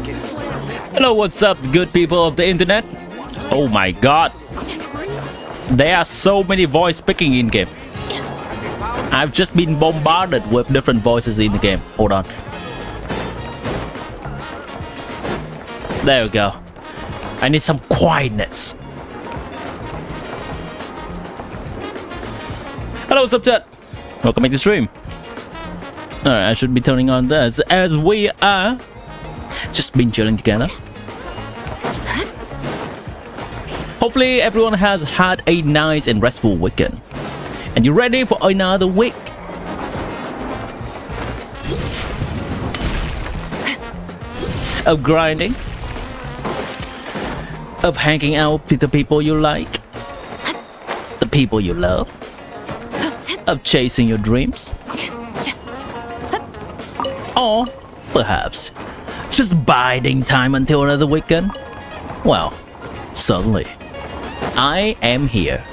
Hello, what's up, good people of the internet? Oh my god. There are so many voice speaking in game. I've just been bombarded with different voices in the game. Hold on. There we go. I need some quietness. Hello, what's up, chat? Welcome back to stream. Alright, I should be turning on this as we are just been chilling together. Hopefully everyone has had a nice and restful weekend. And you're ready for another week. Of grinding. Of hanging out with the people you like. The people you love. Of chasing your dreams. Or perhaps just biding time until another weekend. Well, suddenly I am here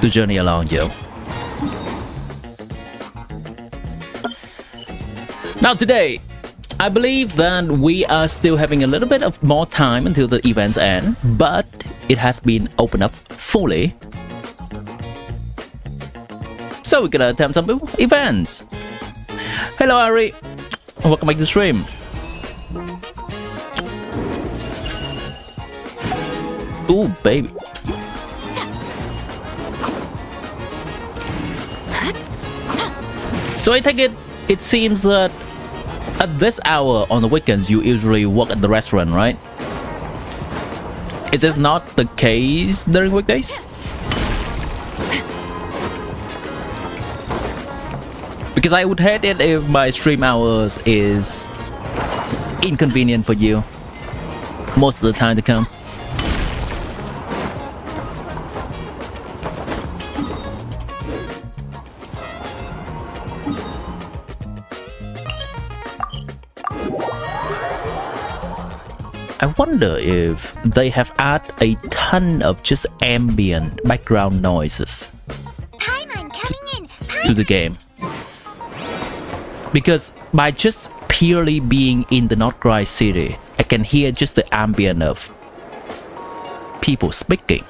to journey along you. Now today, I believe that we are still having a little bit of more time until the events end, but it has been opened up fully. So we're gonna attempt some events. Hello Ari, welcome back to the stream. Ooh, baby. So I take it seems that at this hour on the weekends you usually work at the restaurant, right? Is this not the case during weekdays? Because I would hate it if my stream hours is inconvenient for you most of the time to come. I wonder if they have added a ton of just ambient background noises to the game. Because by just purely being in the nod-krai city, I can hear just the ambient of people speaking.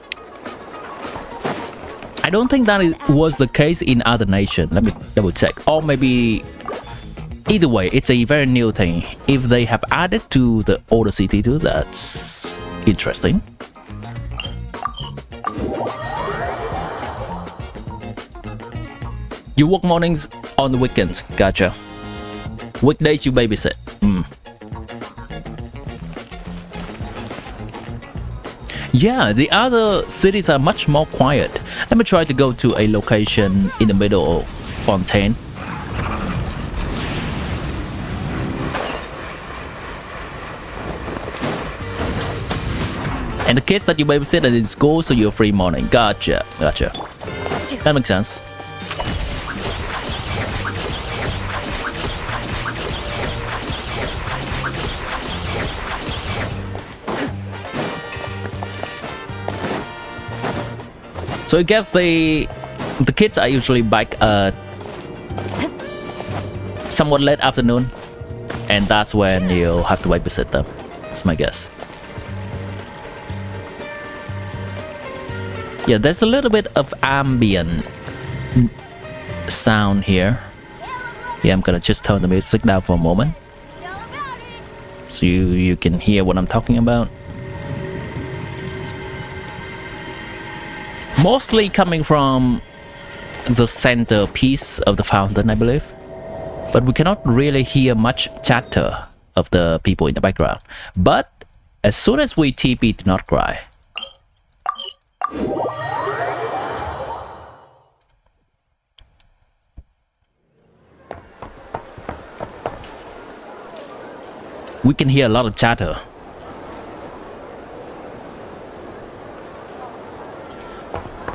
I don't think that it was the case in other nations. Let me double check. Or maybe either way, it's a very new thing. If they have added to the older city too, that's interesting. You work mornings on the weekends, gotcha. Weekdays you babysit. Yeah, the other cities are much more quiet. Let me try to go to a location in the middle of Fontaine. And the kids that you babysit are in school, so you're free morning. Gotcha, gotcha. That makes sense. So I guess the kids are usually back at somewhat late afternoon, and that's when you'll have to babysit them. That's my guess. Yeah, there's a little bit of ambient sound here. Yeah, I'm gonna just turn the music down for a moment so you can hear what I'm talking about. Mostly coming from the center piece of the fountain, I believe. But we cannot really hear much chatter of the people in the background. But as soon as we TP to nod-krai, we can hear a lot of chatter.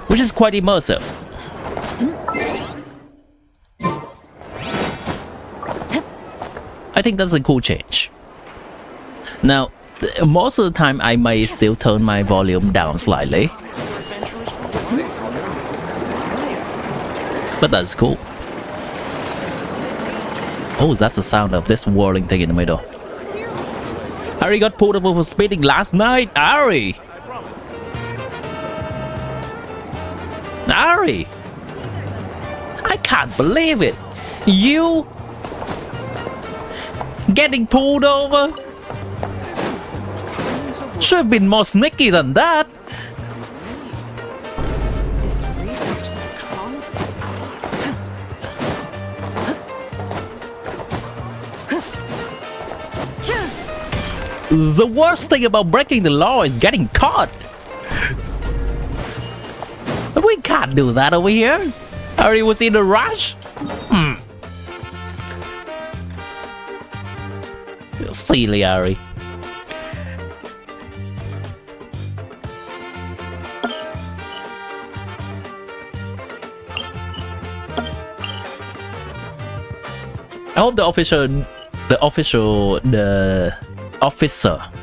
Which is quite immersive. I think that's a cool change. Now, most of the time I may still turn my volume down slightly. But that's cool. Oh, that's the sound of this whirling thing in the middle. Ari got pulled over for speeding last night. Ari! Ari! I can't believe it. You getting pulled over? Should have been more sneaky than that. This research looks promising. The worst thing about breaking the law is getting caught. We can't do that over here. Ari was in a rush. Silly Ari. I hope the officer,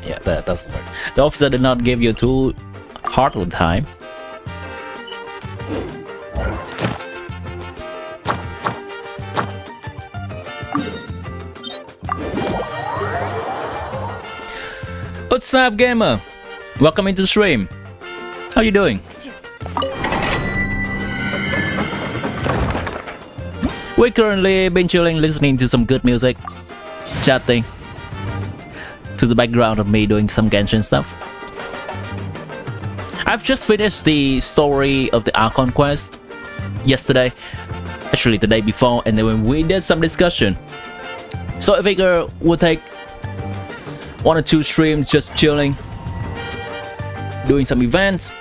yeah, that's the word. The officer did not give you too hard of a time. What's up, gamer? Welcome into the stream. How you doing? We currently been chilling, listening to some good music, chatting to the background of me doing some Genshin stuff. I've just finished the story of the Archon quest yesterday, actually the day before, and then we did some discussion. So I figure we'll take 1 or 2 streams just chilling, doing some events.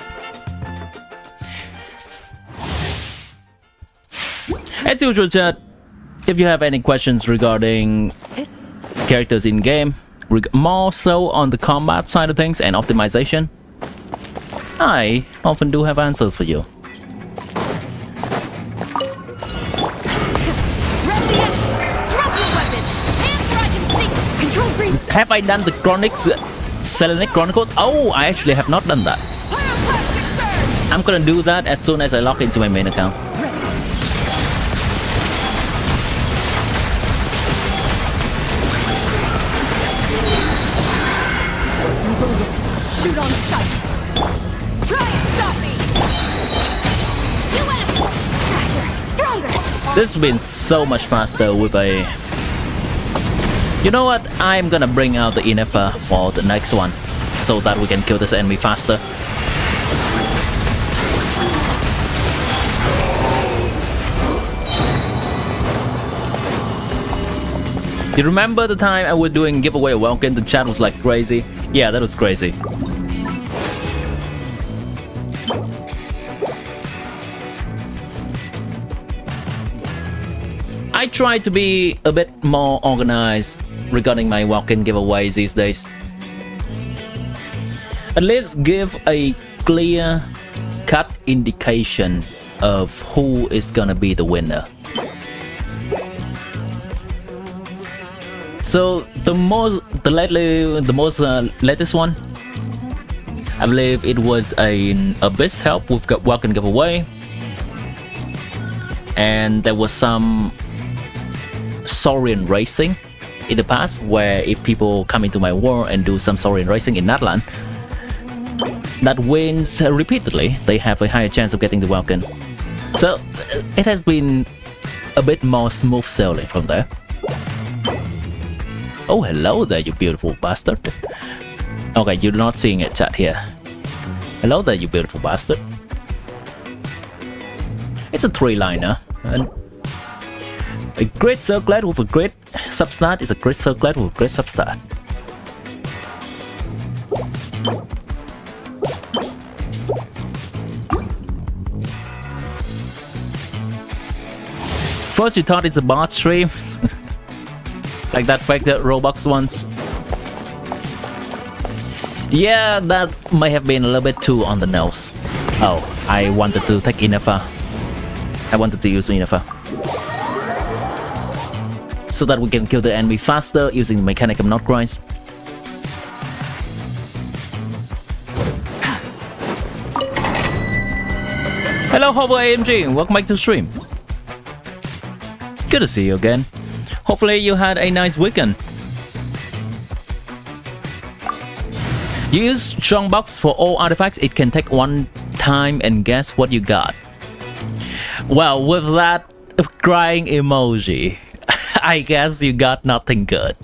As usual, chat, if you have any questions regarding characters in game, more so on the combat side of things and optimization, I often do have answers for you. Have I done the Selenic Chronicles? Oh, I actually have not done that. I'm gonna do that as soon as I log into my main account. Shoot on sight. Try and stop me. Stronger. This has been so much faster with a... You know what? I'm gonna bring out the Inefa for the next one, so that we can kill this enemy faster. You remember the time I was doing giveaway Welkin? The chat was like crazy. Yeah, that was crazy. I try to be a bit more organized regarding my Welkin giveaways these days. At least give a clear cut indication of who is gonna be the winner. So the latest one, I believe it was an Abyss help with Welkin giveaway, and there was some Saurian racing in the past, where if people come into my world and do some Saurian racing in Natlan that wins repeatedly, they have a higher chance of getting the Welkin. So it has been a bit more smooth sailing from there. Oh, hello there, you beautiful bastard. Okay, you're not seeing it, chat here. Hello there, you beautiful bastard. It's a 3-liner, and a great circlet with a great substart is a great circlet with a great substart. First you thought it's a bot stream, like that fake Robux ones. Yeah, that may have been a little bit too on the nose. Oh, I wanted to take Inefa. I wanted to use Inefa, so that we can kill the enemy faster using the mechanic of nod-krai. Hello Hover AMG, welcome back to the stream. Good to see you again. Hopefully you had a nice weekend. You use strongbox for all artifacts. It can take one time and guess what you got. Well, with that crying emoji, I guess you got nothing good.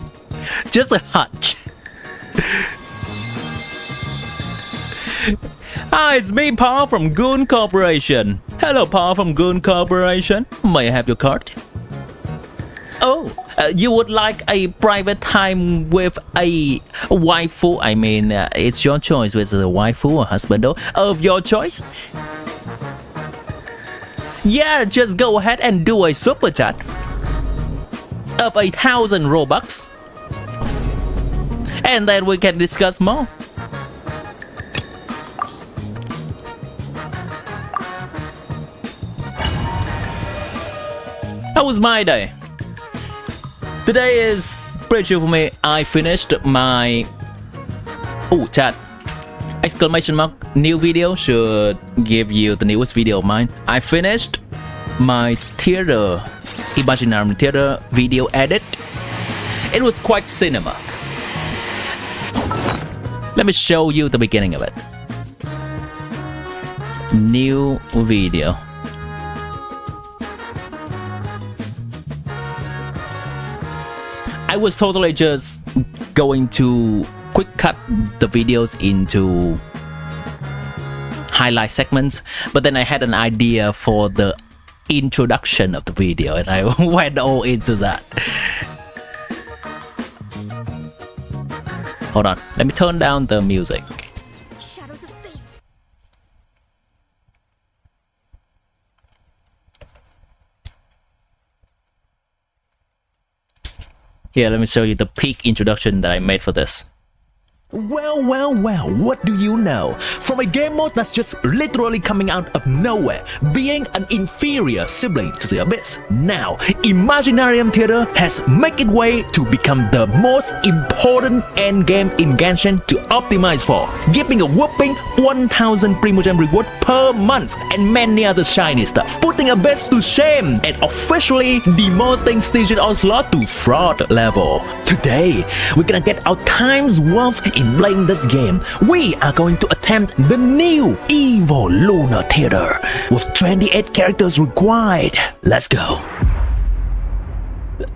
Just a hunch. Hi, it's me, Paul from Goon Corporation. Hello, Paul from Goon Corporation. May I have your card? Oh, you would like a private time with a waifu? I mean, it's your choice with a waifu or husband of your choice. Yeah, just go ahead and do a super chat of 1,000 Robux, and then we can discuss more. How was my day? Today is pretty chill for me. I finished my... Oh, chat. Exclamation mark, new video should give you the newest video of mine. I finished my theater, imaginary theater video edit. It was quite cinema. Let me show you the beginning of it. New video. I was totally just going to quick cut the videos into highlight segments, but then I had an idea for the introduction of the video and I went all into that. Hold on, let me turn down the music. Shadows of fate. Here, let me show you the peak introduction that I made for this. Well, what do you know? From a game mode that's just literally coming out of nowhere, being an inferior sibling to the Abyss. Now, Imaginarium Theater has made its way to become the most important endgame in Genshin to optimize for, giving a whopping 1,000 Primogem reward per month and many other shiny stuff, putting Abyss to shame and officially demoting Stygian Onslaught to fraud level. Today, we're gonna get our time's worth in playing this game. We are going to attempt the new Evil Lunar Theater with 28 characters required. Let's go.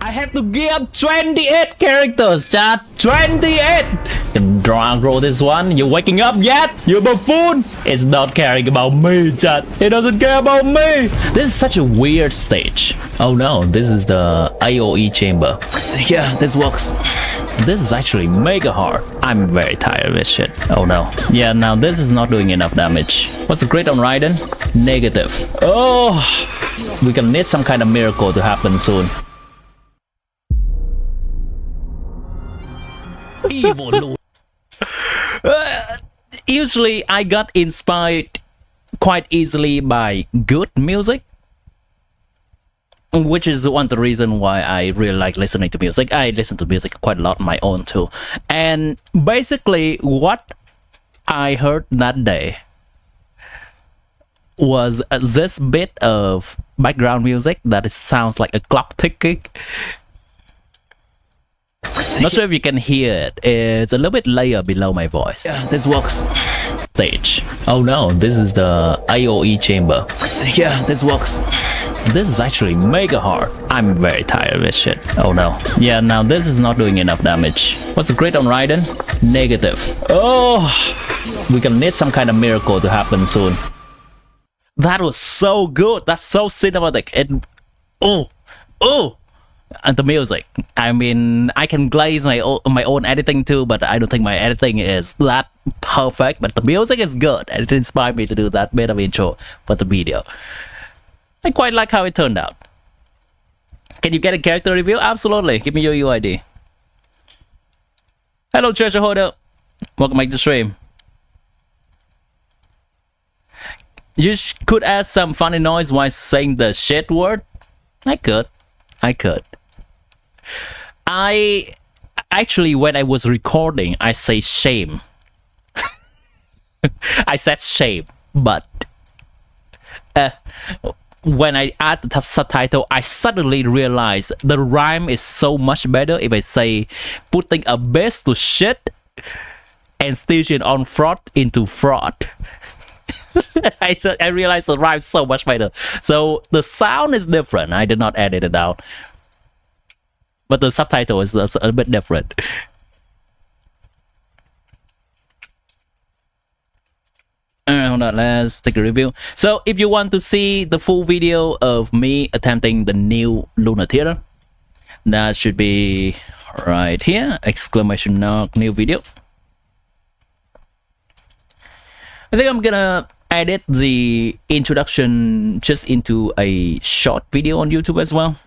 I have to give 28 characters, chat. 28! Can draw this one. You waking up yet? You buffoon! It's not caring about me, chat. It doesn't care about me. This is such a weird stage. Oh no, this is the AoE chamber. Yeah, this works. This is actually mega hard. I'm very tired of this shit. Oh no. Yeah, now this is not doing enough damage. What's the grade on Raiden? Negative. Oh! We're gonna need some kind of miracle to happen soon. Evil Lord. Usually I got inspired quite easily by good music, which is one of the reasons why I really like listening to music. I listen to music quite a lot on my own too. And basically what I heard that day was this bit of background music that sounds like a clock ticking. Not sure if you can hear it. It's a little bit layer below my voice. Yeah, this works. Stage. Oh no, this is the AoE chamber. Yeah, this works. This is actually mega hard. I'm very tired of this shit. Oh no. Yeah, now this is not doing enough damage. What's the grade on Raiden? Negative. Oh! We're gonna need some kind of miracle to happen soon. That was so good. That's so cinematic. Oh! And the music. I mean, I can glaze my own editing too, but I don't think my editing is that perfect. But the music is good, and it inspired me to do that bit of intro for the video. I quite like how it turned out. Can you get a character review? Absolutely. Give me your UID. Hello, treasure holder. Welcome back to stream. You could add some funny noise while saying the shit word. I could. I actually, when I was recording, I say shame. I said shame, but when I add the subtitle, I suddenly realized the rhyme is so much better if I say putting Abyss to shit and station on fraud into fraud. I realized the rhyme so much better. So the sound is different. I did not edit it out, but the subtitle is a bit different. Hold on, let's take a review. So if you want to see the full video of me attempting the new Lunar Theater, that should be right here, exclamation mark new video. I think I'm gonna edit the introduction just into a short video on YouTube as well,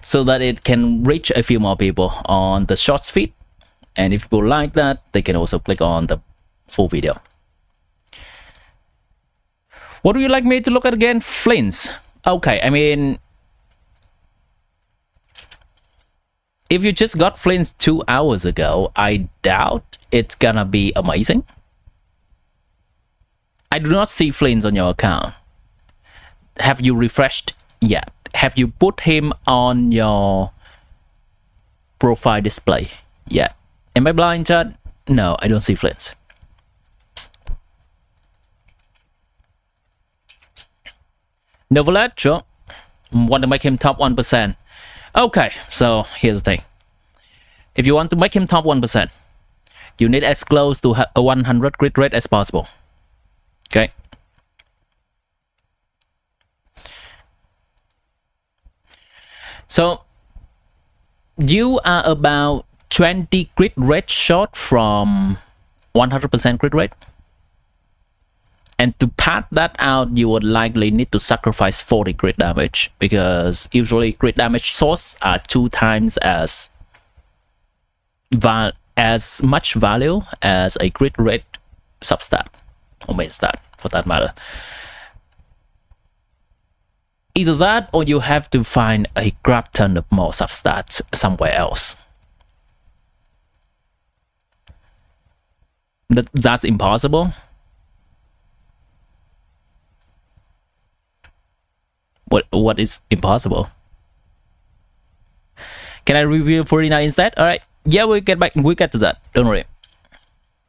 so that it can reach a few more people on the shorts feed. And if people like that, they can also click on the full video. What do you like me to look at again? Flints. Okay, I mean, if you just got flints 2 hours ago, I doubt it's gonna be amazing. I do not see flints on your account. Have you refreshed yet? Have you put him on your profile display yet? Am I blind, chat? No, I don't see flints. Novelet, sure. Want to make him top 1%. Okay, so here's the thing. If you want to make him top 1%, you need as close to a 100 crit rate as possible. Okay. So you are about 20 crit rate short from 100% crit rate, and to pad that out you would likely need to sacrifice 40 crit damage, because usually crit damage source are 2 times as much value as a crit rate substat or main stat for that matter. Either that or you have to find a crap ton of more substats somewhere else. That's impossible. What is impossible? Can I review 49 instead? All right. Yeah, we get to that. Don't worry.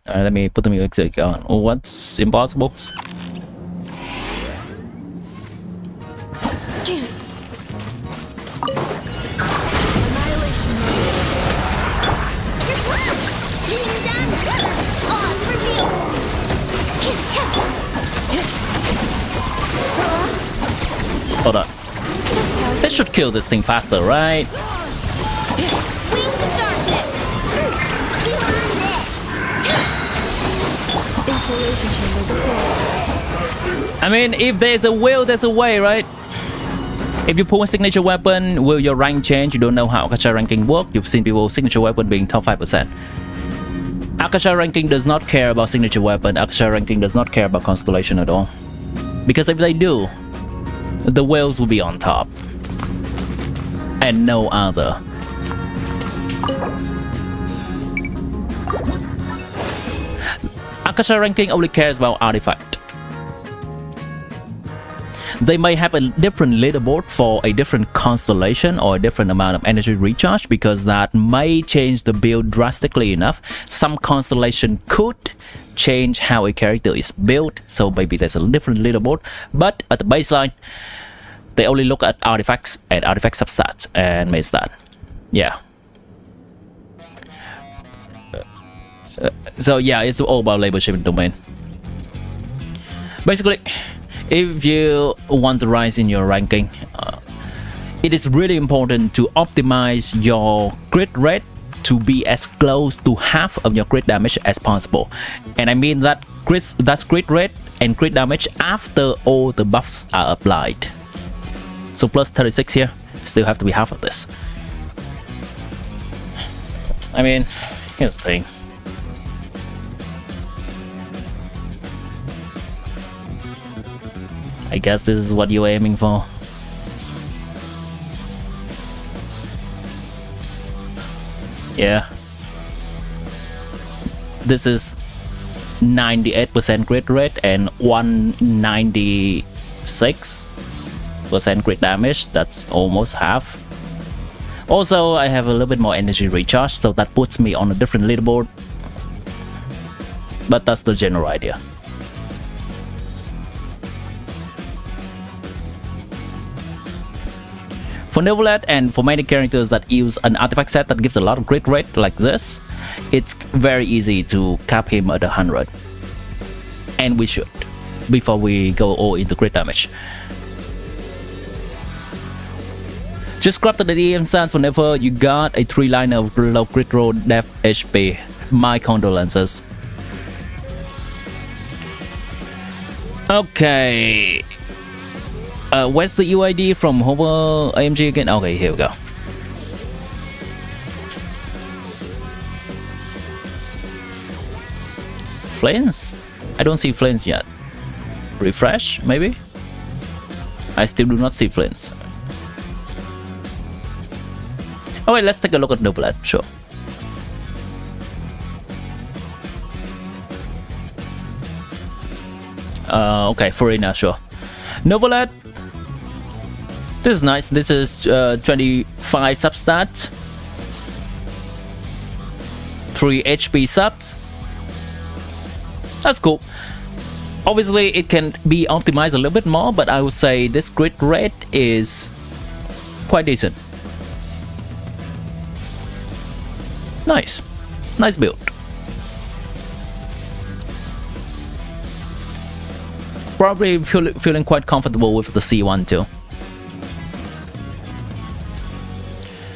All right, let me put the music on. What's impossible? Hold on. This should kill this thing faster, right? I mean, if there's a will, there's a way, right? If you pull a signature weapon, will your rank change? You don't know how Akasha ranking works. You've seen people signature weapon being top 5%. Akasha ranking does not care about signature weapon. Akasha ranking does not care about constellation at all. Because if they do, the whales will be on top and no other. Akasha ranking only cares about artifact. They may have a different leaderboard for a different constellation or a different amount of energy recharge, because that may change the build drastically enough. Some constellation could change how a character is built, so maybe there's a different leaderboard, but at the baseline they only look at artifacts and artifact substats and main stat. Yeah. So yeah, it's all about label shipping domain. Basically, if you want to rise in your ranking, it is really important to optimize your crit rate to be as close to half of your crit damage as possible. And I mean that that's crit rate and crit damage after all the buffs are applied. So plus 36 here, still have to be half of this. I mean, here's the thing. I guess this is what you're aiming for. Yeah. This is 98% crit rate and 196% crit damage. That's almost half. Also, I have a little bit more energy recharge, so that puts me on a different leaderboard. But that's the general idea. For Novelet and for many characters that use an artifact set that gives a lot of crit rate like this, it's very easy to cap him at 100. And we should, before we go all into crit damage. Just grab the DM stance whenever you got a 3-line of low crit roll death HP. My condolences. Okay. Where's the UID from Hover AMG again? Okay, here we go. Flames? I don't see flames yet. Refresh, maybe? I still do not see flames. Oh wait, let's take a look at Novelet, sure. Okay, Farina, sure. Novelet. This is nice. This is 25 substat, 3 HP subs. That's cool. Obviously, it can be optimized a little bit more, but I would say this crit rate is quite decent. Nice. Nice build. Probably feeling quite comfortable with the C1 too.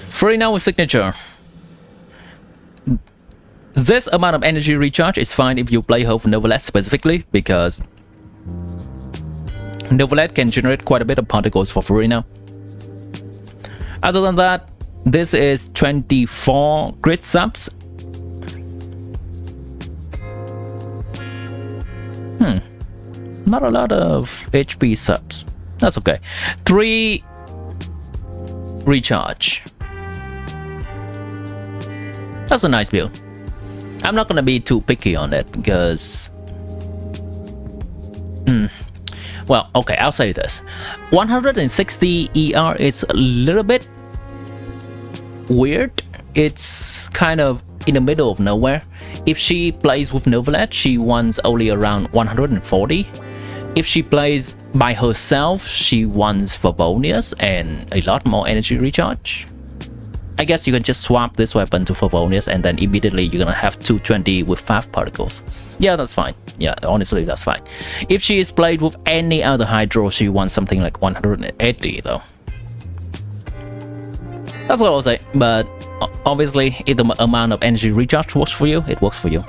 Free now with signature. This amount of energy recharge is fine if you play her for Novelet specifically, because Novelet can generate quite a bit of particles for Farina. Other than that, this is 24 crit subs. Not a lot of HP subs. That's okay. 3 recharge. That's a nice build. I'm not gonna be too picky on it because well, okay, I'll say this. 160 ER, it's a little bit weird. It's kind of in the middle of nowhere. If she plays with Novelet, she wants only around 140. If she plays by herself, she wants Favonius and a lot more energy recharge. I guess you can just swap this weapon to Favonius and then immediately you're gonna have 220 with 5 particles. Yeah, that's fine. Yeah, honestly, that's fine. If she is played with any other Hydro, she wants something like 180 though. That's what I'll say, but obviously, if the amount of energy recharge works for you, it works for you.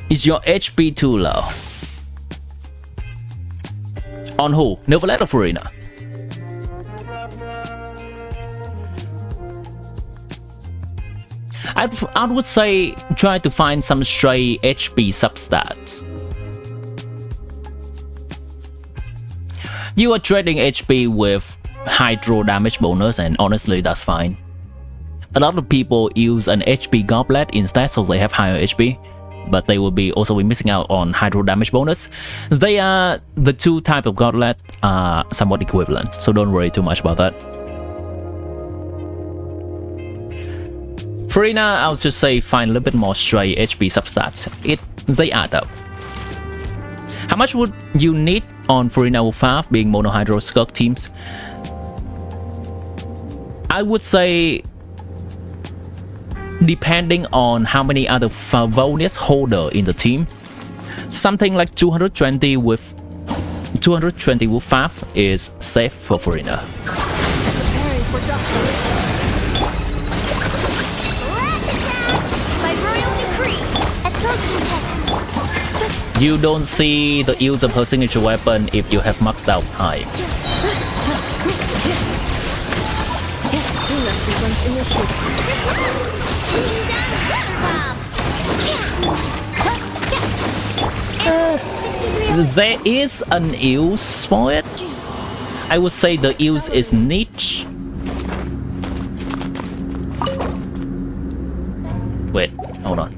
Is your HP too low? On who? Novelet or Farina? I would say try to find some stray HP substats. You are trading HP with Hydro damage bonus, and honestly that's fine. A lot of people use an HP goblet instead, so they have higher HP, but they will also be missing out on Hydro damage bonus. They are the two type of goblet are somewhat equivalent, so don't worry too much about that. Farina, I'll just say find a little bit more stray HP substats. They add up. How much would you need on Farina with 5 being mono Hydro Skulk teams? I would say, depending on how many other Favonius holder in the team, something like 220 with 5 is safe for Farina. Preparing for dust. By royal decree, a token test. You don't see the use of her signature weapon if you have maxed out Hive. There is an use for it. I would say the use is niche. Wait, hold on.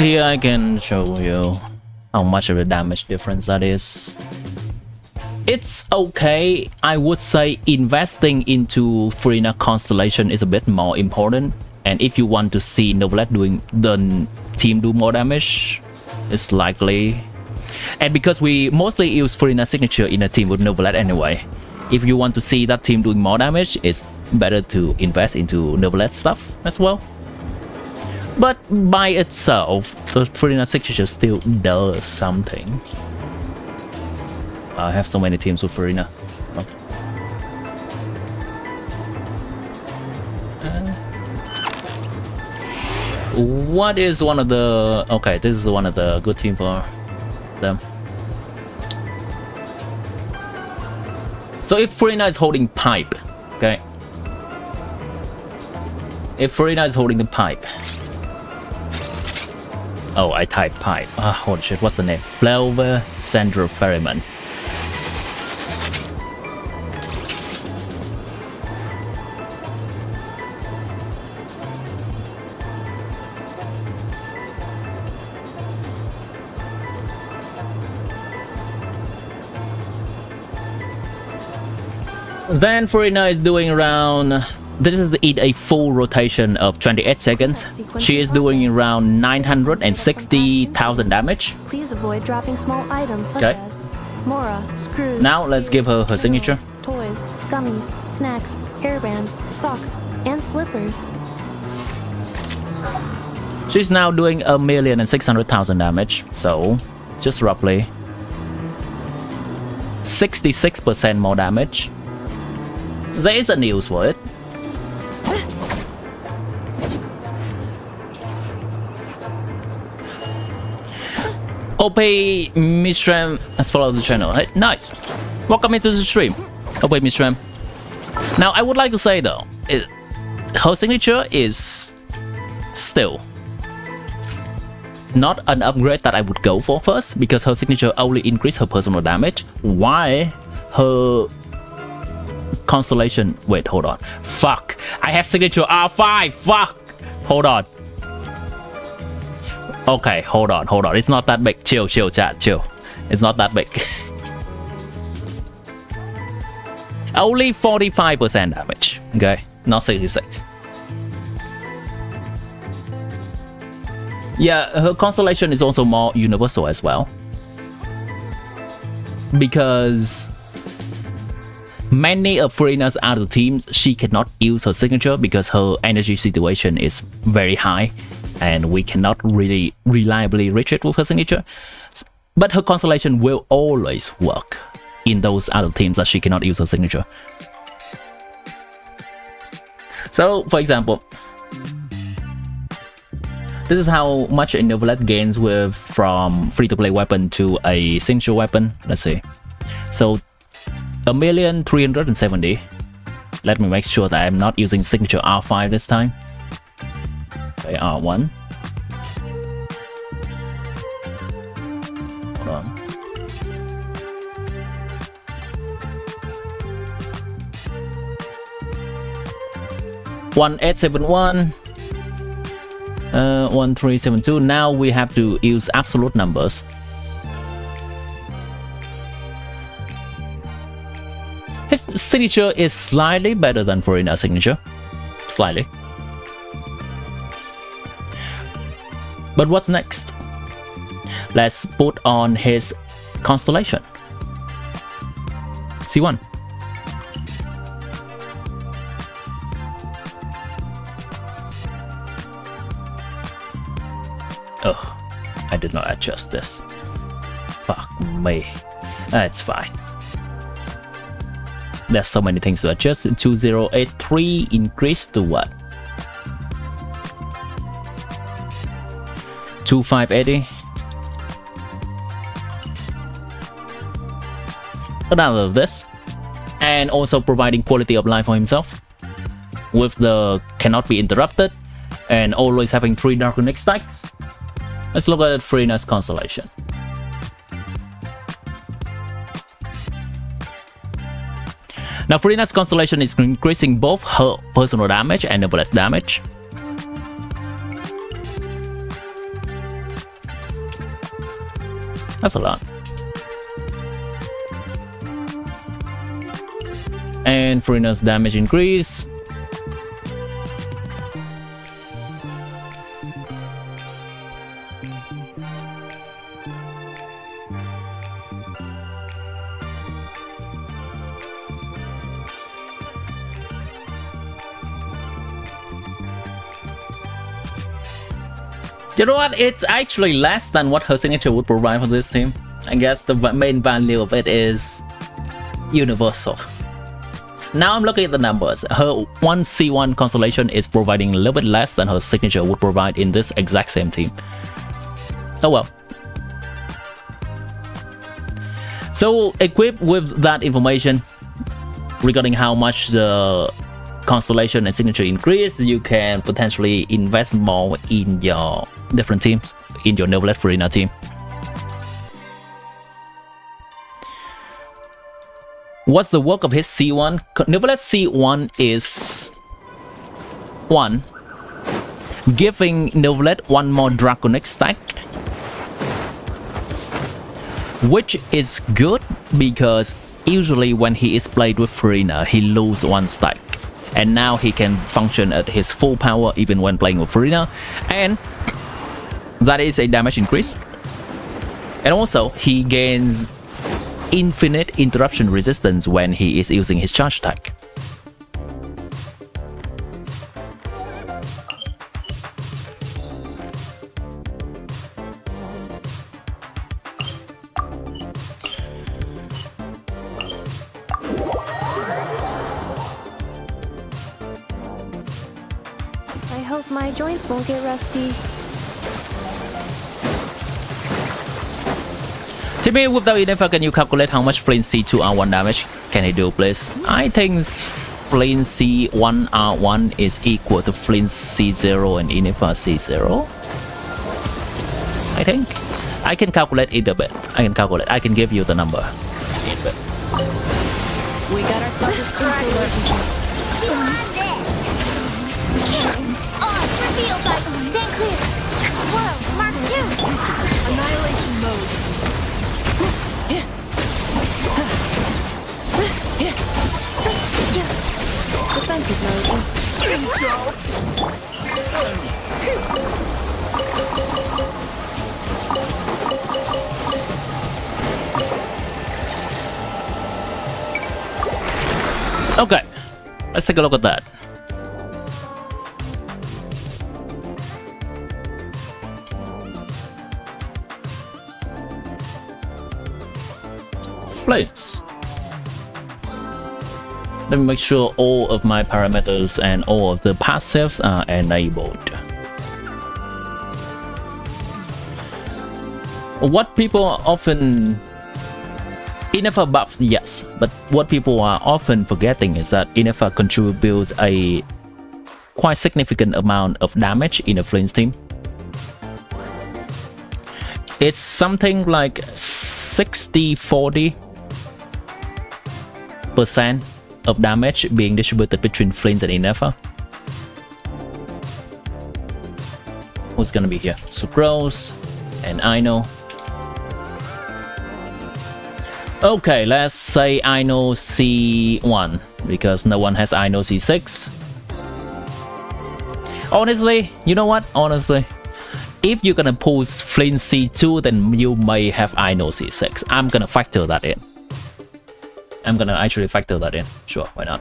here I can show you how much of a damage difference that is. It's okay. I would say investing into Furina Constellation is a bit more important. And if you want to see Novelet doing the team do more damage, it's likely. And because we mostly use Furina signature in a team with Novelet anyway, if you want to see that team doing more damage, it's better to invest into Novelet stuff as well. But by itself, the Furina signature still does something. I have so many teams with Furina. Oh. What is one of the... Okay, this is one of the good team for them. So if Furina is holding pipe, okay? If Furina is holding the pipe... Oh, I typed pipe. Holy shit, what's the name? Flower Sandra Ferryman. Then Furina is doing around... This is in a full rotation of 28 seconds. She is doing around 960,000 damage. Please avoid dropping small items such as Mora, screws. Now let's give her signature. Toys, gummies, snacks, hairbands, socks, and slippers. She's now doing 1,600,000 damage. So, just roughly 66% more damage. There is a news for it. OP Mistram has followed the channel. Hey, nice. Welcome into the stream, OP Mistram. Now, I would like to say though, her signature is still not an upgrade that I would go for first, because her signature only increases her personal damage, while her Constellation... Wait, hold on. Fuck. I have signature R5. Fuck. Hold on. Okay, hold on. It's not that big. Chill, chat, chill. It's not that big. Only 45% damage. Okay, not 66. Yeah, her Constellation is also more universal as well. Because many of Furina's other teams, she cannot use her signature because her energy situation is very high and we cannot really reliably reach it with her signature. But her Constellation will always work in those other teams that she cannot use her signature. So, for example, this is how much a Novelet gains with from free-to-play weapon to a signature weapon. Let's see. So 1,370,000. Let me make sure that I'm not using signature R5 this time. Okay, R1. Hold on. $1871. 1372. Now we have to use absolute numbers. His signature is slightly better than Furina's signature. Slightly. But what's next? Let's put on his Constellation. C1. Oh, I did not adjust this. Fuck me. It's fine. There's so many things to adjust. 2083 increase to what? 2580. Another of this. And also providing quality of life for himself. With the cannot be interrupted. And always having 3 Dark Runic stacks. Let's look at Furina's Constellation. Now Furina's Constellation is increasing both her personal damage and Novelet's damage. That's a lot. And Furina's damage increase. You know what? It's actually less than what her signature would provide for this team. I guess the main value of it is universal. Now I'm looking at the numbers. Her 1C1 constellation is providing a little bit less than her signature would provide in this exact same team. Oh well. So equipped with that information regarding how much the constellation and signature increase, you can potentially invest more in your different teams, in your Novelet Furina team. What's the work of his C1? Novelet C1 is 1. Giving Novelet one more Draconic stack, which is good because usually when he is played with Furina, he loses 1 stack. And now he can function at his full power even when playing with Furina. And that is a damage increase. And also, he gains infinite interruption resistance when he is using his charge attack. I hope my joints won't get rusty. Timmy, without Inefa, can you calculate how much Flint C2 R1 damage can he do, please? I think Flint C1 R1 is equal to Flint C0 and Inefa C0. I think. I can calculate it a bit. I can calculate. I can give you the number. We got ourselves a crucial relationship. Reveal by stand clear. Whoa, Mark 2. Annihilation mode. Defensive mode. Okay, let's take a look at that. Place. Let me make sure all of my parameters and all of the passives are enabled. What people are often... Inefa buffs, yes, but what people are often forgetting is that Inefa contributes a quite significant amount of damage in a Flint's team. It's something like 60-40% of damage being distributed between Flint and Inefa. Who's gonna be here? Sucrose and Ino. Okay, let's say Ino C1 because no one has Ino C6. Honestly, you know what? Honestly, if you're gonna pull Flint C2, then you may have Ino C6. I'm gonna factor that in. I'm gonna actually factor that in. Sure, why not?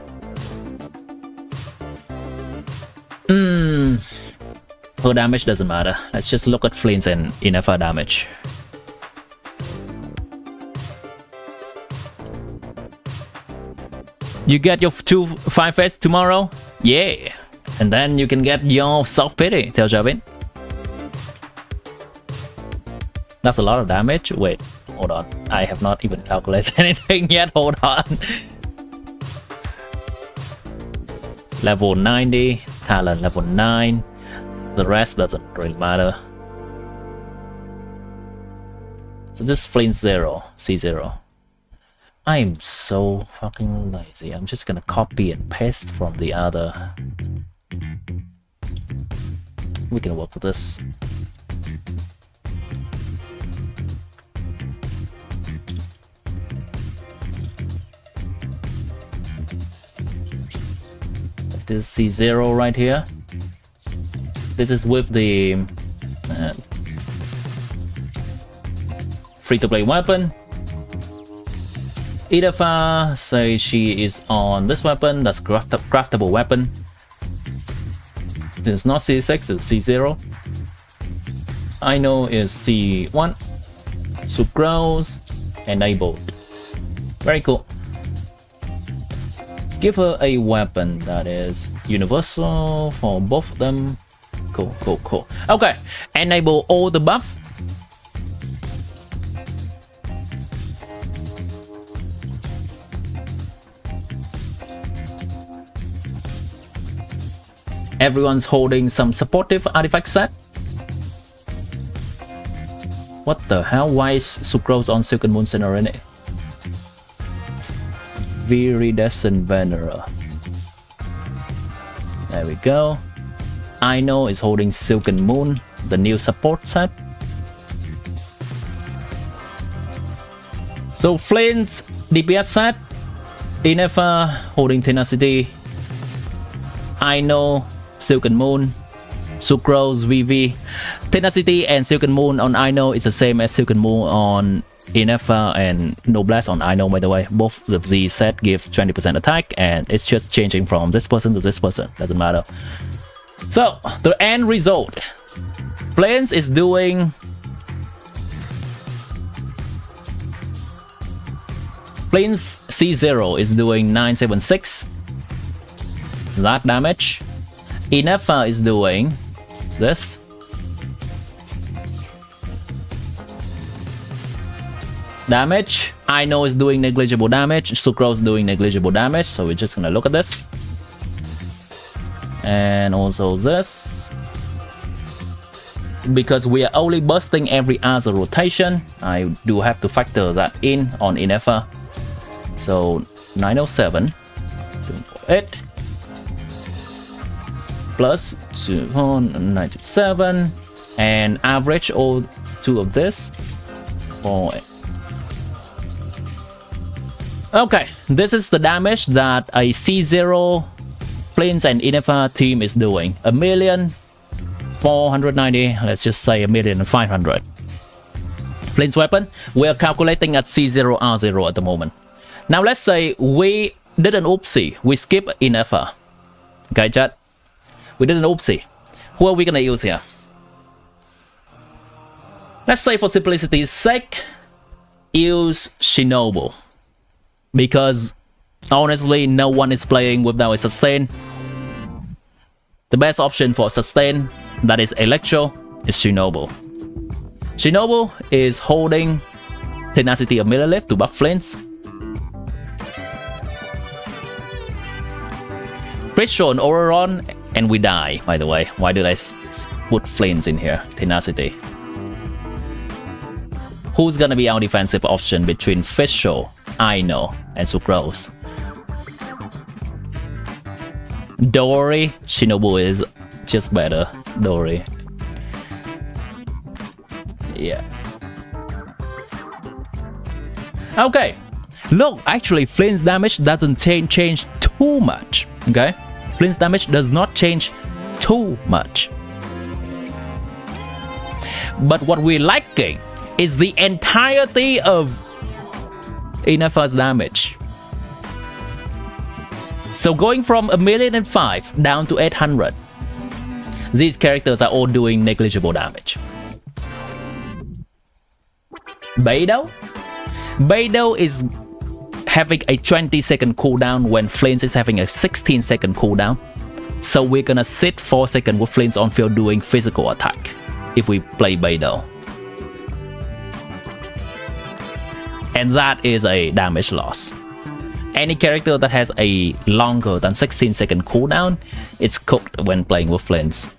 Her damage doesn't matter. Let's just look at Flint's and Inefa damage. You get your 2 5S tomorrow? Yeah! And then you can get your self-pity, tell Javin. That's a lot of damage. Wait, hold on. I have not even calculated anything yet. Hold on. Level 90, talent level 9. The rest doesn't really matter. So this Flint 0, C0. I'm so fucking lazy. I'm just gonna copy and paste from the other. We can work with this. This is C0 right here. This is with the free-to-play weapon. Idafa say she is on this weapon. That's craftable weapon. This is not C6, it's C0. I know is C1. Sucrose enabled. Very cool. Let's give her a weapon that is universal for both of them. Cool, cool, cool. Okay, enable all the buff. Everyone's holding some supportive artifact set. What the hell? Why is Sucrose on Silken Moon Serenity? Viridescent Venerer. There we go. Ino is holding Silken Moon, the new support set. So Flame's DPS set. Inefa holding Tenacity. Ino, Silken Moon, Sucrose, VV. Tenacity and Silken Moon on Ino is the same as Silken Moon on Inefa and Noblesse on Ino, by the way. Both of these set give 20% attack, and it's just changing from this person to this person. Doesn't matter. So, the end result. Plains is doing... Plains C0 is doing 976. That damage. Inefa is doing this. Damage. I know is doing negligible damage. Sucrose doing negligible damage. So we're just gonna look at this. And also this. Because we are only busting every other rotation, I do have to factor that in on Inefa. So 907. 748. Plus 927 and average all two of this for okay, this is the damage that a C0 Plains and Inefa team is doing. 1,490,000, let's just say 1,500,000. Plains weapon, we are calculating at C0 R0 at the moment. Now let's say we did an oopsie, we skip Inefa. Okay, chat? We did an oopsie. Who are we gonna use here? Let's say for simplicity's sake, use Shinobu. Because honestly, no one is playing without a sustain. The best option for sustain, that is Electro, is Shinobu. Shinobu is holding Tenacity of Millilith to buff Flames. Crystal and Auroron, and we die, by the way. Why did I put Flames in here? Tenacity. Who's gonna be our defensive option between Fischl, Ino, and Sucrose? Dory. Shinobu is just better. Dory. Yeah. Okay. Look, actually, Flame's damage doesn't change too much. Okay? Flame's damage does not change too much. But what we're lacking is the entirety of Inefa's damage. So going from 1,000,005 down to 800, these characters are all doing negligible damage. Beidou? Beidou is having a 20-second cooldown when Flames is having a 16-second cooldown. So we're gonna sit 4 seconds with Flames on field doing physical attack if we play Beidou. And that is a damage loss. Any character that has a longer than 16-second cooldown, it's cooked when playing with Flames.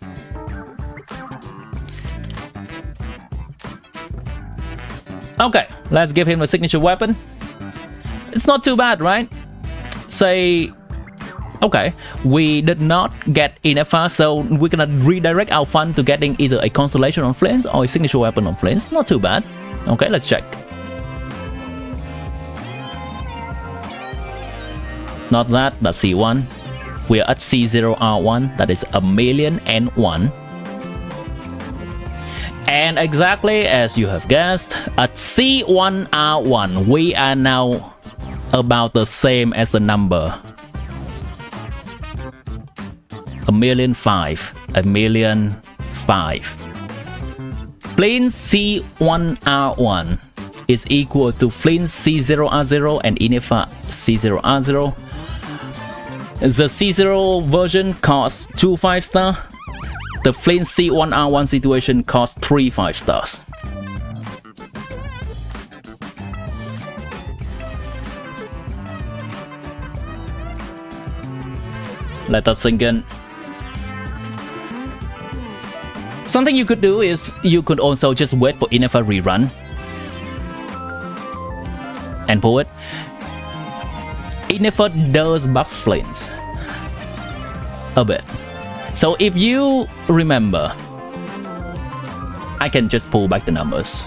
Okay, let's give him a signature weapon. It's not too bad, right? Say, okay, we did not get Inefa, so we're gonna redirect our fund to getting either a constellation on Flames or a signature weapon on Flames. Not too bad. Okay, let's check. Not that, that's C1. We are at C0R1, that is 1,000,001. And exactly as you have guessed, at C1R1, we are now about the same as the number 1,000,005. 1,000,005. Flint C1R1 is equal to Flint C0R0 and Inifa C0R0. The C0 version costs 2 5-star. The Flint C1R1 situation costs 3 5-stars. Let that sink in. Something you could do is you could also just wait for Inifa rerun and pull it. Inifa does buff Flints a bit. So if you remember, I can just pull back the numbers.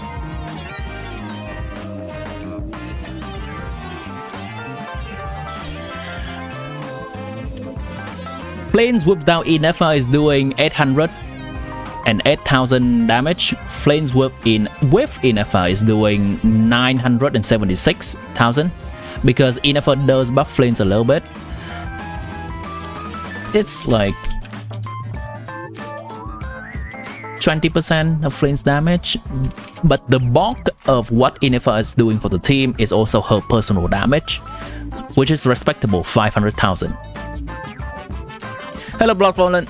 Flames without Inifa is doing 800 and 8,000 damage. Flames with Inifa is doing 976,000 because Inifa does buff Flames a little bit. It's like 20% of Flame's damage, but the bulk of what Inifa is doing for the team is also her personal damage, which is respectable 500,000. Hello Bloodfallen.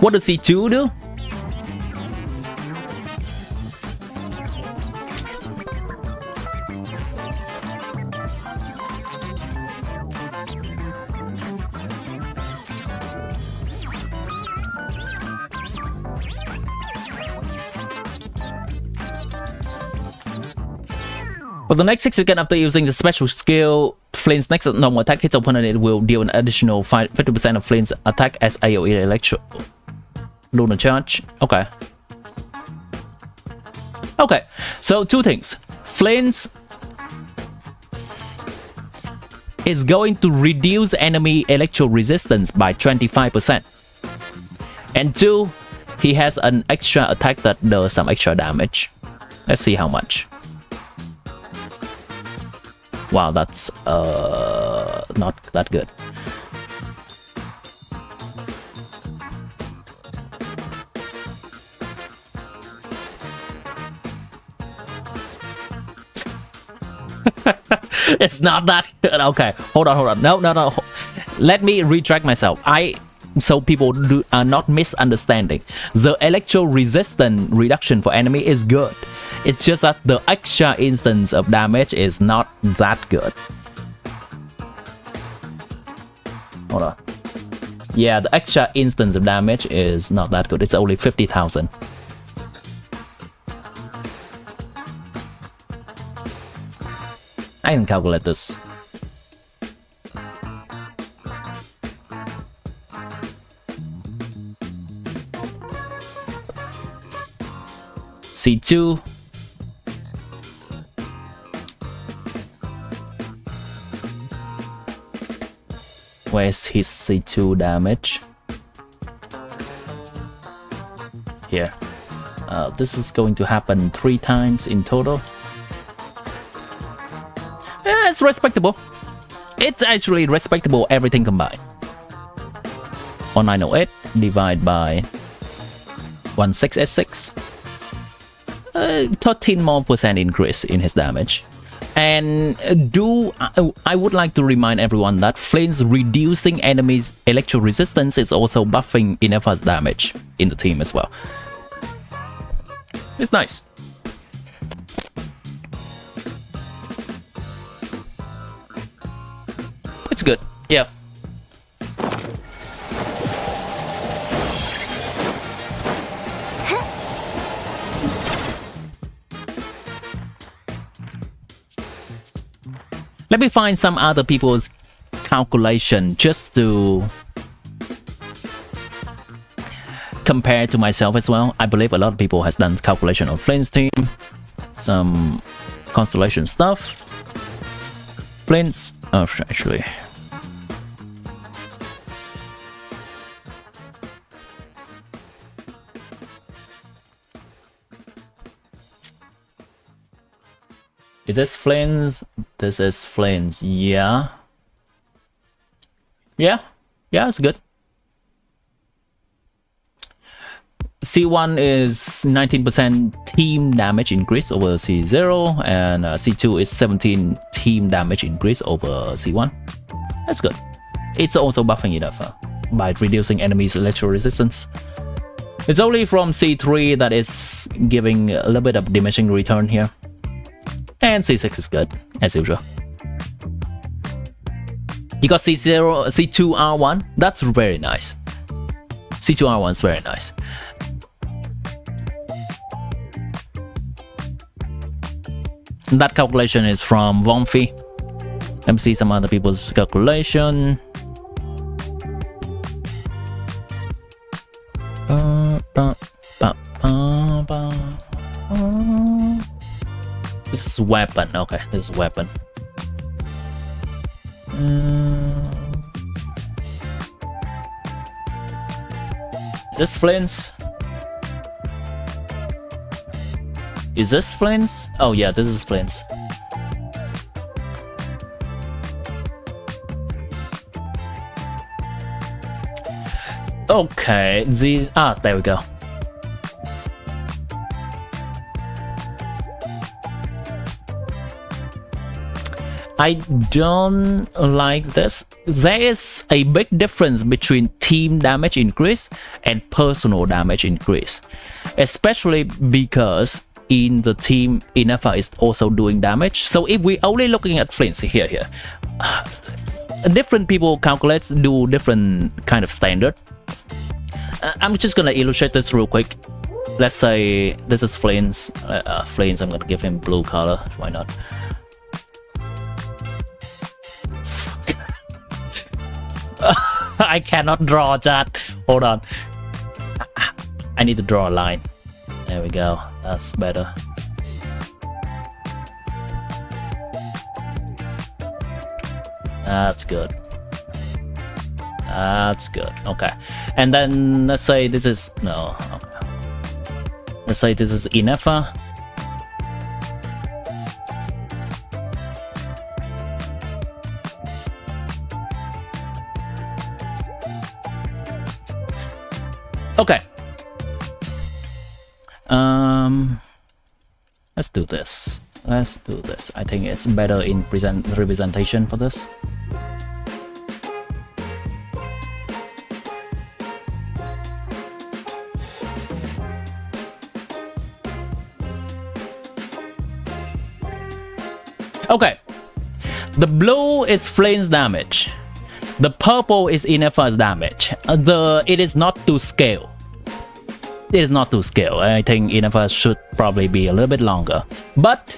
What does C2 do? For the next 6 seconds after using the special skill, Flint's next normal attack hits opponent, it will deal an additional 50% of Flint's attack as AoE electro lunar charge. Okay. Okay, so 2 things. Flint's is going to reduce enemy electro resistance by 25%. And 2, he has an extra attack that does some extra damage. Let's see how much. Wow, that's not that good. It's not that good. Okay, hold on. No. Let me retract myself. So people are not misunderstanding. The electro resistance reduction for enemy is good. It's just that the extra instance of damage is not that good. Hold on. Yeah, the extra instance of damage is not that good. It's only 50,000. I can calculate this. C2. Where's his C2 damage? Here. This is going to happen 3 times in total. Yeah, it's respectable. It's actually respectable, everything combined. 1908 divided by 1686. 13% more increase in his damage. And I would like to remind everyone that Flames reducing enemies' electro resistance is also buffing Inifa's damage in the team as well. It's nice. It's good, yeah. Let me find some other people's calculation just to compare to myself as well. I believe a lot of people has done calculation on Flint's team, some constellation stuff. Flint's, oh, actually, Is this flames? This is flames. Yeah. Yeah, it's good. C1 is 19% team damage increase over C0, and C2 is 17 team damage increase over C1. That's good. It's also buffing enough by reducing enemies' electro resistance. It's only from C3 that is giving a little bit of diminishing return here. And C6 is good, as usual. You got C0, C2 R1, that's very nice. C2 R1 is very nice. That calculation is from Wonfi. Let me see some other people's calculation. This is weapon. Okay, this is weapon. This flints. Is this flints? Oh yeah, this is flints. Okay, these there we go. I don't like this. There is a big difference between team damage increase and personal damage increase, especially because in the team Inepha is also doing damage. So if we only looking at flints here, different people calculates do different kind of standard. I'm just gonna illustrate this real quick. Let's say this is flints. Flints, I'm gonna give him blue color. Why not? I cannot draw that. Hold on. I need to draw a line. There we go. That's better. That's good. That's good. Okay. And then let's say this is no. Okay. Let's say this is Inepha. Okay. Let's do this. Let's do this. I think it's better in representation for this. Okay. The blue is flames damage. The purple is Inepha's damage. It is not to scale. It is not to scale. I think Inepha should probably be a little bit longer. But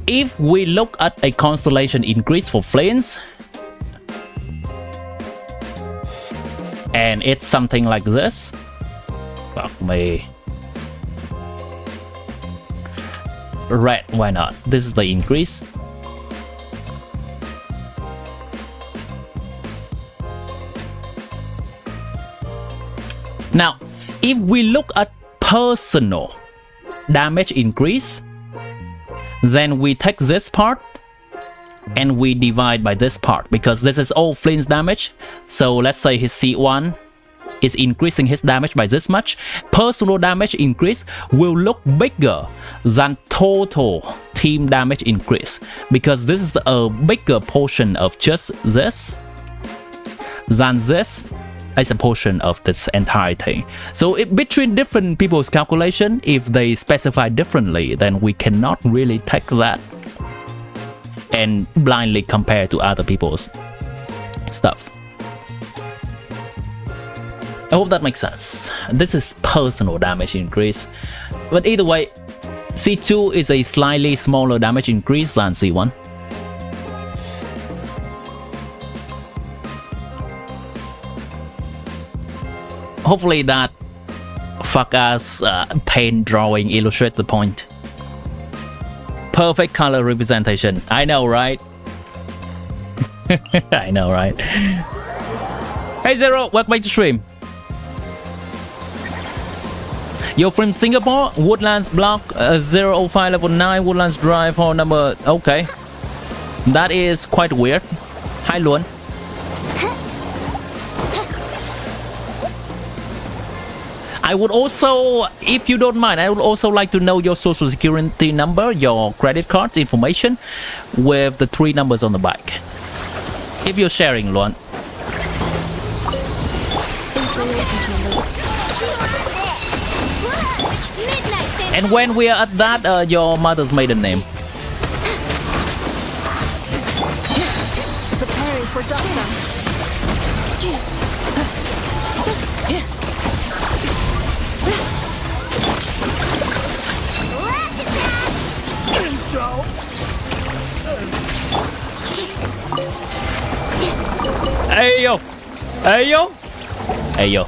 if we look at a constellation increase for flames, and it's something like this, fuck me. Red, why not? This is the increase. Now, if we look at personal damage increase, then we take this part and we divide by this part, because this is all flints damage. So let's say his C1 is increasing his damage by this much. Personal damage increase will look bigger than total team damage increase, because this is a bigger portion of just this than this is a portion of this entire thing. So between different people's calculation, if they specify differently, then we cannot really take that and blindly compare to other people's stuff. I hope that makes sense. This is personal damage increase, but either way, C2 is a slightly smaller damage increase than C1. Hopefully that fuck ass paint drawing illustrates the point. Perfect color representation. I know, right? I know, right? Hey Zero, welcome back to stream. You're from Singapore? Woodlands Block 005 level 9 Woodlands Drive hall number. Okay. That is quite weird. Hi Luan. I would also, if you don't mind, I would also like to know your social security number, your credit card information with the 3 numbers on the back. If you're sharing, Luan. And when we are at that, your mother's maiden name. Preparing for dust. Hey yo! Hey yo! Hey yo!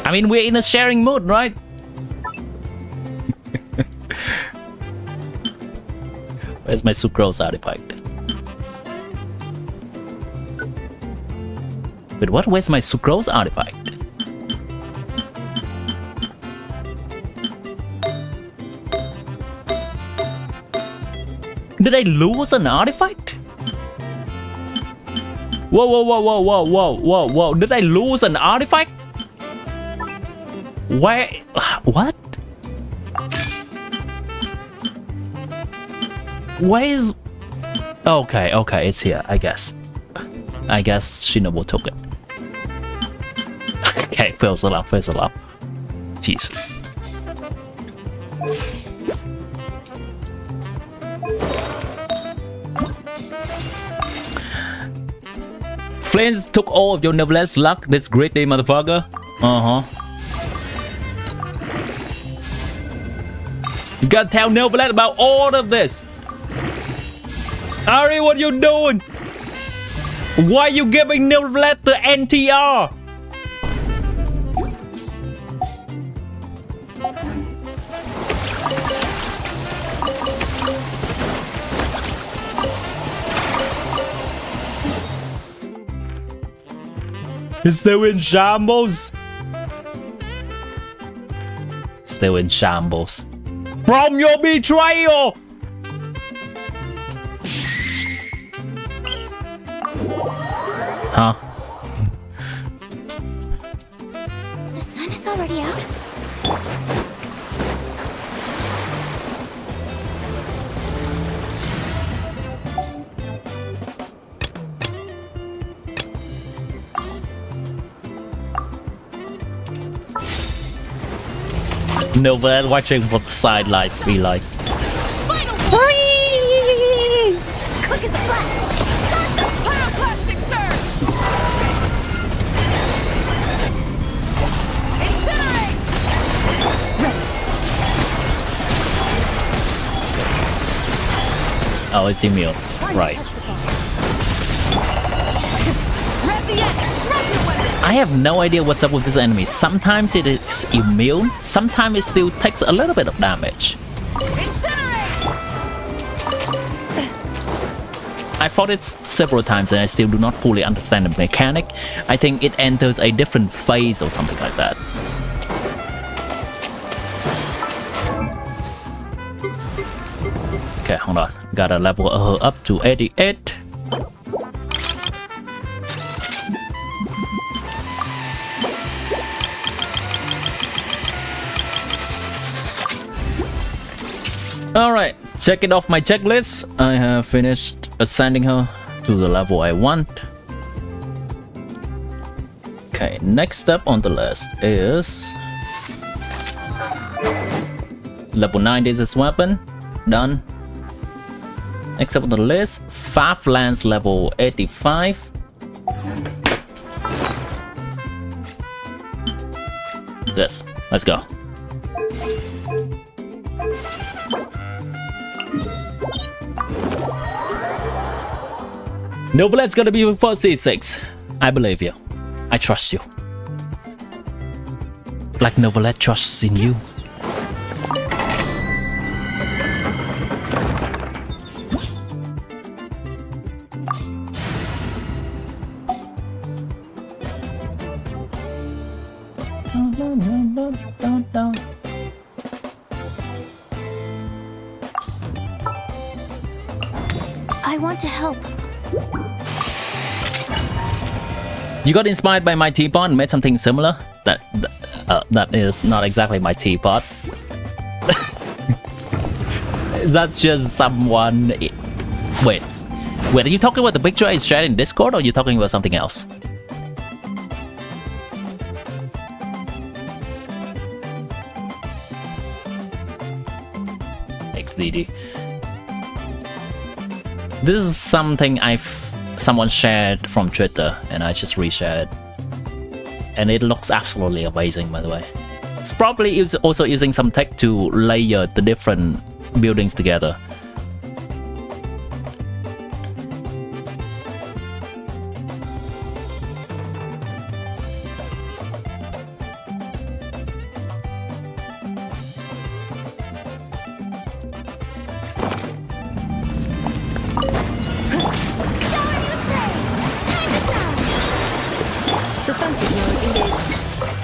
I mean, we're in a sharing mood, right? Where's my sucrose artifact? Wait, what? Where's my sucrose artifact? Did I lose an artifact? Whoa, whoa, whoa, whoa, whoa, whoa, whoa, whoa. Did I lose an artifact? Where? What? Where is... Okay, okay, it's here, I guess. I guess Shinobu took it. Okay, first alarm, first alarm. Jesus. Flames took all of your Neverland's luck. This great day, motherfucker. You gotta tell Neverland about all of this. Ari, what you doing? Why you giving Neverland the NTR? Still in shambles. Still in shambles. From your betrayal! Huh? The sun is already out. No, but watching from the sidelines be like. Final quick as a flash. Start the pyroclastic surge. Incinerate. Oh, it's immune. Right. Rev the end. Drop your weapon. I have no idea what's up with this enemy. Sometimes it is immune, sometimes it still takes a little bit of damage. I fought it several times and I still do not fully understand the mechanic. I think it enters a different phase or something like that. Okay, hold on. Gotta level her up to 88. Alright, check it off my checklist. I have finished ascending her to the level I want. Okay, next step on the list is level 9 this weapon. Done. Next up on the list, Faf Lance level 85. This. Let's go. Noblet's gonna be before C6. I believe you. I trust you. Like Novelet trusts in you. I want to help. You got inspired by my teapot and made something similar? That is not exactly my teapot. That's just someone... Wait, are you talking about the picture I shared in Discord, or are you talking about something else? XDD. This is something someone shared from Twitter, and I just reshared. And it looks absolutely amazing, by the way. It's probably also using some tech to layer the different buildings together.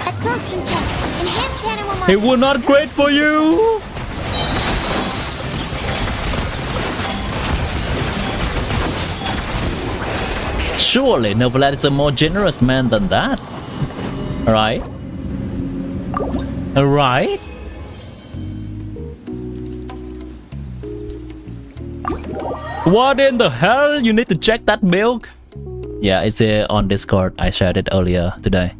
Absorption test. Enhanced cannon will It was not great for you! Surely Novelet is a more generous man than that. Right? Right? What in the hell? You need to check that milk? Yeah, it's on Discord. I shared it earlier today.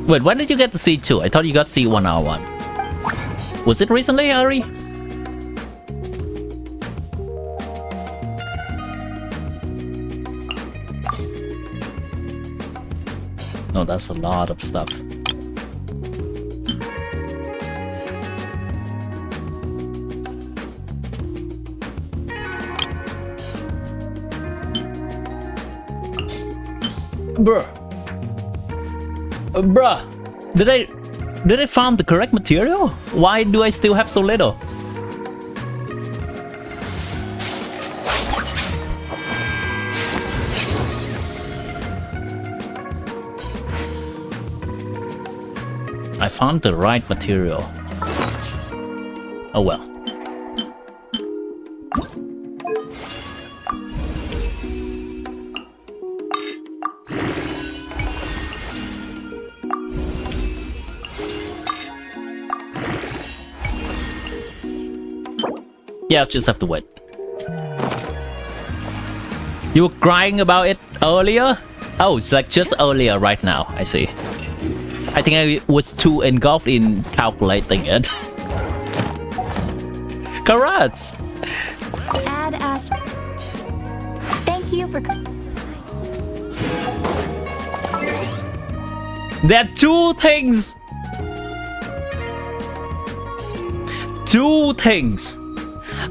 Wait, when did you get to C2? I thought you got C1R1. Was it recently, Ari? No, that's a lot of stuff. Bruh, did I farm the correct material? Why do I still have so little? I found the right material. Oh well. Yeah, I'll just have to wait. You were crying about it earlier? Oh, it's like just earlier right now, I see. I think I was too engulfed in calculating it. Congrats! add Ash. Thank you for. There are two things. Two things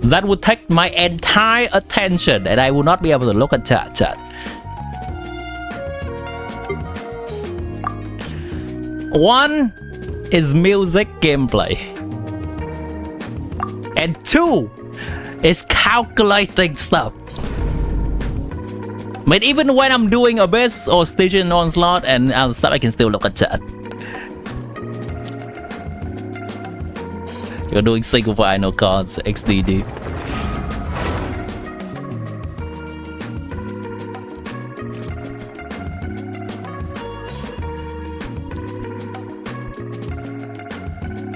that would take my entire attention, and I will not be able to look at chat. One is music gameplay, and two is calculating stuff. But even when I'm doing Abyss or Station Onslaught and other stuff, I can still look at chat. You're doing single for no cards, XDD.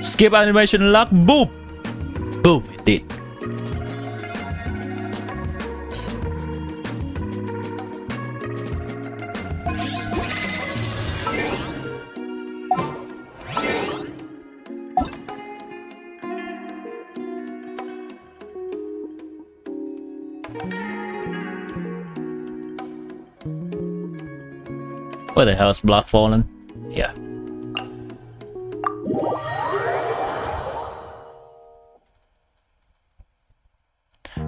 Skip animation lock, boom! Boom, it did. Where the hell is block fallen? Yeah.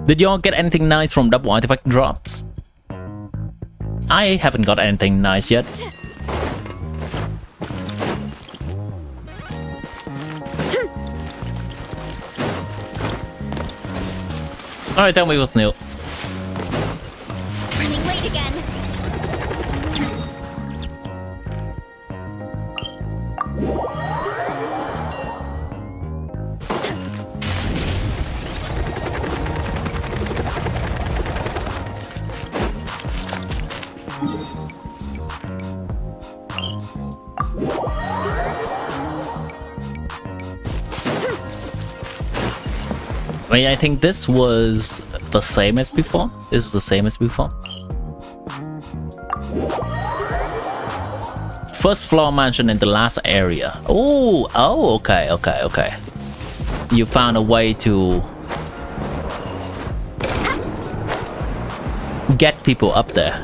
Did y'all get anything nice from double artifact drops? I haven't got anything nice yet. Alright, tell me what's new. Running late again. Wait, I think this was the same as before. This is the same as before. First floor mansion in the last area. Oh, okay. You found a way to get people up there.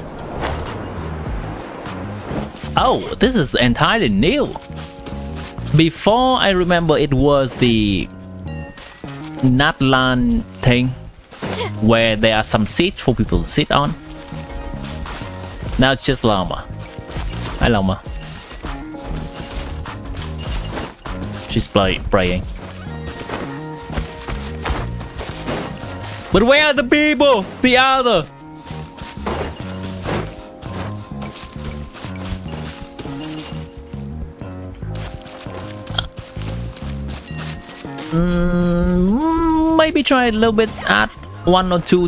Oh, this is entirely new. Before, I remember it was the Natlan thing where there are some seats for people to sit on. Now it's just llama. Hi llama. She's praying. But where are the people? The other. Maybe try a little bit, add one or two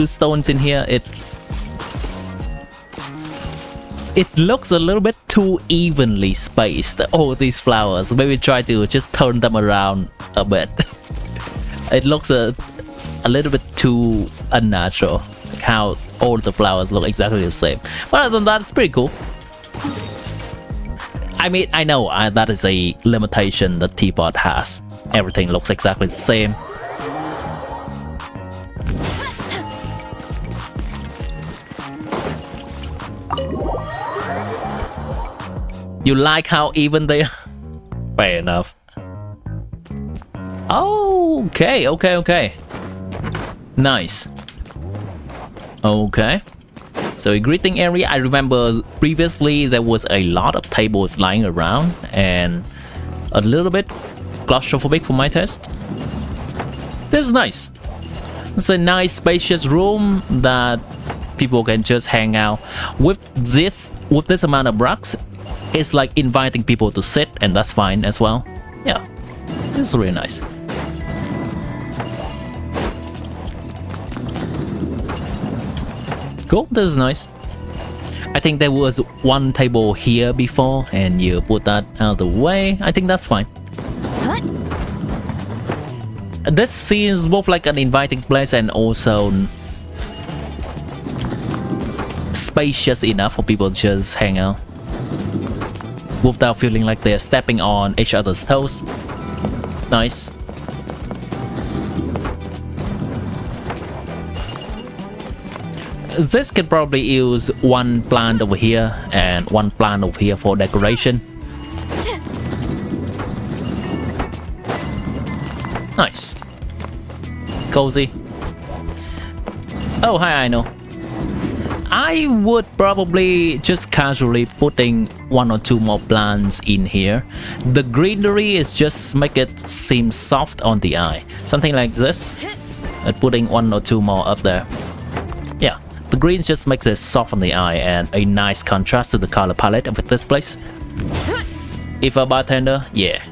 stones in here. It looks a little bit too evenly spaced, all these flowers. Maybe try to just turn them around a bit. It looks a little bit too unnatural, like how all the flowers look exactly the same. But other than that, it's pretty cool. I mean, I know that is a limitation that Teapot has. Everything looks exactly the same. You like how even they are? Fair enough. Okay. Nice. Okay. So a greeting area, I remember previously there was a lot of tables lying around and a little bit claustrophobic for my taste. This is nice. It's a nice spacious room that people can just hang out. With this amount of rocks, it's like inviting people to sit, and that's fine as well. Yeah, this is really nice. Cool, this is nice. I think there was one table here before and you put that out of the way. I think that's fine. This seems both like an inviting place and also spacious enough for people to just hang out without feeling like they're stepping on each other's toes. Nice. This could probably use one plant over here and one plant over here for decoration. Nice. Cozy. Oh, hi, I know. I would probably just casually putting one or two more plants in here. The greenery is just make it seem soft on the eye. Something like this. And putting one or two more up there. Yeah. The greens just makes it soft on the eye and a nice contrast to the color palette of this place. If a bartender, yeah.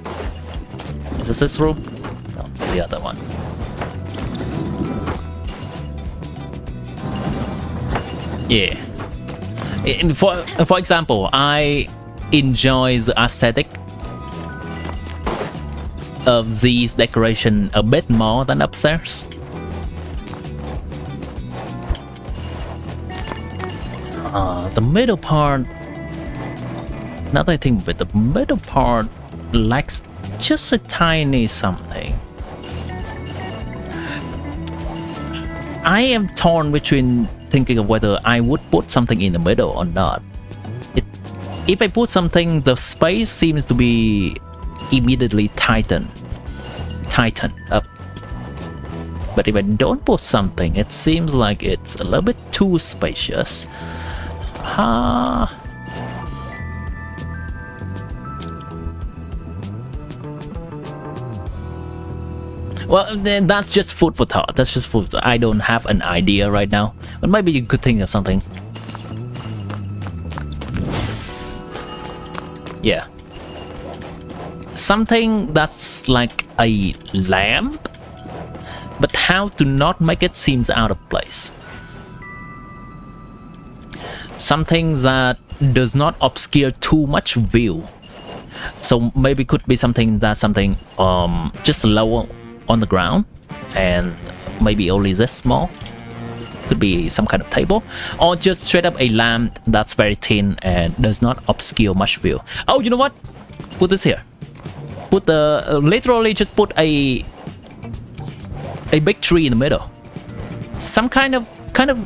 Is this room? No, the other one. Yeah. For example, I enjoy the aesthetic of these decoration a bit more than upstairs. The middle part, now that I think of it, the middle part lacks just a tiny something. I am torn between thinking of whether I would put something in the middle or not. If I put something, the space seems to be immediately tighten up. But if I don't put something, it seems like it's a little bit too spacious. Well, then that's just food for thought. That's just food. I don't have an idea right now, but maybe you could think of something. Yeah. Something that's like a lamp, but how to not make it seems out of place. Something that does not obscure too much view. So maybe could be something that's just lower on the ground and maybe only this small. Could be some kind of table, or just straight up a lamp that's very thin and does not obscure much view. Oh, you know what? Put this here. Put literally just put a big tree in the middle. Some kind of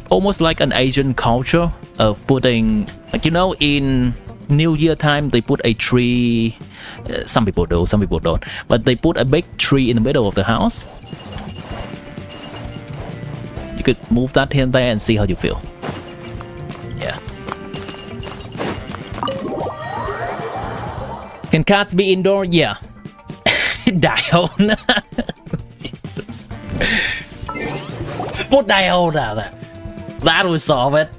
almost like an Asian culture of putting, like, you know, in New Year time they put a tree. Some people do, some people don't, but they put a big tree in the middle of the house. You could move that here and there and see how you feel. Yeah. Can cats be indoor? Yeah. Diode. Jesus. Put diode out there. That will solve it.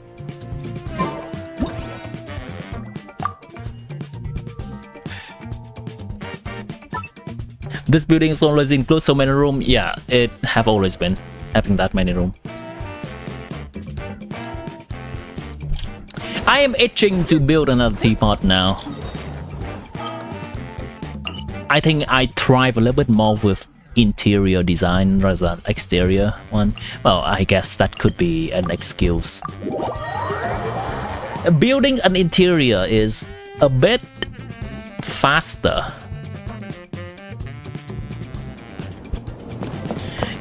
This building is always includes so many rooms. Yeah, it have always been having that many rooms. I am itching to build another teapot now. I think I thrive a little bit more with interior design rather than exterior one. Well, I guess that could be an excuse. Building an interior is a bit faster.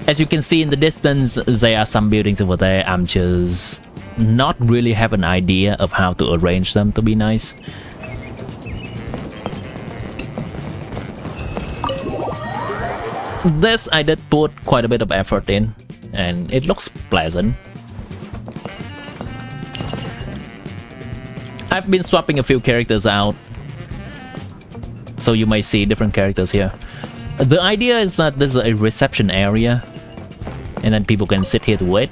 As you can see in the distance, there are some buildings over there. I'm just not really have an idea of how to arrange them to be nice. This I did put quite a bit of effort in, and it looks pleasant. I've been swapping a few characters out, so you may see different characters here. The idea is that this is a reception area, and then people can sit here to wait.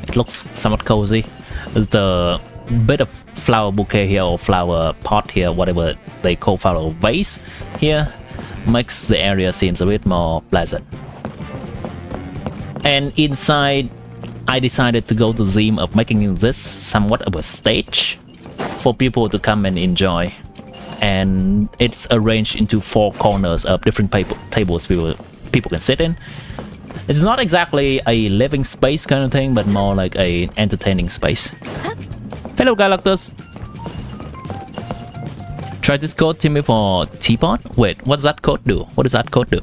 It looks somewhat cozy. The bit of flower bouquet here, or flower pot here, whatever they call flower vase here, makes the area seems a bit more pleasant. And inside, I decided to go to the theme of making this somewhat of a stage for people to come and enjoy. And it's arranged into 4 corners of different tables people can sit in. It's not exactly a living space kind of thing, but more like a entertaining space. Hello, Galactus. Try this code, Timmy, for teapot. Wait, what does that code do? What does that code do?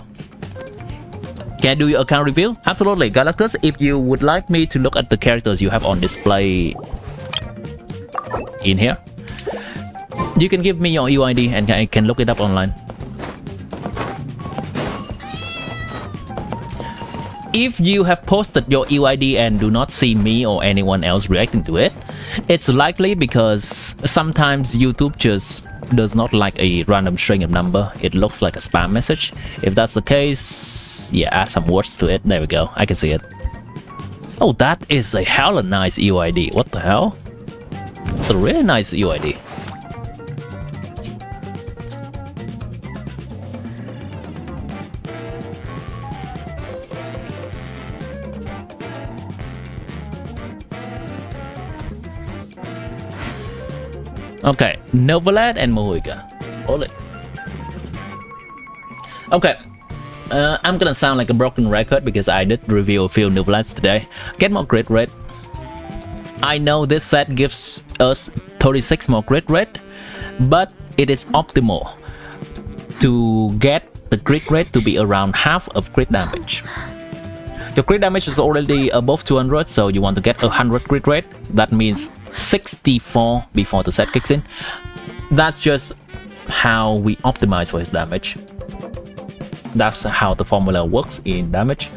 Can I do your account review? Absolutely, Galactus. If you would like me to look at the characters you have on display in here, you can give me your UID and I can look it up online. If you have posted your UID and do not see me or anyone else reacting to it, it's likely because sometimes YouTube just does not like a random string of number. It looks like a spam message. If that's the case, yeah, add some words to it. There we go. I can see it. Oh, that is a hella nice UID. What the hell? It's a really nice UID. Okay, Novelad and Mohuiga. Hold it. Okay, I'm gonna sound like a broken record because I did review a few Novelads today. Get more grid rate. I know this set gives us 36 more grid rate, but it is optimal to get the grid rate to be around half of crit damage. Your crit damage is already above 200, so you want to get 100 crit rate. That means 64 before the set kicks in. That's just how we optimize for his damage. That's how the formula works in damage.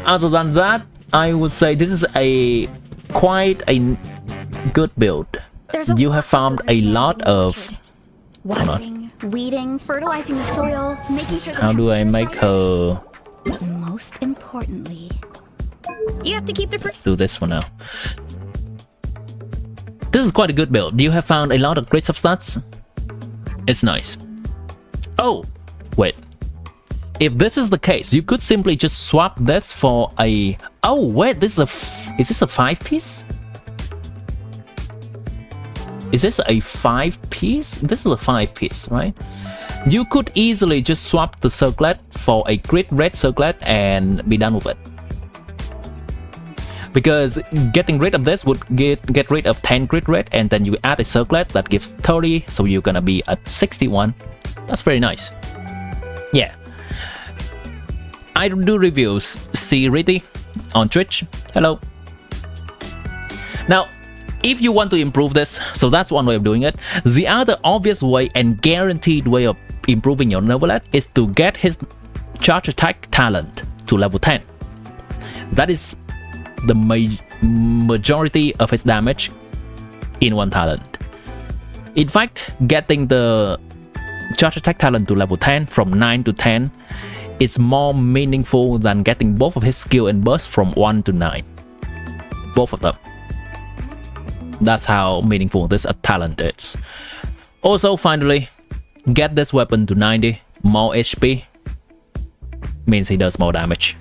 Other than that, I would say this is quite a good build. You have found a lot of... Watering Weeding, fertilizing the soil, making sure the How do I temperature is make right. her? But most importantly, you have to keep the Let's do this for now. This is quite a good build. You have found a lot of great substats. It's nice. Oh, wait. If this is the case, you could simply just swap this for a... Oh, wait, this is is this a 5-piece? Is this a 5-piece? This is a 5-piece, right? You could easily just swap the circlet for a grid red circlet and be done with it. Because getting rid of this would get rid of 10 grid red, and then you add a circlet that gives 30, so you're gonna be at 61. That's very nice. Yeah. I do reviews. See Ritty on Twitch. Hello. Now, if you want to improve this, so that's one way of doing it. The other obvious way and guaranteed way of improving your Novelet is to get his charge attack talent to level 10. That is the majority of his damage in one talent. In fact, getting the charge attack talent to level 10 from 9 to 10 is more meaningful than getting both of his skill and burst from 1 to 9. Both of them. That's how meaningful this talent is. Also, finally, get this weapon to 90, more HP, means he does more damage.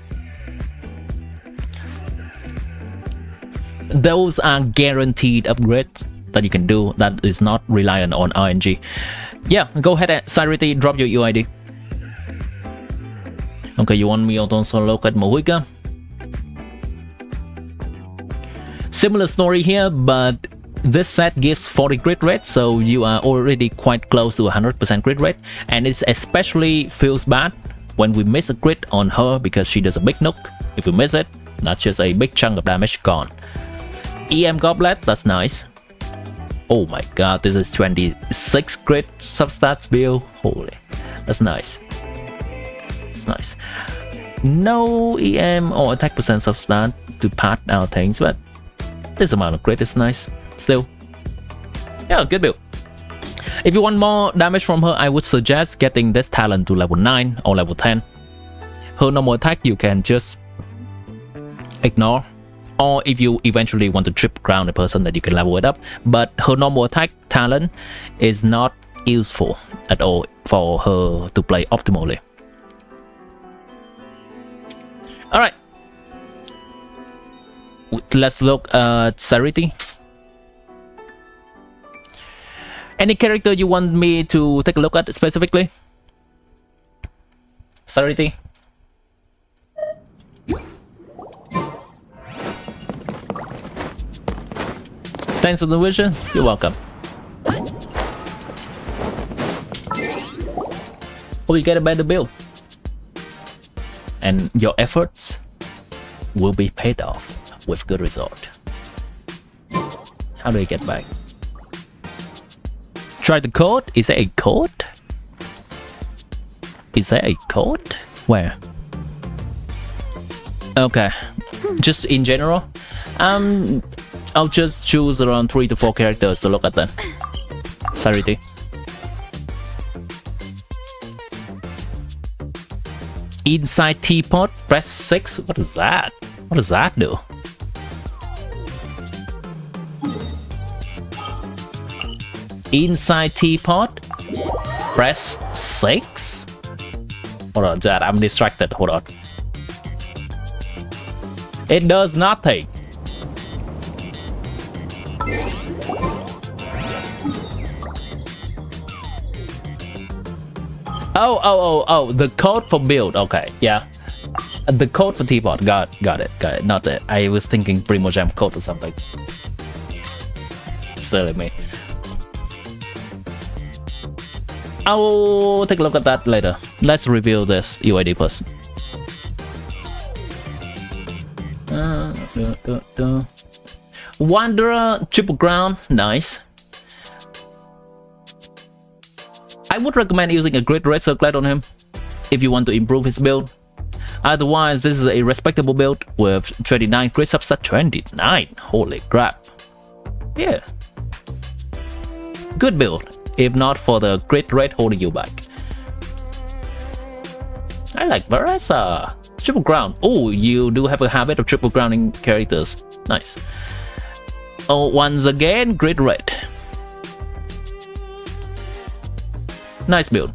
Those are guaranteed upgrades that you can do that is not reliant on RNG. Yeah, go ahead and Cyrity, drop your UID. Okay, you want me to also look at Mohica? Similar story here, but this set gives 40 grid rate, so you are already quite close to 100% grid rate, and it especially feels bad when we miss a grid on her because she does a big nuke. If we miss it, that's just a big chunk of damage gone. EM Goblet, that's nice. Oh my god, this is 26 grid substats build. Holy, that's nice. It's nice. No EM or attack percent substat to pad out things, but this amount of grid is nice. Still, yeah, good build. If you want more damage from her, I would suggest getting this talent to level 9 or level 10. Her normal attack you can just ignore, or if you eventually want to triple crown a person, that you can level it up. But her normal attack talent is not useful at all for her to play optimally. Alright, let's look at Sarity. Any character you want me to take a look at specifically? Sarity? Thanks for the vision. You're welcome. Hope you get a better build. And your efforts will be paid off with good result. How do I get back? Try the code? Is there a code? Is there a code? Where? Okay. Just in general. I'll just choose around 3 to 4 characters to look at then. Sarity. Inside teapot, press 6. What is that? What does that do? Inside teapot, press 6. Hold on, Dad, I'm distracted. Hold on. It does nothing. Oh, the code for build. Okay, yeah. The code for teapot. Got it. Not that. I was thinking Primojam code or something. Silly me. I'll take a look at that later. Let's review this UID first. Wanderer, triple ground, nice. I would recommend using a grid red circlet on him if you want to improve his build. Otherwise, this is a respectable build with 29 grid substat. 29, holy crap. Yeah. Good build. if not for the crit rate holding you back. I like Varesa. Triple ground. Oh, you do have a habit of triple grounding characters. Nice. Oh, once again, crit rate. Nice build.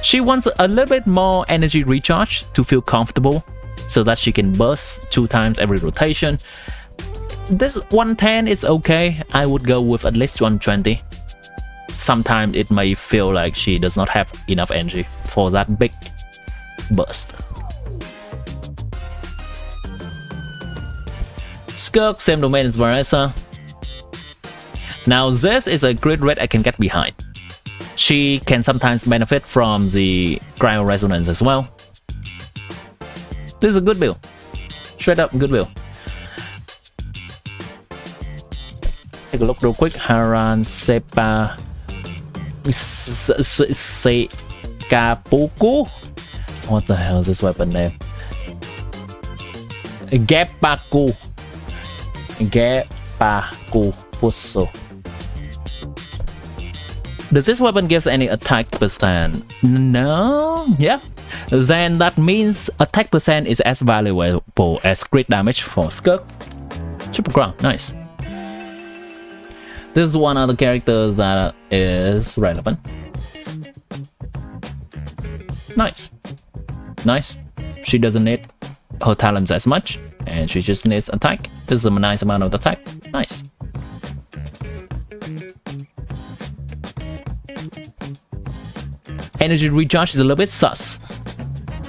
She wants a little bit more energy recharge to feel comfortable so that she can burst 2 times every rotation. This 110 is okay. I would go with at least 120. Sometimes it may feel like she does not have enough energy for that big burst. Skirk, same domain as Varesa. Now this is a crit rate I can get behind. She can sometimes benefit from the cryo resonance as well. This is a good build. Straight up good build. Take a look real quick. Haran Sepa Sekapuku. What the hell is this weapon name? Gepaku. Gepaku Pusso. Does this weapon give any attack percent? No. Yeah. Then that means attack percent is as valuable as crit damage for Skirk. Triple ground. Nice. This is one other character that is relevant. Nice. Nice. She doesn't need her talents as much, and she just needs attack. This is a nice amount of attack. Nice. Energy recharge is a little bit sus.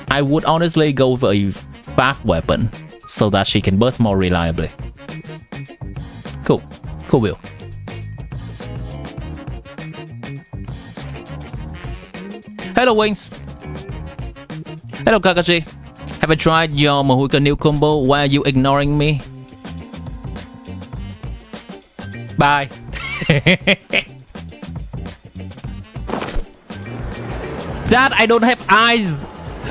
I would honestly go with a fast weapon so that she can burst more reliably. Cool. Cool build. Hello Wings. Hello Kakashi. Have I tried your Mohuika new combo? Why are you ignoring me? Bye. Dad, I don't have eyes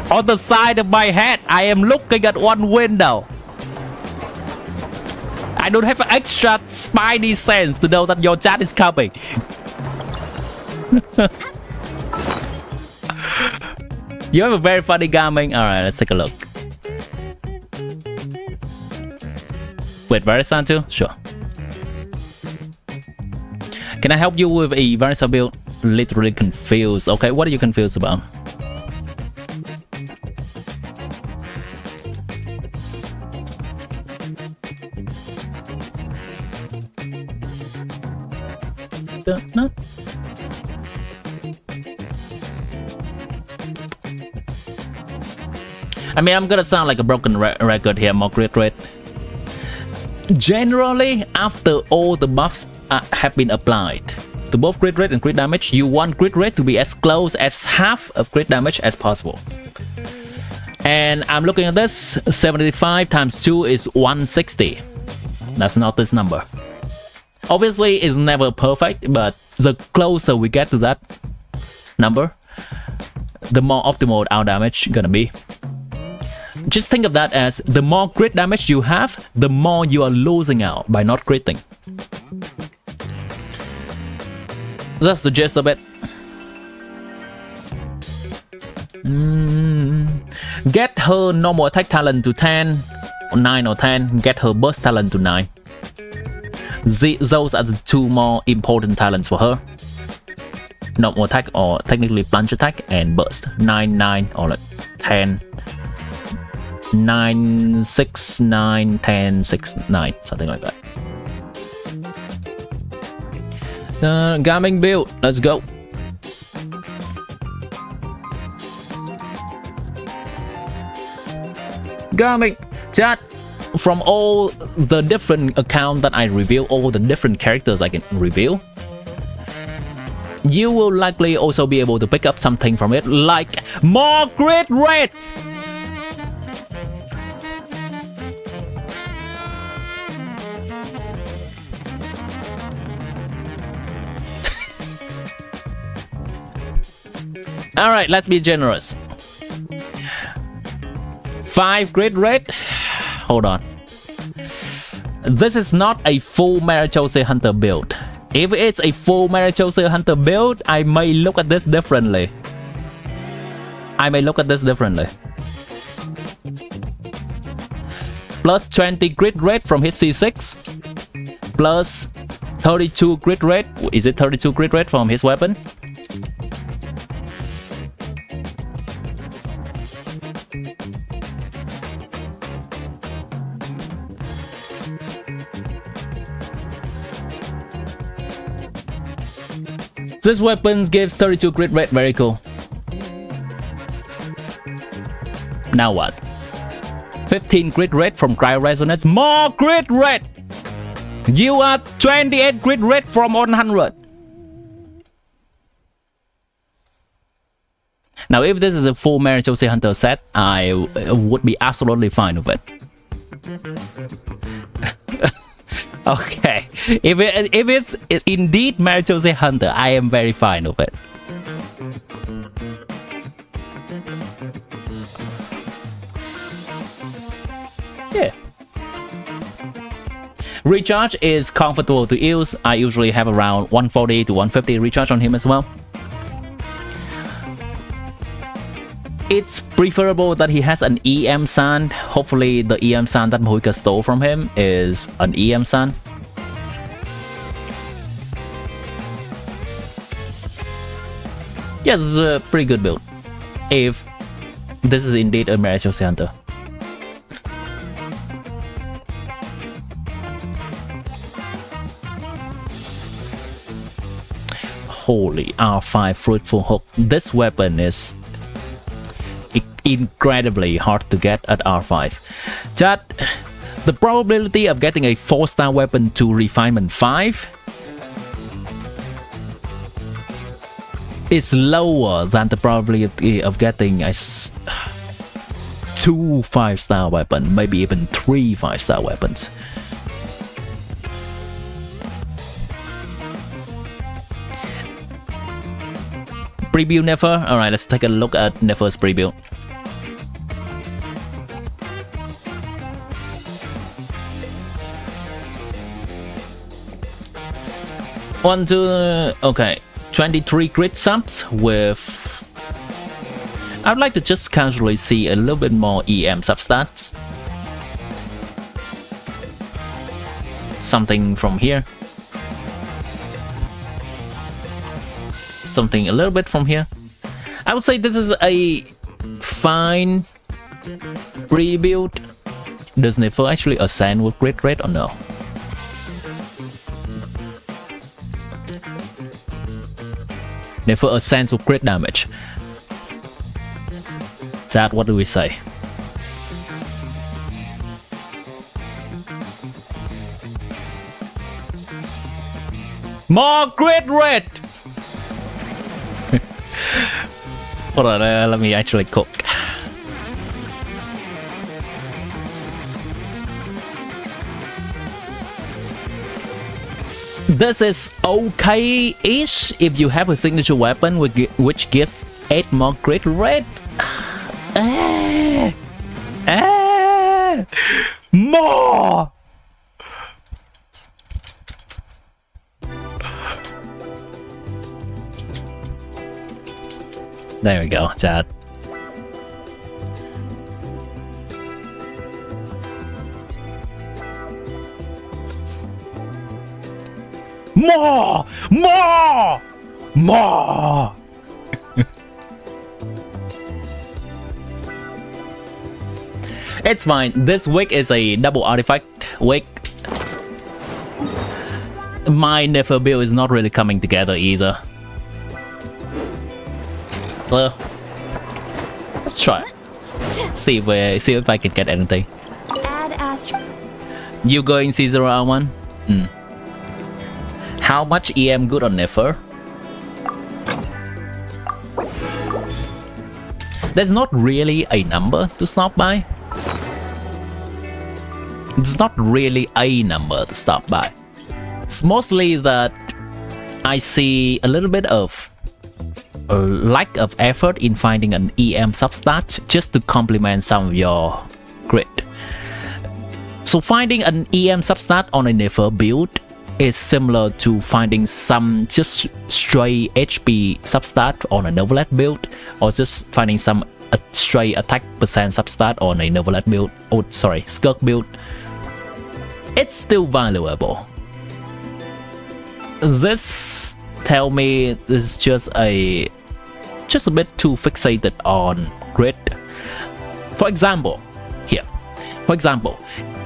on the side of my head. I am looking at one window. I don't have extra spidey sense to know that your chat is coming. You have a very funny gaming. Alright, let's take a look. Wait, Varesa too? Sure. Can I help you with a Varesa build? Literally confused. Okay, what are you confused about? No. I mean, I'm gonna sound like a broken record here, more crit rate. Generally, after all the buffs have been applied to both crit rate and crit damage, you want crit rate to be as close as half of crit damage as possible. And I'm looking at this, 75 times 2 is 160. That's not this number. Obviously, it's never perfect, but the closer we get to that number, the more optimal our damage gonna be. Just think of that as the more crit damage you have, the more you are losing out by not critting. That's the gist of it. Get her normal attack talent to 10, or 9 or 10. Get her burst talent to 9. Those are the 2 more important talents for her. Normal attack, or technically plunge attack, and burst. 9, 9, or like 10. 9, 6, 9, 10, 6, 9, something like that. Gaming build, let's go. Gaming chat. From all the different accounts that I reveal, all the different characters I can reveal, you will likely also be able to pick up something from it, like more crit rate. Alright, let's be generous. 5 crit rate. Hold on. This is not a full Marichose Hunter build. If it's a full Marichosa Hunter build, I may look at this differently. Plus 20 crit rate from his C6. Plus 32 crit rate. Is it 32 crit rate from his weapon? This weapon gives 32 crit rate, very cool. Now what? 15 crit rate from Cryo Resonance, more crit rate! You are 28 crit rate from 100. Now if this is a full Marichosa Hunter set, I would be absolutely fine with it. Okay, if it's indeed Marichosa Hunter, I am very fine with it. Yeah. Recharge is comfortable to use. I usually have around 140 to 150 recharge on him as well. It's preferable that he has an EM Sand. Hopefully the EM Sand that Moika stole from him is an EM Sand. Yeah, this is a pretty good build. If this is indeed a Marichosa Hunter. Holy R5 Fruitful Hook. This weapon is incredibly hard to get at R5. Chat, the probability of getting a 4-star weapon to refinement 5 is lower than the probability of getting a 2 5-star weapon, maybe even 3 5-star weapons. Preview Nefer. Alright, let's take a look at Nefer's preview. Okay, 23 crit subs with... I'd like to just casually see a little bit more EM substats. Something from here. Something a little bit from here. I would say this is a fine rebuild. Does Nefer actually ascend with crit rate or no? Nefer ascends with crit damage. That, what do we say? More crit rate! Hold on, let me actually cook. This is okay-ish if you have a signature weapon which gives 8 more crit rate. More! There we go, chat. More! More! More! It's fine. This wig is a double artifact wig. My Nefer build is not really coming together either. So, let's try. See if I can get anything. Add Astro. You going C0R1? How much EM good on Nefer? There's not really a number to stop by. It's not really a number to stop by. It's mostly that I see a little bit of a lack of effort in finding an EM substat just to complement some of your grid. So finding an EM substat on a Nefer build is similar to finding some just stray HP substat on a Novelet build, or just finding some stray attack percent substat on a Novelet build, oh sorry, Skirk build. It's still valuable. This tell me this is just a bit too fixated on grid. For example,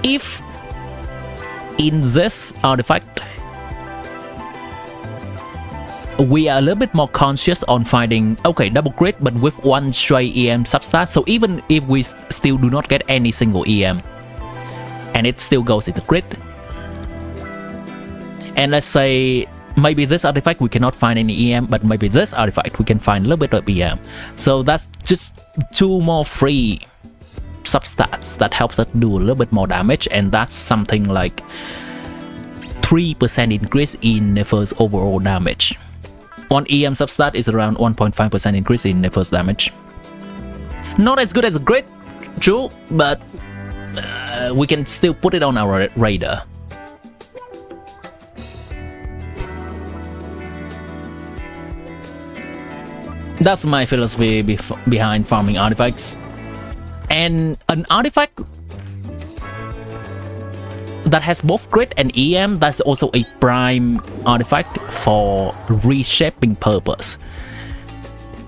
if in this artifact we are a little bit more conscious on finding, okay, double grid but with one stray EM substat, so even if we still do not get any single EM and it still goes into grid, and let's say maybe this artifact we cannot find any EM, but maybe this artifact we can find a little bit of EM, so that's just 2 more free substats that helps us do a little bit more damage, and that's something like 3% increase in Nefer's overall damage. On EM substat is around 1.5% increase in Nefer's damage. Not as good as grid, true, but we can still put it on our radar. That's my philosophy behind farming artifacts. And an artifact that has both grid and EM, that's also a prime artifact for reshaping purpose,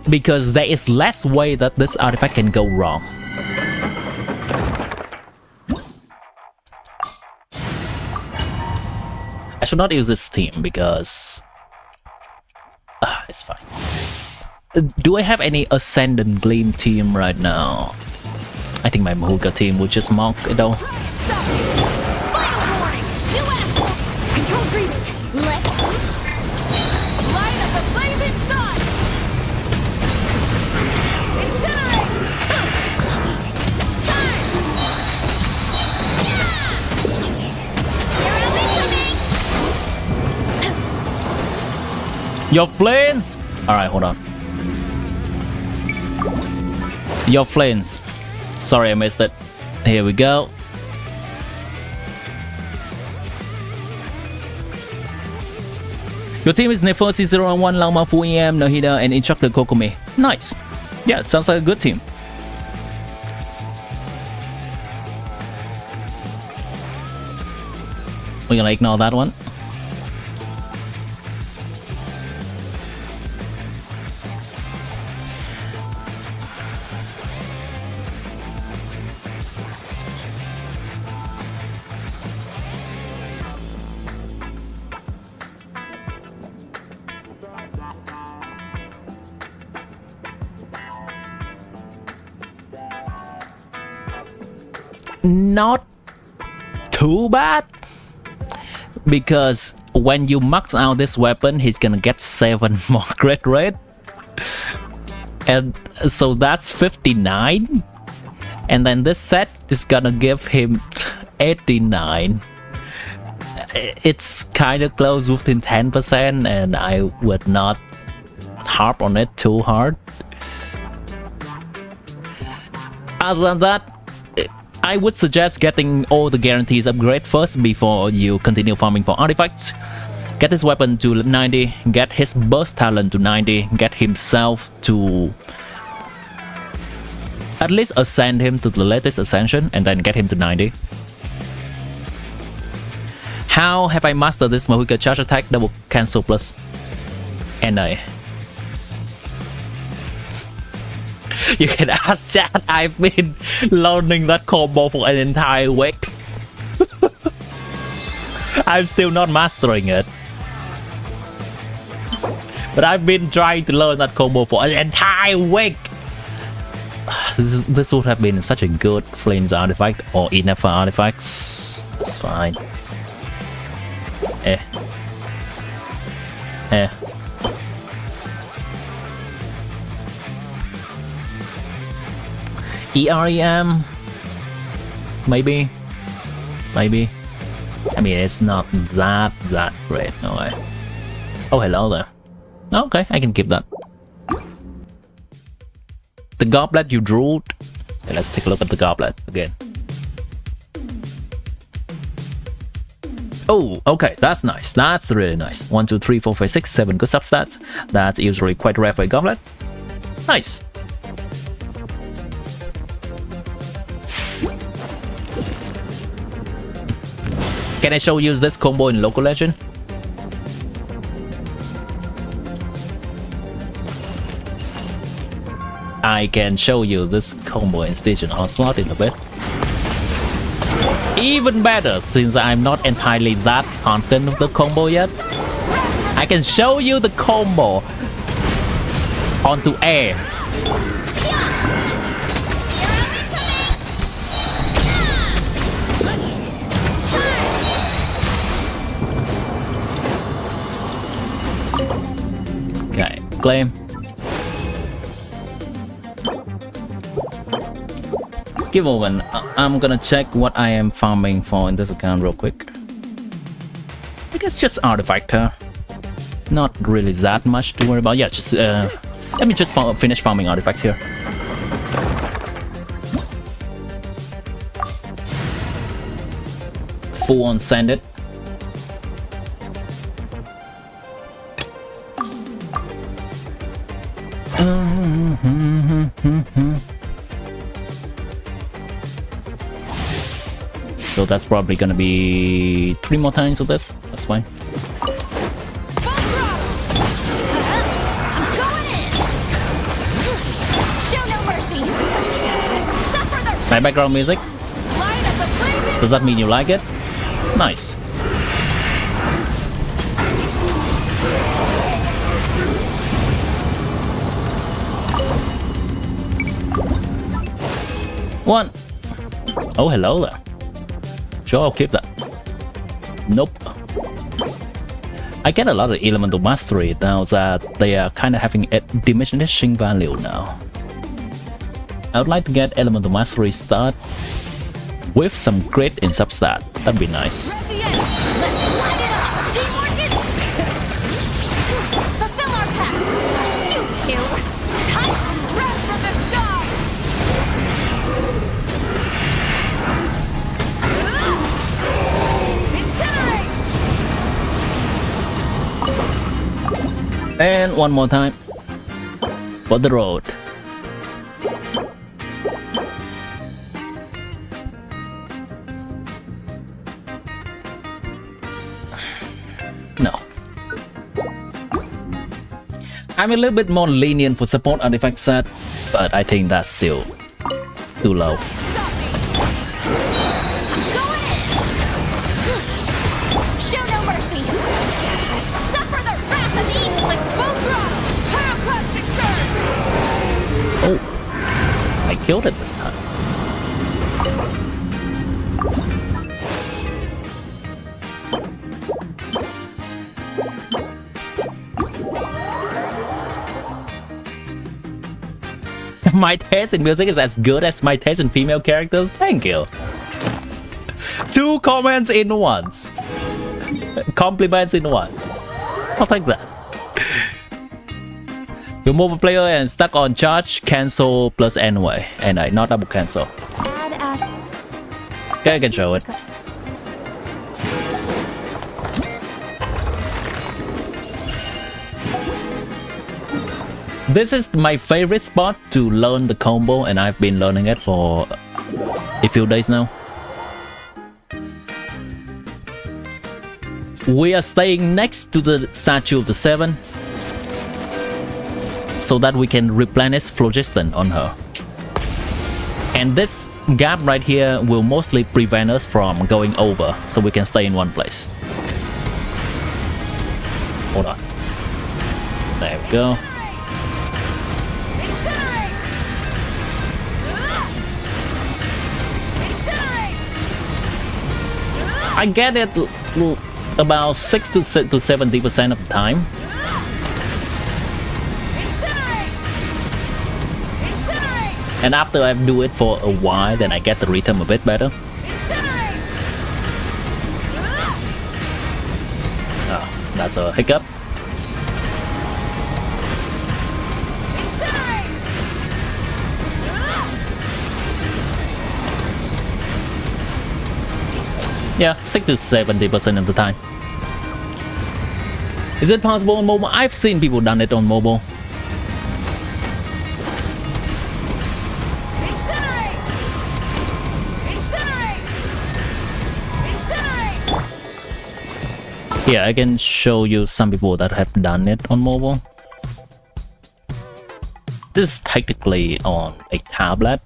because there is less way that this artifact can go wrong. I should not use this team because it's fine. Do I have any Ascendant Gleam team right now? I think my Mahuka team would just mock it all. Stop! Final warning! New asshole! Control breathing! Let's light up the blazing sun! Incinerate! Time! Yeah! Your flames! Alright, hold on. Your flames. Sorry, I missed it. Here we go. Your team is Nefer, C0-1, Lauma, Fu EM, Nahida, and Instructor Kokomi. Nice. Yeah, sounds like a good team. We're gonna ignore that one. Not too bad, because when you max out this weapon, he's gonna get 7 more crit rate, and so that's 59, and then this set is gonna give him 89. It's kind of close, within 10%, and I would not harp on it too hard. Other than that, I would suggest getting all the guarantees upgrade first before you continue farming for artifacts. Get his weapon to 90, get his burst talent to 90, get himself to at least ascend him to the latest ascension, and then get him to 90. How have I mastered this Mahuka charge attack, double cancel plus NA? You can ask chat, I've been learning that combo for an entire week. I'm still not mastering it, but I've been trying to learn that combo for an entire week. This would have been such a good Flames artifact or enough artifacts. It's fine. EREM, maybe. I mean, it's not that great, no way. Oh, hello there. Okay, I can keep that. The goblet you drew. Okay, let's take a look at the goblet again. Oh, okay, that's nice. That's really nice. 1, 2, 3, 4, 5, 6, 7 good substats. That's usually quite rare for a goblet. Nice. Can I show you this combo in local legend? I can show you this combo in station onslaught in a bit. Even better, since I'm not entirely that confident of the combo yet, I can show you the combo onto air. Okay, claim. Give a moment. I'm gonna check what I am farming for in this account real quick. I guess just artifact her. Not really that much to worry about. Yeah, just let me just finish farming artifacts here. Full on send it. So that's probably gonna be 3 more times of this. That's fine. My background music. Does that mean you like it? Nice. One. Oh, hello there. Sure, I'll keep that. Nope. I get a lot of elemental mastery now that they are kind of having a diminishing value now. I would like to get elemental mastery start with some grit in substat. That'd be nice. And one more time for the road. No. I'm a little bit more lenient for support artifact set, but I think that's still too low. Oh, I killed it this time. My taste in music is as good as my taste in female characters. Thank you. 2 comments in once. Compliments in one. I'll take that. Remove a player and stuck on charge, cancel plus anyway, and I not double cancel. Okay, I can show it. This is my favorite spot to learn the combo, and I've been learning it for a few days now. We are staying next to the statue of the 7, so that we can replenish phlogiston on her. And this gap right here will mostly prevent us from going over, so we can stay in one place. Hold on. There we go. I get it about 60 to 70% of the time. And after I do it for a while, then I get the rhythm a bit better. Oh, that's a hiccup. Yeah, 60 to 70% of the time. Is it possible on mobile? I've seen people done it on mobile. Incinerate! Incinerate! Incinerate! Yeah, I can show you some people that have done it on mobile. This is technically on a tablet,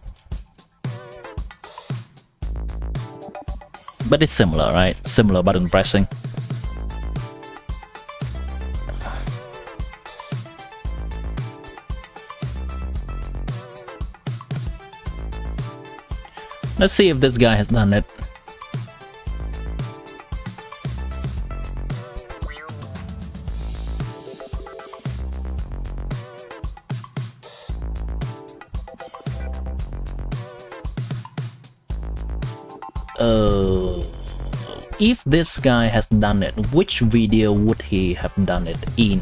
but it's similar, right? Similar button pressing. Let's see if this guy has done it. If this guy has done it, which video would he have done it in?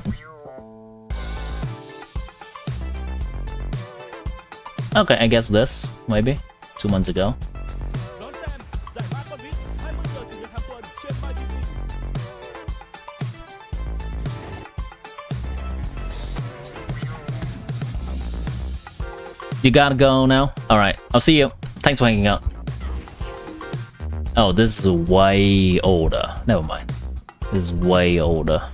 Okay, I guess this, maybe 2 months ago. You gotta go now? Alright, I'll see you. Thanks for hanging out. Oh, this is way older. Never mind. This is way older.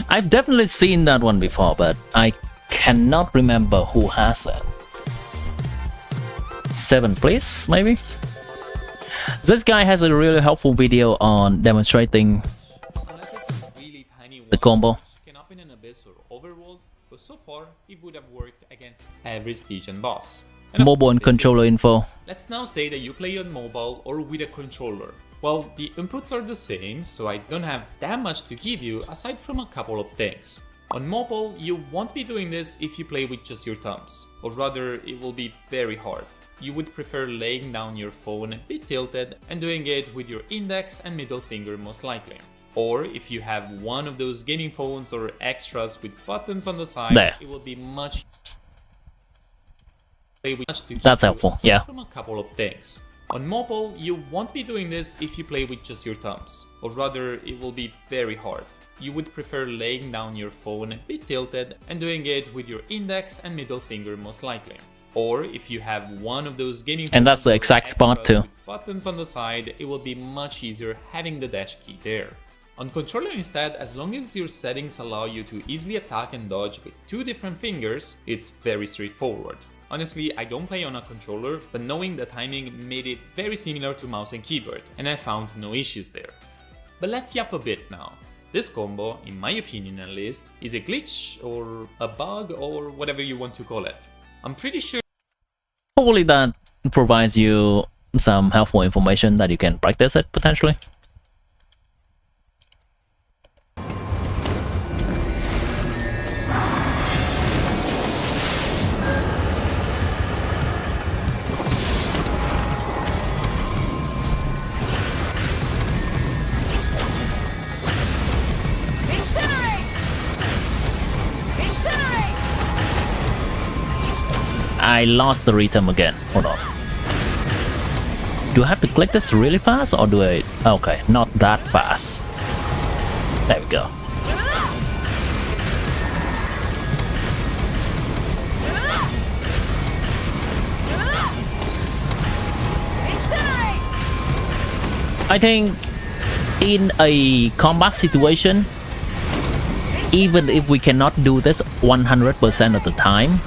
I've definitely seen that one before, but I cannot remember who has it. 7, please, maybe? This guy has a really helpful video on demonstrating the combo. Can open an abyss or overworld, but so far it would have worked against every Stygian boss. Mobile and controller info. Let's now say that you play on mobile or with a controller. Well, the inputs are the same, so I don't have that much to give you aside from a couple of things. On mobile, you won't be doing this if you play with just your thumbs, or rather it will be very hard. You would prefer laying down your phone a bit tilted and doing it with your index and middle finger most likely. Or if you have one of those gaming phones or extras with buttons on the side, there. It will be much That's helpful, yeah. From a couple of things. On mobile, you won't be doing this if you play with just your thumbs, or rather it will be very hard. You would prefer laying down your phone a bit tilted and doing it with your index and middle finger most likely. Or if you have one of those gaming And that's the exact spot too. buttons on the side, it will be much easier having the dash key there. On controller instead, as long as your settings allow you to easily attack and dodge with 2 different fingers, it's very straightforward. Honestly, I don't play on a controller, but knowing the timing made it very similar to mouse and keyboard, and I found no issues there. But let's yap a bit now. This combo, in my opinion at least, is a glitch or a bug or whatever you want to call it. I'm pretty sure Hopefully that provides you some helpful information that you can practice it potentially. I lost the rhythm again. Hold on. Do I have to click this really fast or do I... Okay, not that fast. There we go. I think in a combat situation, even if we cannot do this 100% of the time,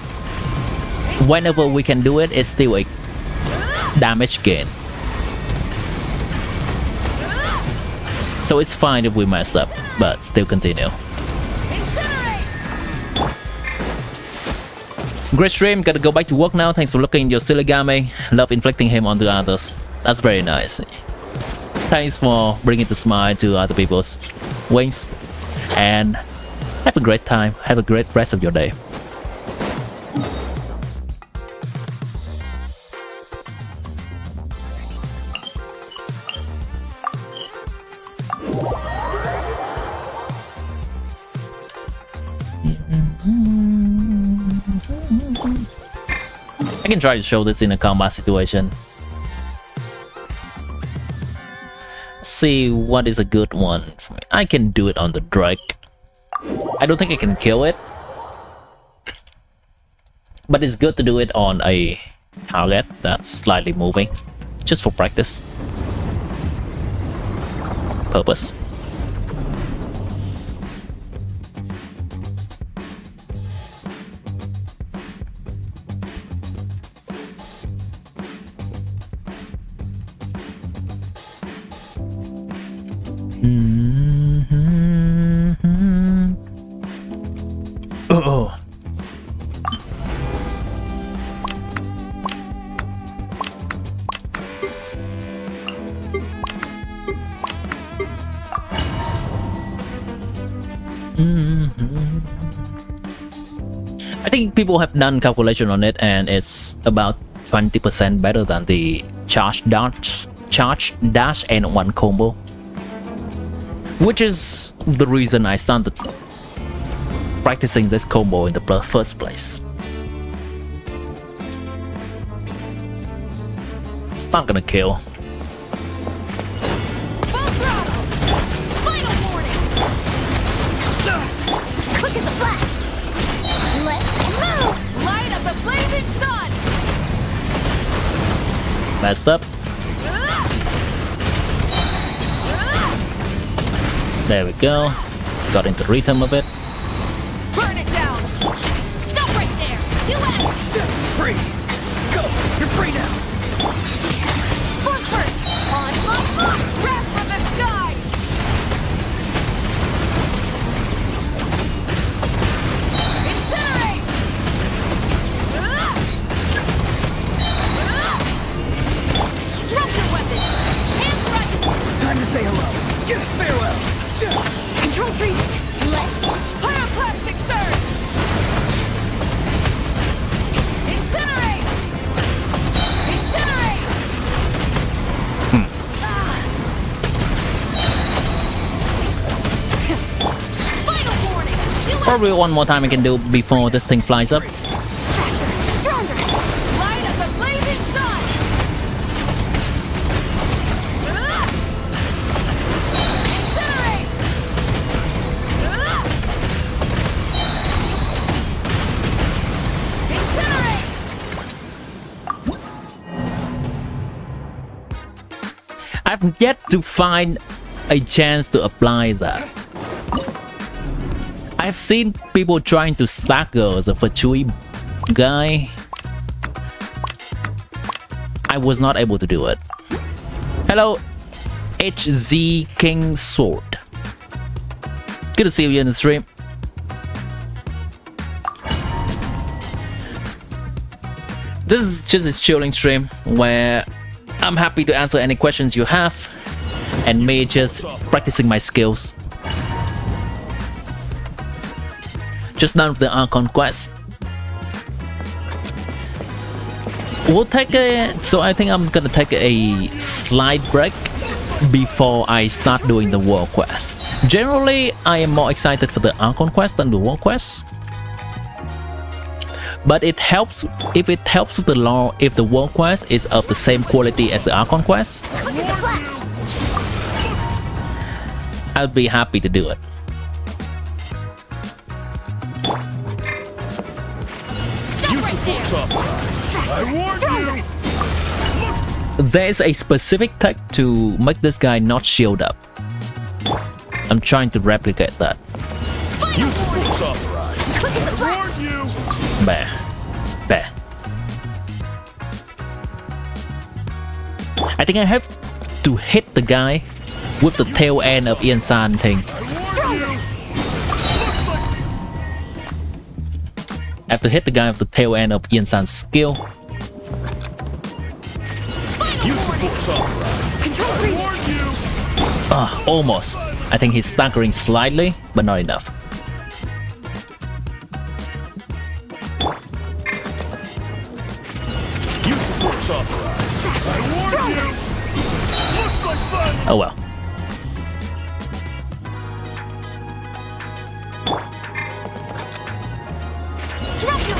whenever we can do it, it's still a damage gain. So it's fine if we mess up, but still continue. Great stream, gotta go back to work now. Thanks for looking your silly game. Love inflicting him onto others. That's very nice. Thanks for bringing the smile to other people's wings. And have a great time. Have a great rest of your day. I can try to show this in a combat situation. See what is a good one for me. I can do it on the Drake. I don't think I can kill it, but it's good to do it on a target that's slightly moving, just for practice purpose. Oh. I think people have done calculation on it, and it's about 20% better than the charge dash and one combo, which is the reason I started practicing this combo in the first place. It's not gonna kill. Full throttle! Final warning! Quick as a flash! Let's move! Light up the blazing sun! Messed up. There we go. Got into rhythm a bit. Burn it down! Stop right there! US! Free! Go! You're free now! Force first! On! Wrath from the sky! Incinerate! Drop your weapons! Hands right! Time to say hello! Farewell! Control breathing! Let's... Pyroclastic surge! Incinerate! Incinerate! Final warning! Probably one more time I can do before this thing flies up. Stronger! Light of the blazing sun! Incinerate! Incinerate! I've yet to find a chance to apply that. I've seen people trying to stagger the Fachui guy. I was not able to do it. Hello, HZ King Sword. Good to see you in the stream. This is just a chilling stream where I'm happy to answer any questions you have and me just practicing my skills. Just done with the Archon quest. We'll take a... So I think I'm gonna take a slight break before I start doing the world quest. Generally, I am more excited for the Archon quest than the world quest. But it helps if it helps with the lore if the world quest is of the same quality as the Archon quest. Quick as a flash! I'd be happy to do it. Stop right there! I warned you! There's a specific tech to make this guy not shield up. I'm trying to replicate that. Final warning! Authorized. Quick as a flash! Warn you! Beh. Beh. I think I have to hit the guy with the tail end of Ian San thing. I have to hit the guy with the tail end of Ian San's skill. Final warning! Control breathing! Almost. I think he's staggering slightly, but not enough. Oh well.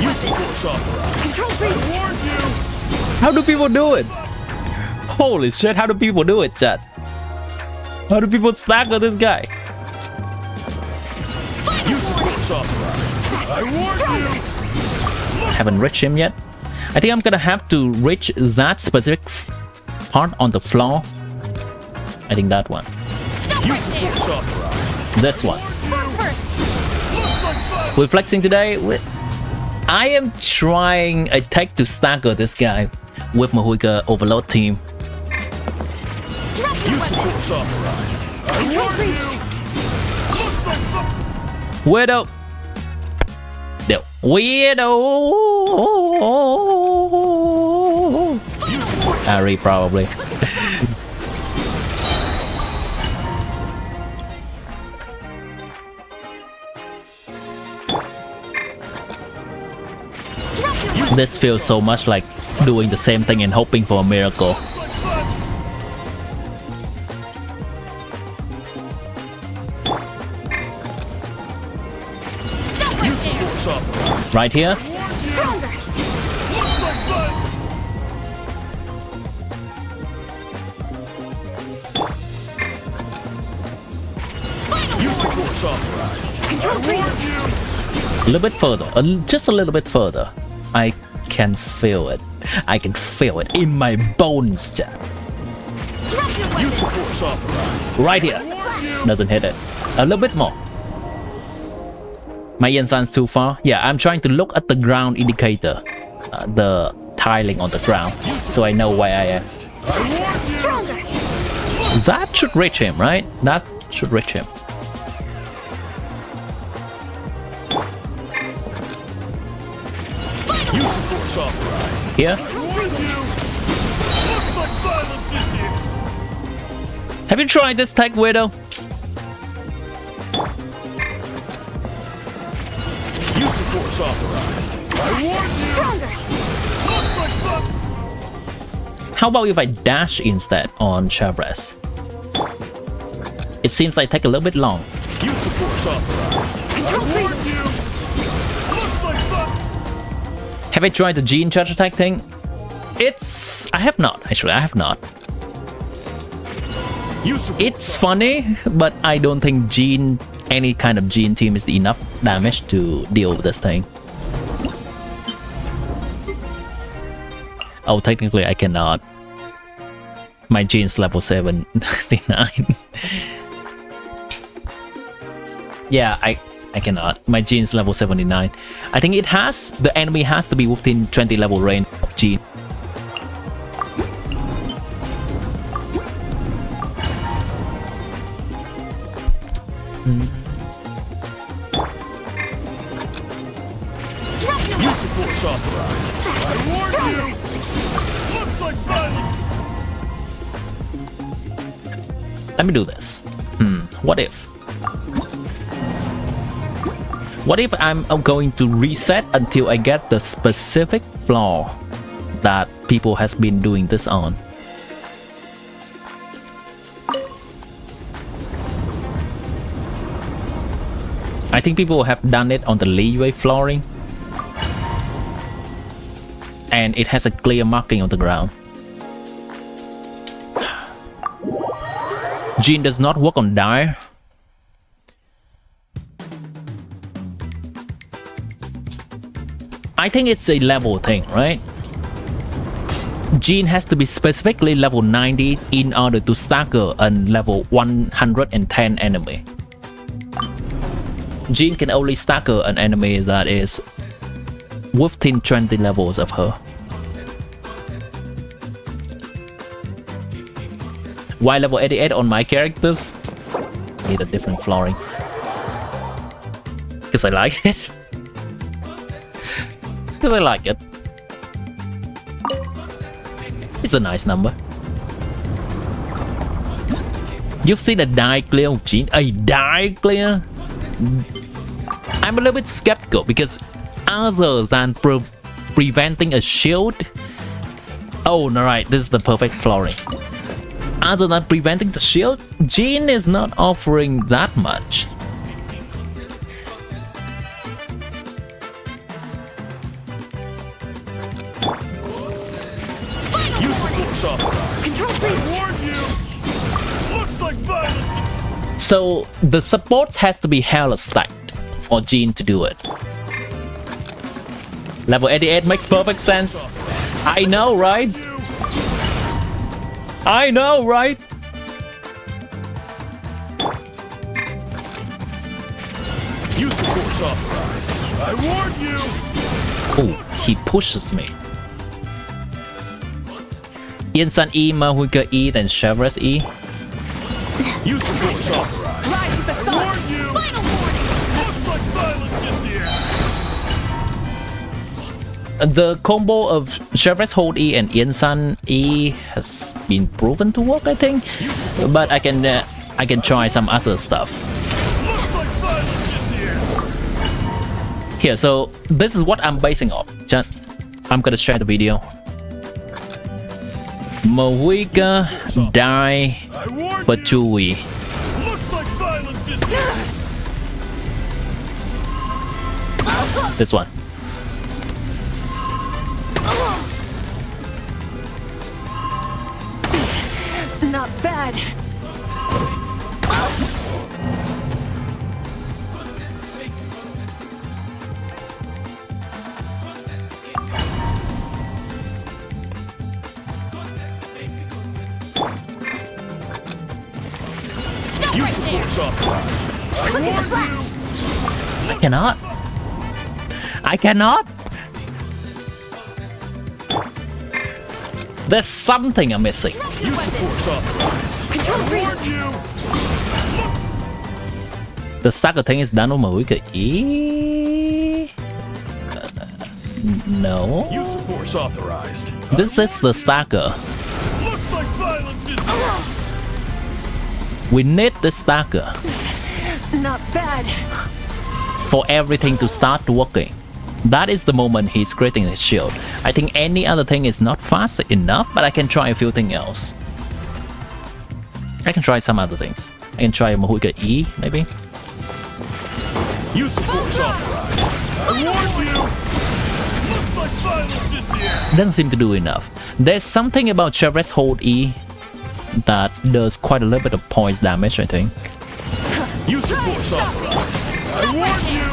Use the force authorized. Control I breathing. warned you. How do people do it? Holy shit, how do people do it, chat? How do people stagger this guy? Use the force authorized. I warned you. Haven't reached him yet. I think I'm gonna have to reach that specific part on the floor. I think that one. Stop right there. Force authorized. This one. Front first. Looks like fun. We're flexing today. I am trying a tech to stagger this guy with Mahuika Overload team. Drop your Use the weapon. force authorized. I Control warned breathing. you. Looks like fun. Widow. The Widow. Ari probably. Drop your weapon. This feels so much like doing the same thing and hoping for a miracle. Stop right there. Force authorized. Right here. Stronger. Looks like fun. Use the force authorized. Control breathing. A little bit further. Just a little bit further. I can feel it. I can feel it in my bones, chat. Drop your Use weapon. the force authorized. Right here. Doesn't hit it. A little bit more. My Yensan's too far. Yeah, I'm trying to look at the ground indicator. The tiling on the ground. So I know where I am. Stronger. That should reach him, right? That should reach him. Use the force authorized. Here. Looks like violence is here. Have you tried this tech, Widow? Use the force authorized. I warned you. Stronger. Looks like fun. How about if I dash instead on Chavez? It seems like take a little bit long. Use the force authorized. I warned you. Looks like fun. Have I tried the gene charge attack thing? I have not, actually, I have not. Use the It's funny, but I don't think any kind of gene team is enough damage to deal with this thing. Oh, technically I cannot. My gene's level 79. Yeah, I cannot. My gene's level 79. I think the enemy has to be within 20 level range of gene. Use the force authorized. I warned you. Looks like violence. Let me do this. What if? What if I'm going to reset until I get the specific floor that people has been doing this on? I think people have done it on the leeway flooring. And it has a clear marking on the ground. Gene does not work on dire. I think it's a level thing, right? Gene has to be specifically level 90 in order to stagger a level 110 enemy. Gene can only stagger an enemy that is within 20 levels of her. Why level 88 on my characters? Need a different flooring. Because I like it. Because I like it. It's a nice number. You've seen a die clear of Gene? A die clear? I'm a little bit skeptical because other than preventing a shield. Oh, no, right, this is the perfect flooring. Other than preventing the shield, Gene is not offering that much. force authorized. Control I freeze. warned you! Looks like violence! So the support has to be hella stacked for Jean to do it. Level 88 makes perfect sense. I know, right? I know, right? Use the force authorized. I warned you! Oh, he pushes me. Yên E, Mahuika E, then Chevres E. Use the force authorized. Rise with the I sun. warned you! Final warning. Looks like violence is the end. The combo of Chevres Hold E and Yên E has been proven to work, I think. But I can try some other stuff. Looks like violence is the end. Here, so this is what I'm basing off. I'm gonna share the video. Mahuika die I warned but you! Chewy. Looks like violence is the end. This one. Not bad. Stop Use right the there. force authorized. I Look at the warned flash. you! I cannot. I cannot. There's something I'm missing. Drop your Use the weapons. force authorized. Control I freeze. warned you! The stagger thing is done on Mahuika E. No. Use the force authorized. This is the stagger. Looks like violence is the end. We need the stagger Not bad. for everything to start working. That is the moment he's creating his shield. I think any other thing is not fast enough, but I can try a few things else. I can try some other things. I can try Mahuika E, maybe. Use the force authorized. I warned you! Looks like violence is the end. Doesn't seem to do enough. There's something about Chevres Hold E that does quite a little bit of points damage, I think. Use the force authorized. I warned you!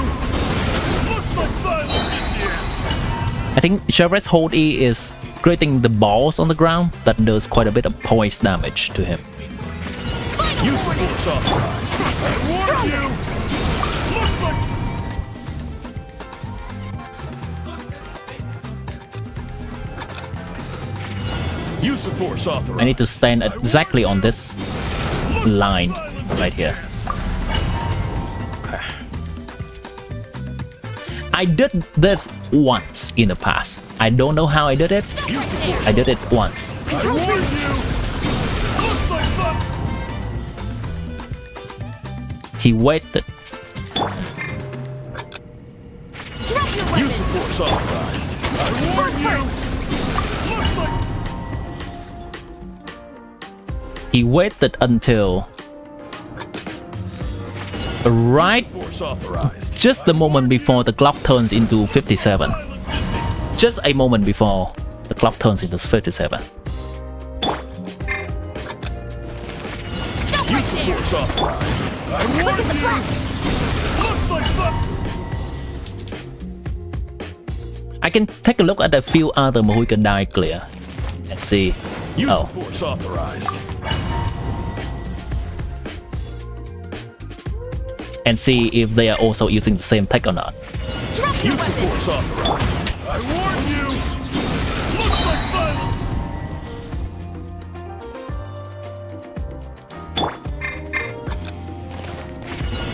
Looks like violence is the end. I think Chevres Hold E is creating the balls on the ground that does quite a bit of points damage to him. Use the force authorized. I warned you! Looks like... Use the force authorized. I need to stand exactly on this line right here. Okay. I did this once in the past. I don't know how I did it. I did it once. I warned you! Looks like violence... He waited. Drop your Use weapons. the force authorized. I warned you! Looks like... He waited until right Force authorized. just the moment before the clock turns into 57. Just a moment before the clock turns into 57. Stop Use right the there. force authorized. I Look warned at the you! flash. Looks like violence... I can take a look at a few other Mahuika die clear and see. Use Oh, the force authorized. and see if they are also using the same tech or not. Drop your Use the weapons. force authorized. I warned you! Looks like violence!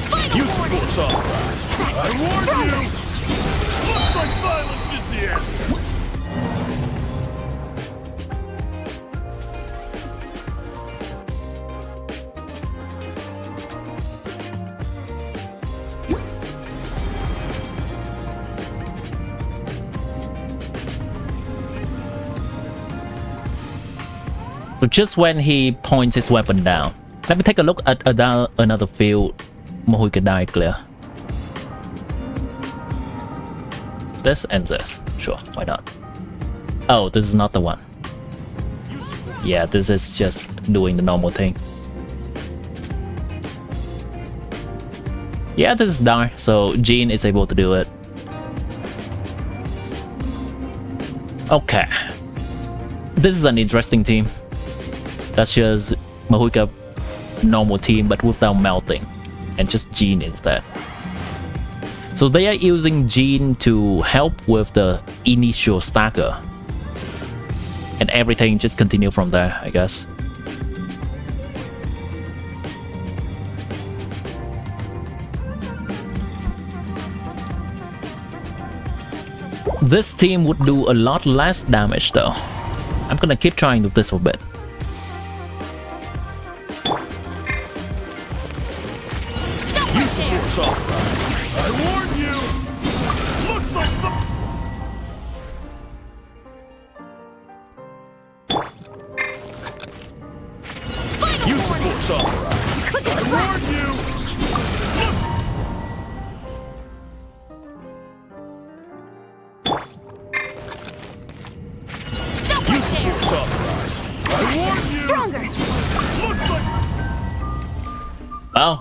Final Use the warning. force authorized. I warned you! Looks like violence is the answer! So just when he points his weapon down, let me take a look at another field Mahuika die clear. This and this. Sure, why not? Oh, this is not the one. Use the Yeah, this is just doing the normal thing. Yeah, this is dark, so Jean is able to do it. Okay. This is an interesting team. That's just Mahuika normal team but without melting. And just Jean instead. So they are using Jean to help with the initial stacker. And everything just continue from there, I guess. This team would do a lot less damage though. I'm gonna keep trying with this a bit. Stop right there! I warn you! Looks like the... Final Use the warning! force authorized. Quick I as warn flash! you! Stop right there! Force authorized. I warn you! Stronger! Looks like... Well,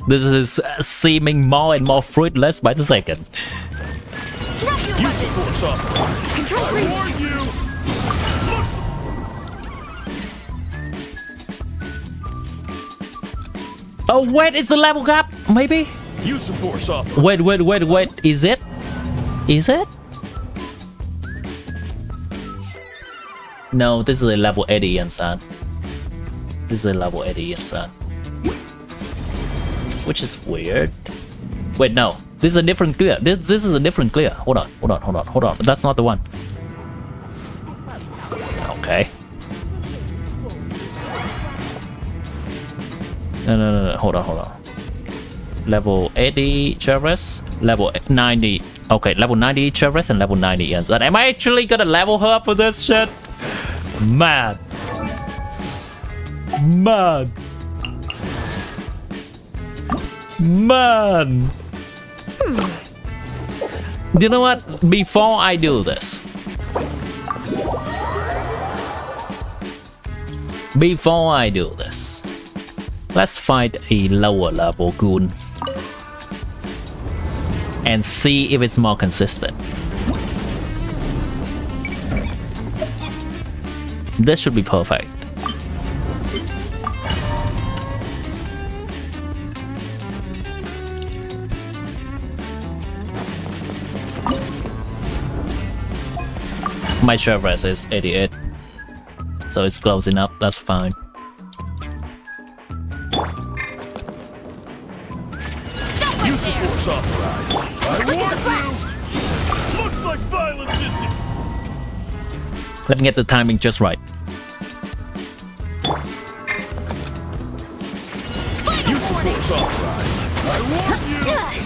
this is seeming more and more fruitless by the second. Drop your Use the weapons! force authorized. Control I breathing! warn you! Oh wait, it's the level gap, maybe? Use the force authorized. Wait, is it? Is it? No, this is a level 80 instead. This is a level 80 instead. Which is weird. Wait, no. This is a different clear. This is a different clear. Hold on. That's not the one. Okay. No. Hold on. Level 80 Traverse. Level 90. Okay, level 90 Traverse and level 90 inside. Am I actually gonna level her up for this shit? Mad. Man. You know what? Before I do this, let's find a lower level goon and see if it's more consistent. This should be perfect. My Traverse is 88, so it's close enough, that's fine. Stop right Use the there! force authorized. I Quick as a warn flash! you! Looks like violence is the... Let me get the timing just right. Final Use the warning! force authorized. I warn you! Ugh.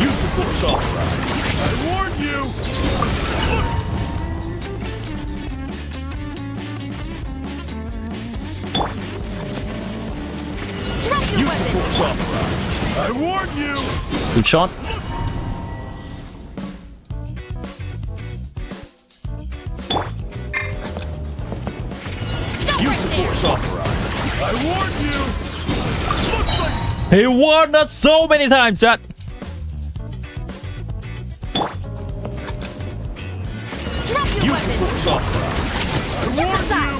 Use the force authorized. I warn you! Drop your Use the weapons! force authorized. I warn you! Good shot. Stop Use right the there! force authorized. I warn you! Looks like... He warned us so many times, chat. Drop your Use the weapons! force authorized. I Step warn aside!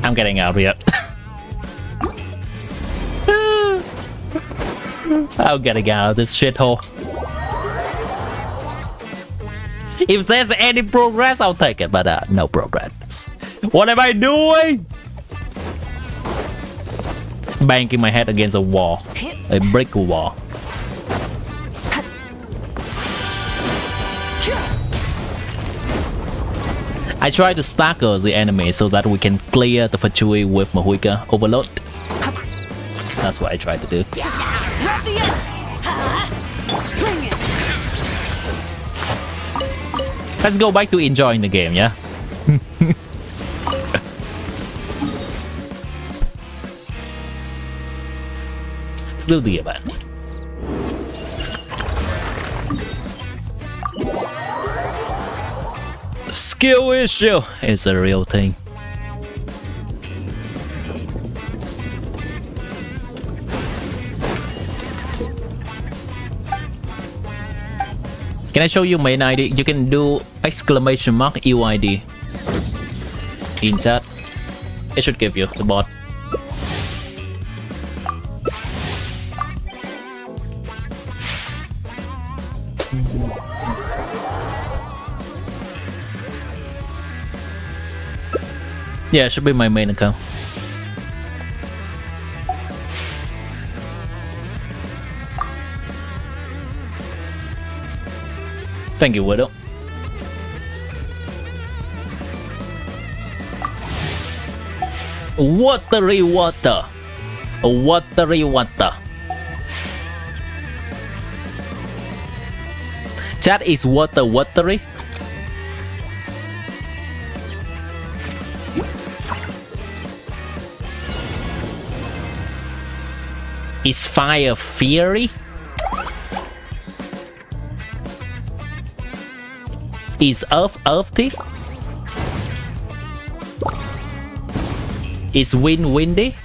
you! I'm getting out of here. I'm getting out of this shithole. If there's any progress, I'll take it, but no progress. What am I doing? Banging my head against a wall, a brick wall. I try to stagger the enemy so that we can clear the Fatui with Mahuika overload. That's what I try to do. Grab the edge! Bring it! Let's go back to enjoying the game, yeah? Still the event. Skill issue is a real thing. Can I show you main ID? You can do exclamation mark UID in chat. It should give you the bot. Yeah, it should be my main account. Thank you, Widow. Watery water. Watery water. Chat is water watery. Is fire fiery? Is earth earthy? Is wind windy?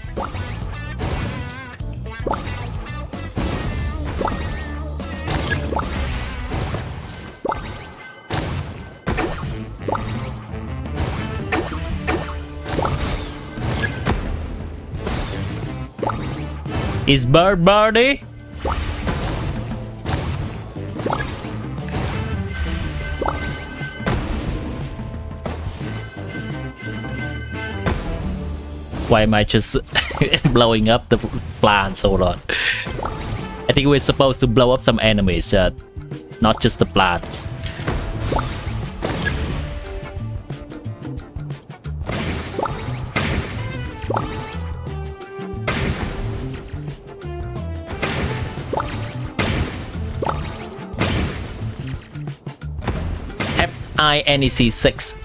Is bird birdie? Why am I just blowing up the plants? Hold on. I think we're supposed to blow up some enemies, not just the plants. FINEC 6.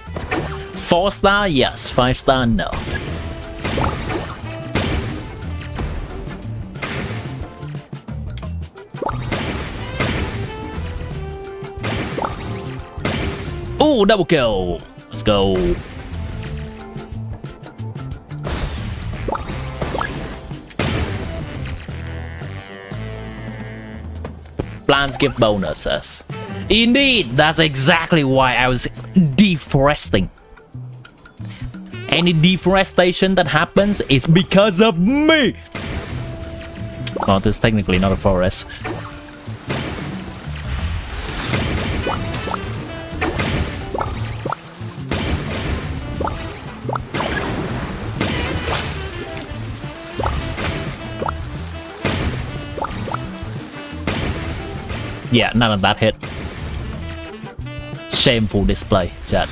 4-star, yes. 5-star, no. Ooh, double kill. Let's go. Plants give bonuses. Indeed, that's exactly why I was deforesting. Any deforestation that happens is because of me. Oh, this is technically not a forest. Yeah, none of that hit. Shameful display, chat.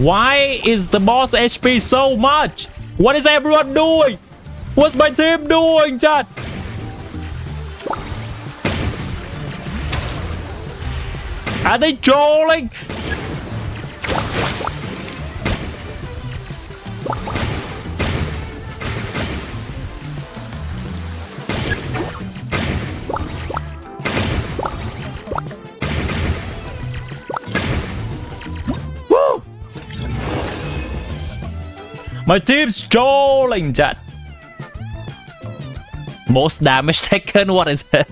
Why is the boss HP so much? What is everyone doing? What's my team doing, chat? Are they trolling? My team's trolling, chat. Most damage taken, what is it?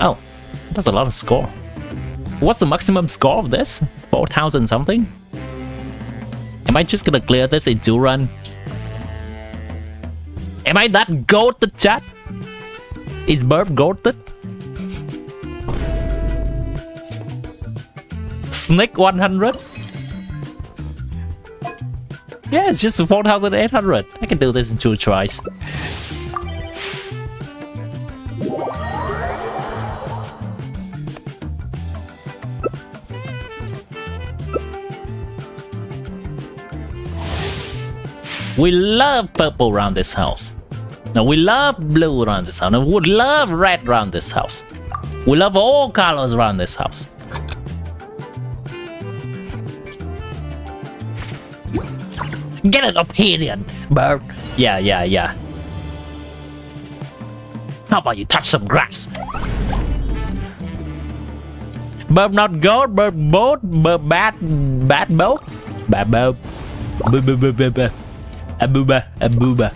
Oh, that's a lot of score. What's the maximum score of this? 4,000 something? Am I just gonna clear this in 2 runs? Am I that goated, chat? Is Burp goated? Snick 100? Yeah, it's just 4,800. I can do this in 2 tries. We love purple around this house. Now we love blue around this house. Now we would love red around this house. We love all colors around this house. Get an opinion, bird. Yeah. How about you touch some grass? Burp not gold, burp boat, burp bad boat. Bad boat. Abuba.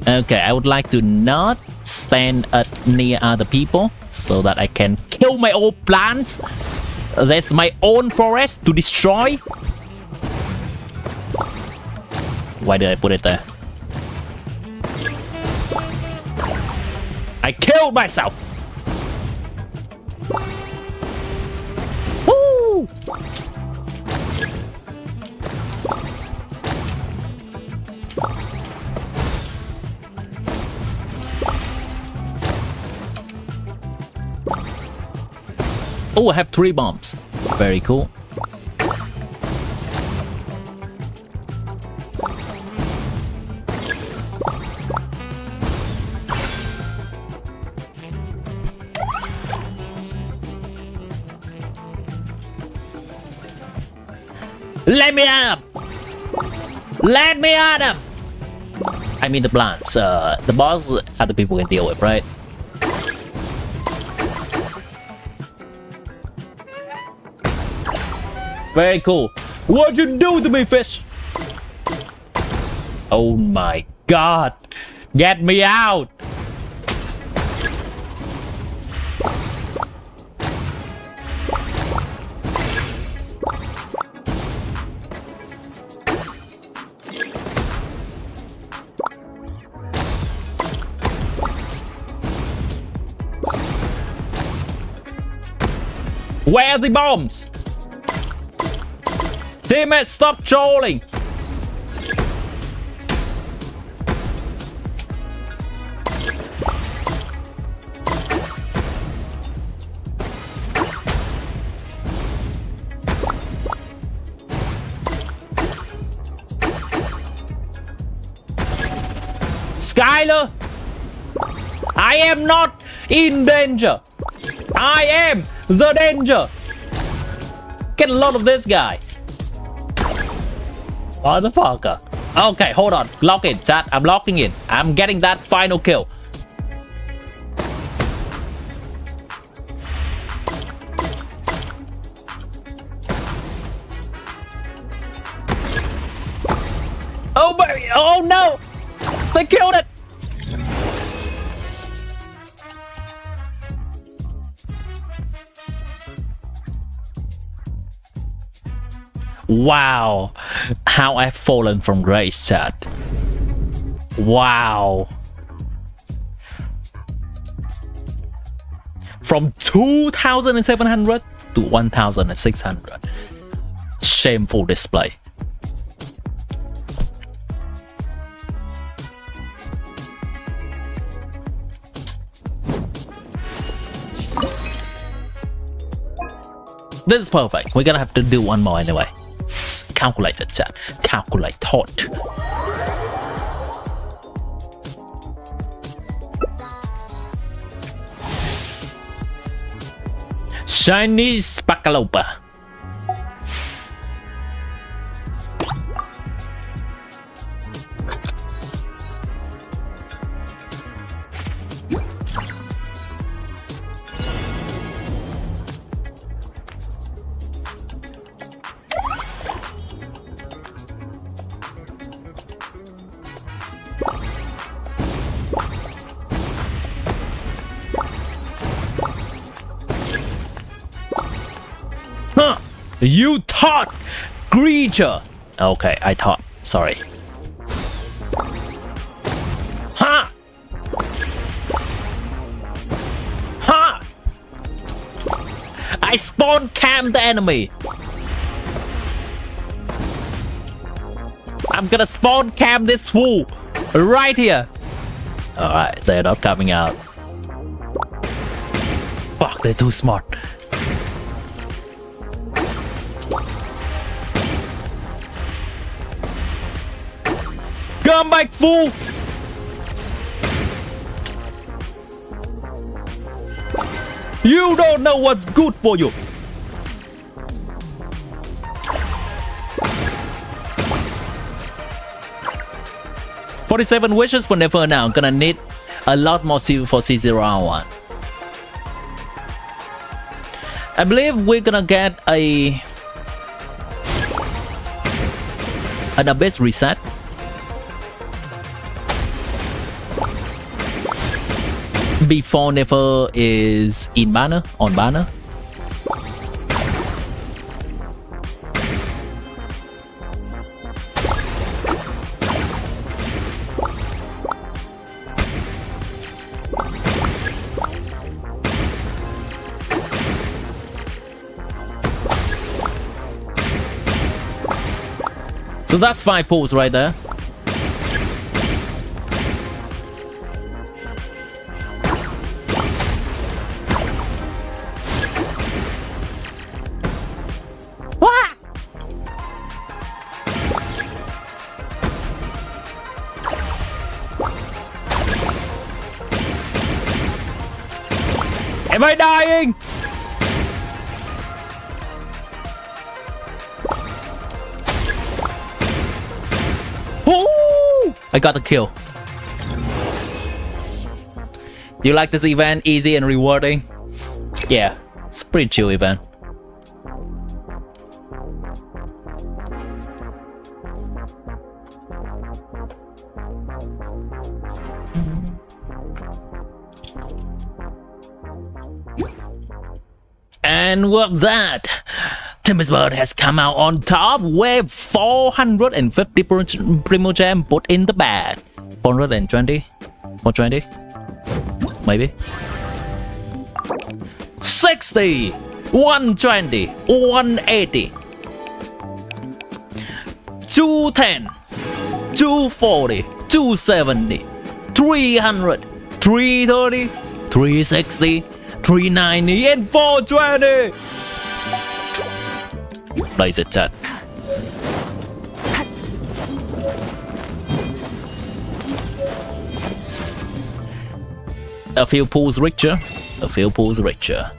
Okay, I would like to not stand near other people so that I can kill my own plants. That's my own forest to destroy. Why did I put it there? I killed myself. Woo! Oh, I have 3 bombs. Very cool. Let me at him! Let me at him! I mean the plants. The boss, other people can deal with, right? Very cool. What you do to me, fish? Oh my god. Get me out. Where are the bombs? Damn it, stop trolling! Skylar! I am not in danger! I am the danger! Get a load of this guy! Motherfucker. Okay, hold on. Lock in, chat. I'm locking in. I'm getting that final kill. Oh, baby. Oh no! They killed it! Wow, how I've fallen from grace, chat. Wow. From 2,700 to 1,600. Shameful display. This is perfect. We're gonna have to do one more anyway. Calculated, chat. Calculate thought. Chinese Spacalopa. You thought, creature. Okay, I thought. Sorry. Ha! Ha! I spawn cam the enemy. I'm gonna spawn cam this fool right here. Alright, they're not coming out. they're too smart. Come back, fool! You don't know what's good for you. "47 wishes for never now. Gonna need a lot more silver for C0R1. I believe we're gonna get an abyss reset. Before never is in banner, on banner. So that's 5 pulls right there. What? Am I dying? Ooh, I got the kill. You like this event? Easy and rewarding? Yeah, it's a pretty chill event. And with that, Timbersbird has come out on top with 450 Primo Gem put in the bag. 420? 420? Maybe? 60! 120! 180! 210! 240! 270! 300! 330! 360! 390 and 420. Blaze it, chat. A few pulls richer. A few pulls richer.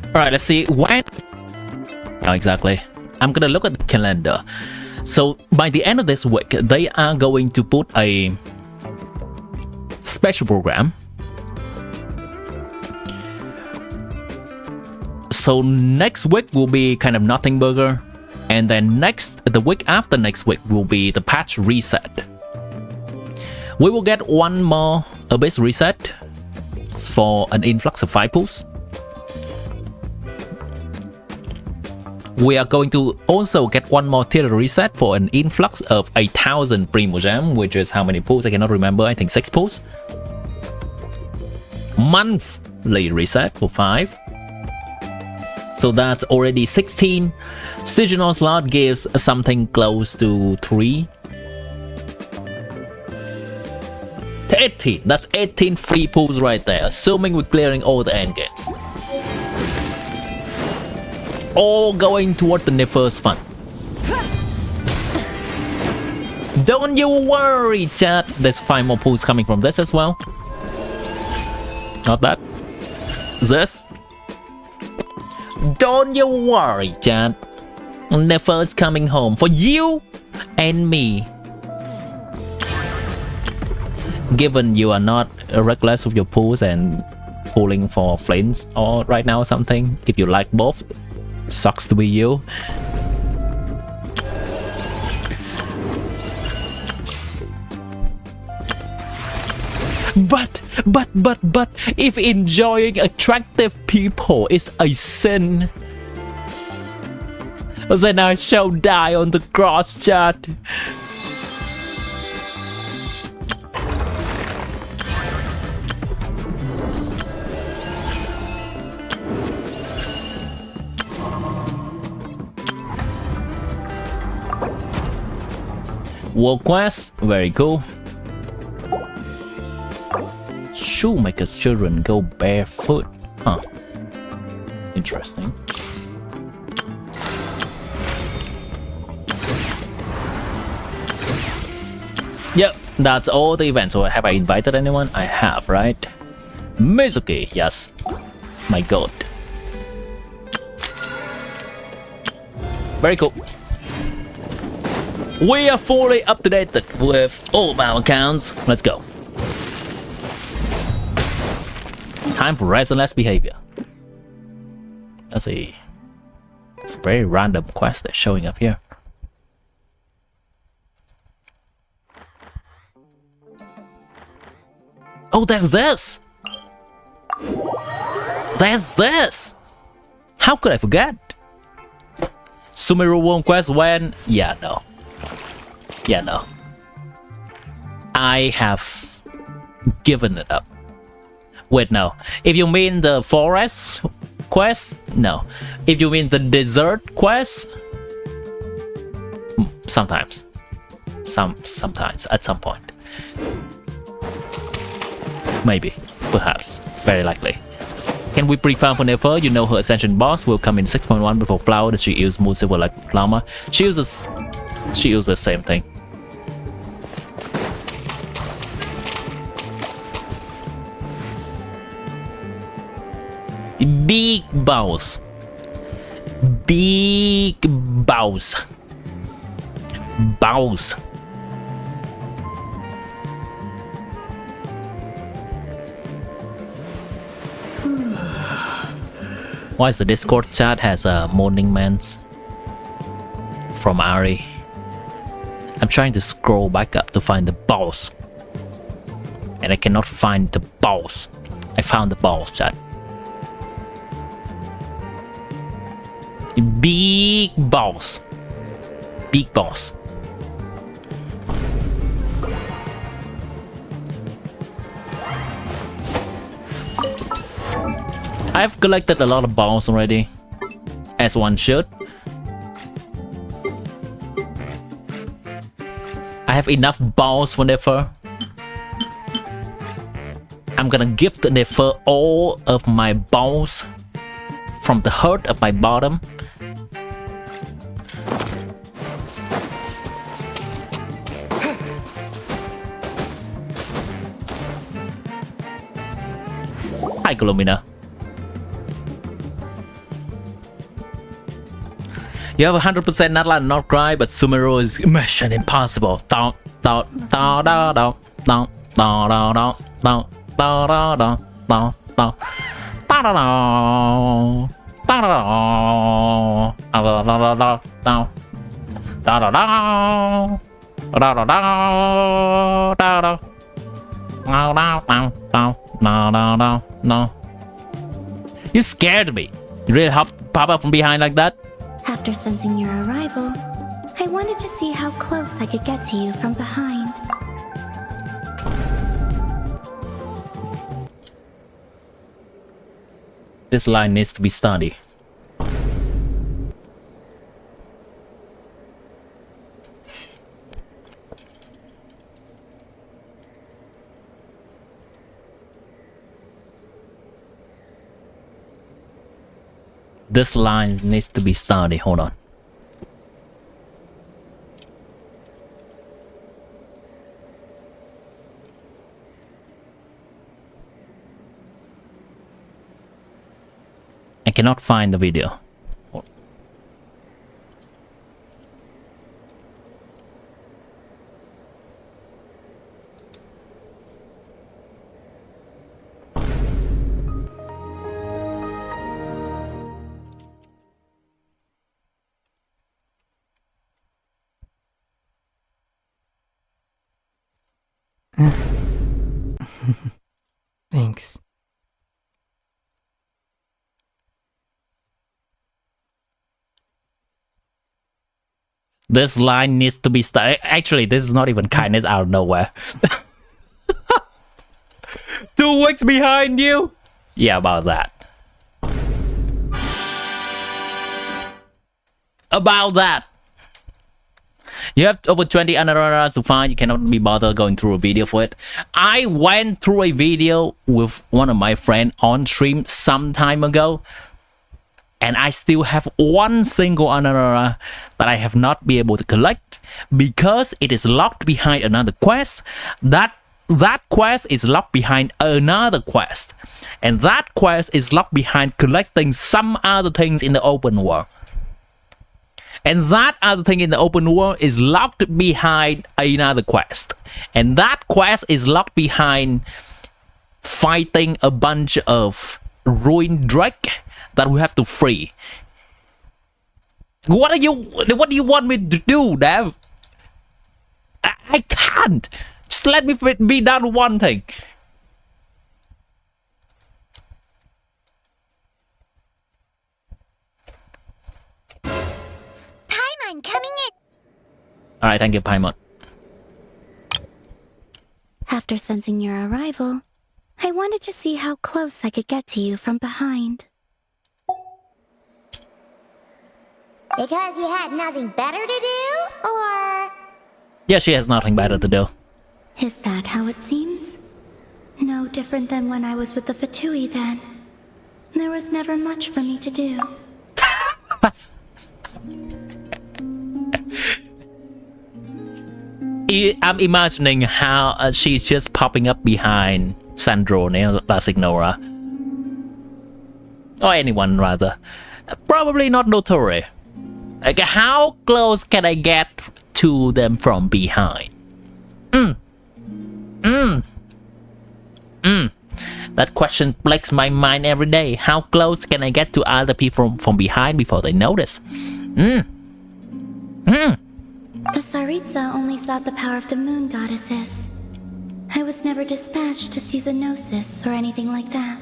Alright, let's see when. Oh, exactly. I'm gonna look at the calendar. So by the end of this week, they are going to put a special program. So next week will be kind of nothing burger, and then the week after next week will be the patch reset. We will get one more abyss reset for an influx of 5 pools. We are going to also get one more tier reset for an influx of 1,000 Primo Gem, which is how many pools? I cannot remember. I think 6 pools. Monthly reset for 5. So that's already 16. Seasonal slot gives something close to 3. 18. That's 18 free pools right there, assuming we're clearing all the end games. All going toward the Nefer's fund. Don't you worry, chat. There's 5 more pools coming from this as well. Not that. This. Don't you worry, chat. Nefer's coming home for you and me. Given you are not reckless with your pools and pulling for flames or right now or something, if you like both, sucks to be you. But if enjoying attractive people is a sin, then I shall die on the cross, chat. World quest, very cool. Shoemaker's children go barefoot. Huh. Interesting. Yep, that's all the events. So have I invited anyone? I have, right? Mizuki, yes. My god. Very cool. We are fully up to date with all of our accounts. Let's go. Time for restless behavior. Let's see. It's a very random quest that's showing up here. Oh, there's this! There's this! How could I forget? Sumeru won quest when? Yeah, no. Yeah, no. I have given it up. Wait, no. If you mean the forest quest, no. If you mean the desert quest, sometimes. Sometimes, at some point. Maybe, perhaps, very likely. Can we pre-farm for Never? You know her ascension boss will come in 6.1 before Flower that she uses Moon Silver like Llama. She uses the same thing. Big bows. Big bows. Bows. Why is the Discord chat has a moaning man's from Ari? I'm trying to scroll back up to find the balls, and I cannot find the balls. I found the balls, chat. Big balls. Big balls. I've collected a lot of balls already, as one should. I have enough balls for Nefer. I'm gonna give the Nefer all of my balls from the heart of my bottom. Hi, Colomina. You have 100% not like nod-krai, but Sumeru is mission impossible. Down, down, down, down, down, down, down, down, down, down, down, down, down, down, down. You scared me. You really pop up from behind like that? After sensing your arrival, I wanted to see how close I could get to you from behind. This line needs to be studied. This line needs to be studied. Hold on. I cannot find the video. Thanks. This line needs to be started. Actually, this is not even kindness out of nowhere. 2 weeks behind you? Yeah, about that. About that. You have over 20 ananas to find. You cannot be bothered going through a video for it. I went through a video with one of my friends on stream some time ago, and I still have one single anana that I have not been able to collect because it is locked behind another quest. That quest is locked behind another quest, and that quest is locked behind collecting some other things in the open world. And that other thing in the open world is locked behind another quest. And that quest is locked behind fighting a bunch of ruined drake that we have to free. What do you want me to do, Dev? I can't. Just let me be done with one thing. Paimon coming in. Alright, thank you, Paimon. After sensing your arrival, I wanted to see how close I could get to you from behind. Because you had nothing better to do? Or... Yeah, she has nothing better to do. Is that how it seems? No different than when I was with the Fatui then. There was never much for me to do. I'm imagining how she's just popping up behind Sandro, Lasignora. Or anyone, rather. Probably not Notori. Like, how close can I get to them from behind? That question plagues my mind every day. How close can I get to other people from behind before they notice? The Tsaritsa only sought the power of the moon goddesses. I was never dispatched to see Xenosis or anything like that.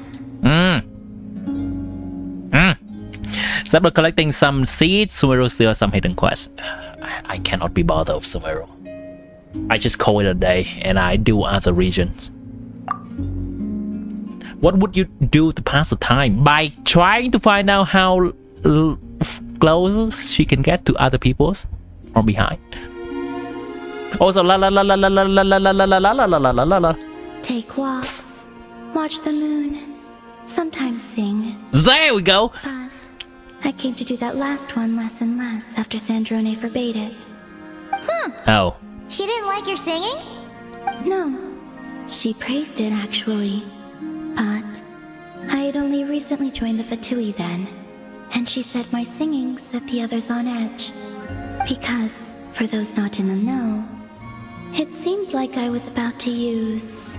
After collecting some seeds, Sumeru still has some hidden quests. I cannot be bothered with Sumeru. I just call it a day and I do other regions. What would you do to pass the time? By trying to find out how close she can get to other people's from behind. Also, la la la la la la la la la la la la la la la la. Take walks, watch the moon, sometimes sing. There we go. But I came to do that last one less and less after Sandrone forbade it. Oh. She didn't like your singing? No, she praised it actually. But I had only recently joined the Fatui then, and she said my singing set the others on edge. Because, for those not in the know, it seemed like I was about to use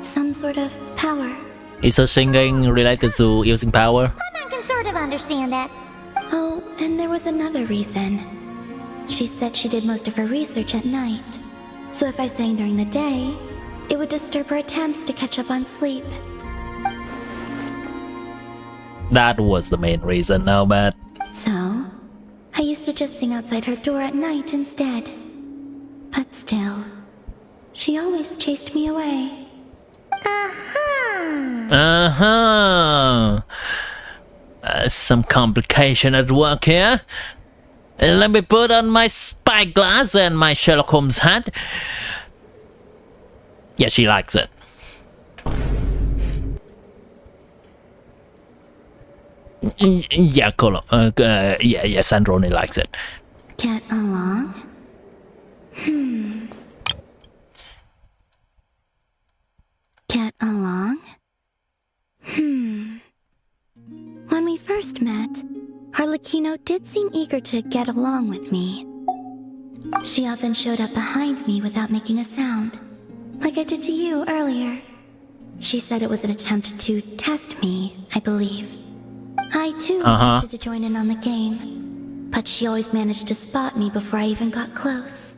some sort of power. Is her singing related to using power? I can sort of understand that. Oh, and there was another reason. She said she did most of her research at night, so if I sang during the day, it would disturb her attempts to catch up on sleep. That was the main reason, no, but... So, I used to just sing outside her door at night instead. But still, she always chased me away. Some complication at work here. Let me put on my spyglass and my Sherlock Holmes hat. Yeah, she likes it. Yeah, Sandrone likes it. Get along? Get along? When we first met, Harlequino did seem eager to get along with me. She often showed up behind me without making a sound, like I did to you earlier. She said it was an attempt to test me, I believe. I too attempted to join in on the game, but she always managed to spot me before I even got close.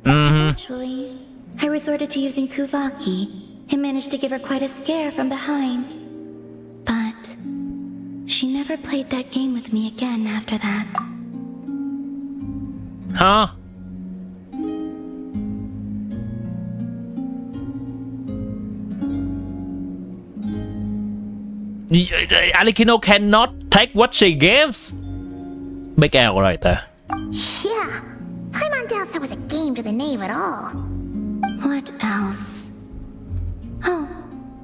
Eventually, I resorted to using Kuvaki and managed to give her quite a scare from behind. But she never played that game with me again after that. Huh? Alikino cannot take what she gives? Big L right there. Yeah, Paimon that was a game to the knave at all. What else? Oh,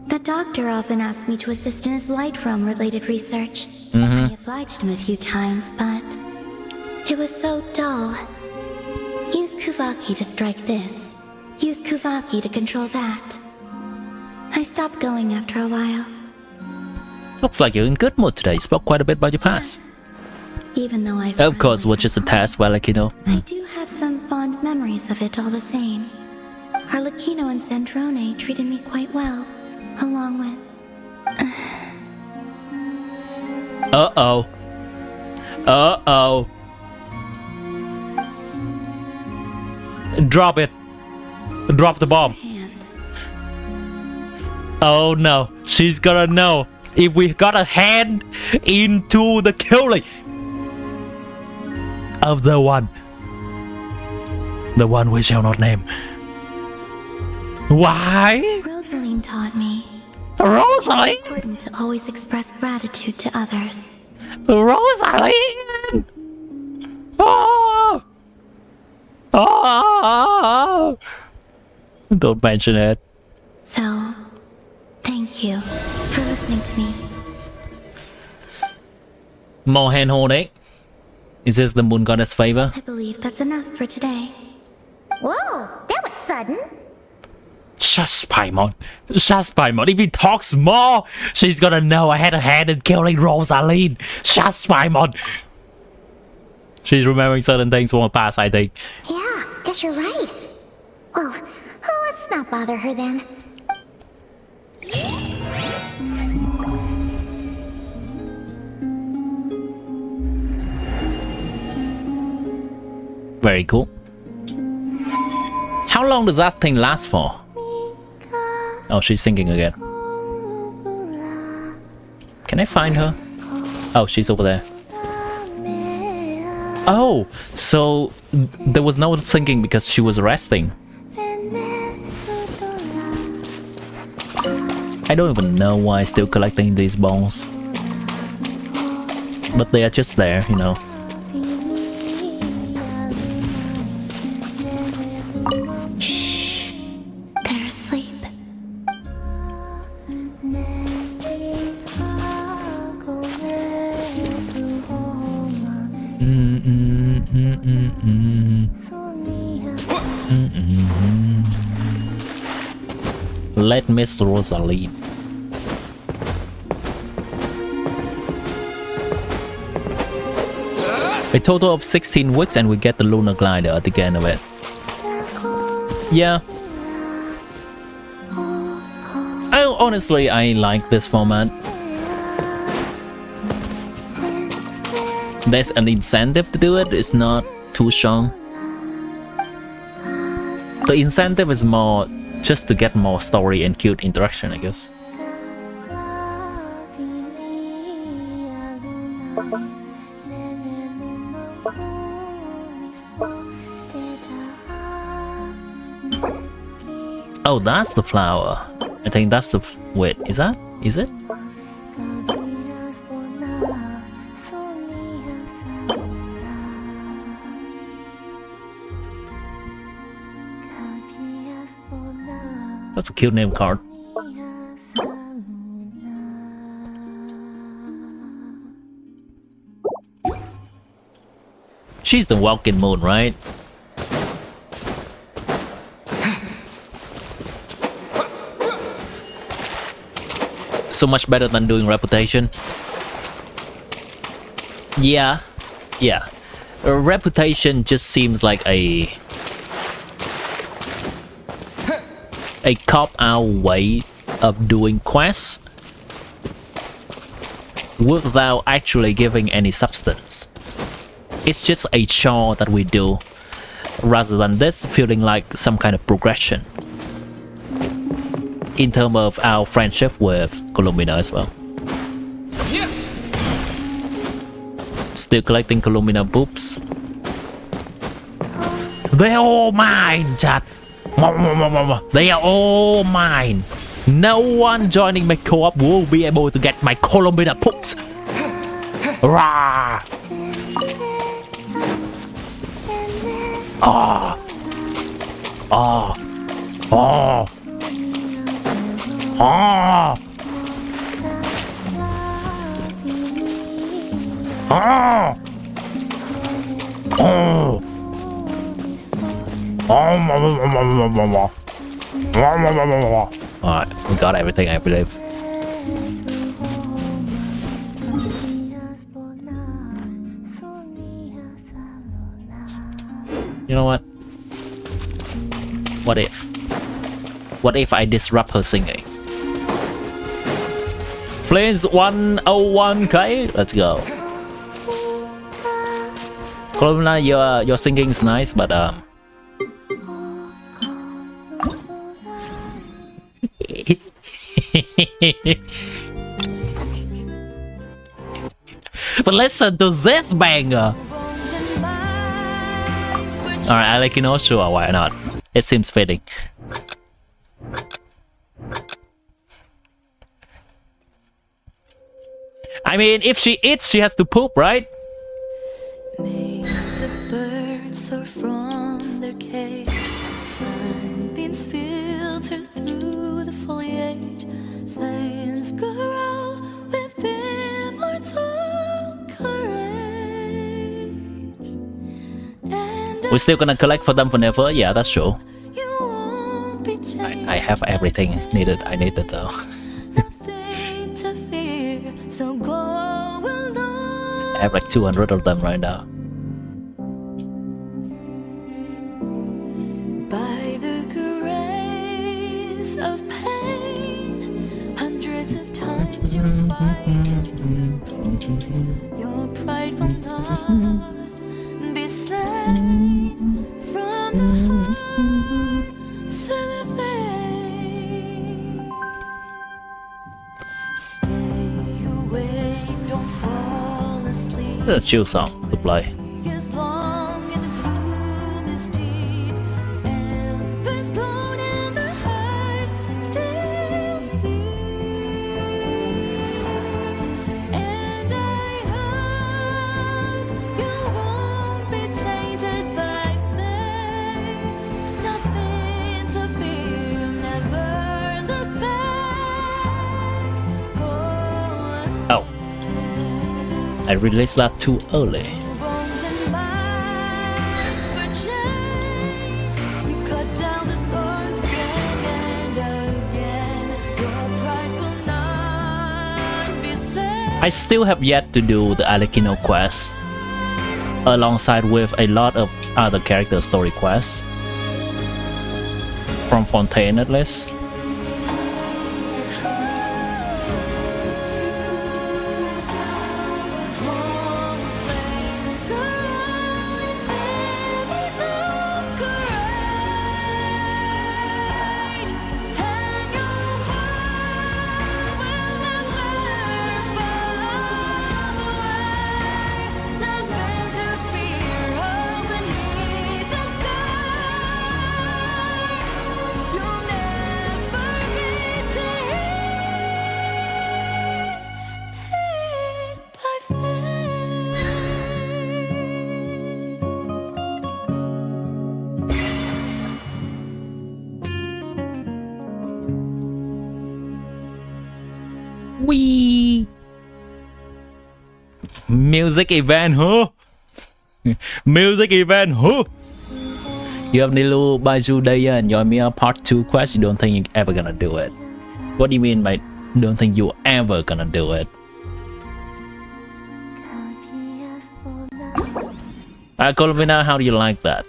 the doctor often asked me to assist in his light realm-related research. I obliged him a few times, but it was so dull. Use Kuvaki to strike this. Use Kuvaki to control that. I stopped going after a while. Looks like you're in good mood today. You spoke quite a bit about your past. Even though I've Of course, it was just a test, well, like, you know. I do have some fond memories of it all the same. Arlecchino and Sandrone treated me quite well, along with... Uh-oh. Uh-oh. Drop it. Drop the bomb. hand. Oh no, she's gonna know if we got a hand into the killing of the one we shall not name. Why? Rosaline taught me Rosaline? it's important to always express gratitude to others. Rosaline! Oh! Oh! Don't mention it. So, thank you for listening to me. More hand holding. Is this the moon goddess favor? I believe that's enough for today. Whoa, that was sudden. Shush, Paimon. Shush, Paimon. If he talks more, she's gonna know I had a hand in killing Rosaline. Shush, Paimon. She's remembering certain things from her past, I think. Yeah, guess you're right. Well, let's not bother her then. Very cool. How long does that thing last for? Oh, she's singing again. Can I find her? Oh, she's over there. Oh, so there was no singing because she was resting. I don't even know why I'm still collecting these balls. But they are just there, you know. Shh. They're asleep. Let Miss Rosaline. A total of 16 weeks and we get the lunar glider at the end of it. Yeah. Honestly, I like this format. There's an incentive to do it, it's not too strong. The incentive is more just to get more story and cute interaction, I guess. Oh, that's the flower. I think that's the... Wait, is that? Is it? That's a cute name card. She's the Welkin Moon, right? So much better than doing reputation. Yeah. Reputation just seems like a cop-out way of doing quests without actually giving any substance. It's just a chore that we do rather than this feeling like some kind of progression in terms of our friendship with Columbina as well. Still collecting Columbina boobs. They're all mine, chat. They are all mine. No one joining my co-op will be able to get my Columbina poops. Rah! Oh. Oh. Oh. Oh. Oh. Oh. Alright, we got everything, I believe. You know what? What if? What if I disrupt her singing? Flames 101k? Let's go. Columna, your singing is nice, but but listen to this banger. Alright, I like, you know, sure, why not? It seems fitting. I mean, if she eats, she has to poop, right? May the birds soar from their cage, sunbeams filter through the foliage, flames grow with immortal courage. And We're still gonna collect for them forever? Yeah, that's true. you won't be changed. I have everything needed. I needed though. Nothing to fear, so go alone. I have like 200 of them right now. By the grace of pain, hundreds of times you'll fight your pride will not be slain from the heart to the vein. Stay awake, don't fall asleep. It's a chill song to play. As long and the gloom is deep, embers glowing in the heart still see. And I hope you won't be tainted by fate. Nothing to fear, never look back. Go Oh, I released that too early. bones and minds were chained. You cut down the thorns again and again. Your pride will not be slain. I still have yet to do the Alekino quest alongside with a lot of other character story quests. From Fontaine at least. Flames grow with immortal courage, and your word will never fall away. Nothing to fear, oh, beneath the skies. You'll never be tainted by fate. Wee. Music event, huh? Music event, huh? You have Nilu Baiju Daya and Yoimiya part 2 quest. You don't think you're ever gonna do it? What do you mean by don't think you're ever gonna do it? Columina, how do you like that?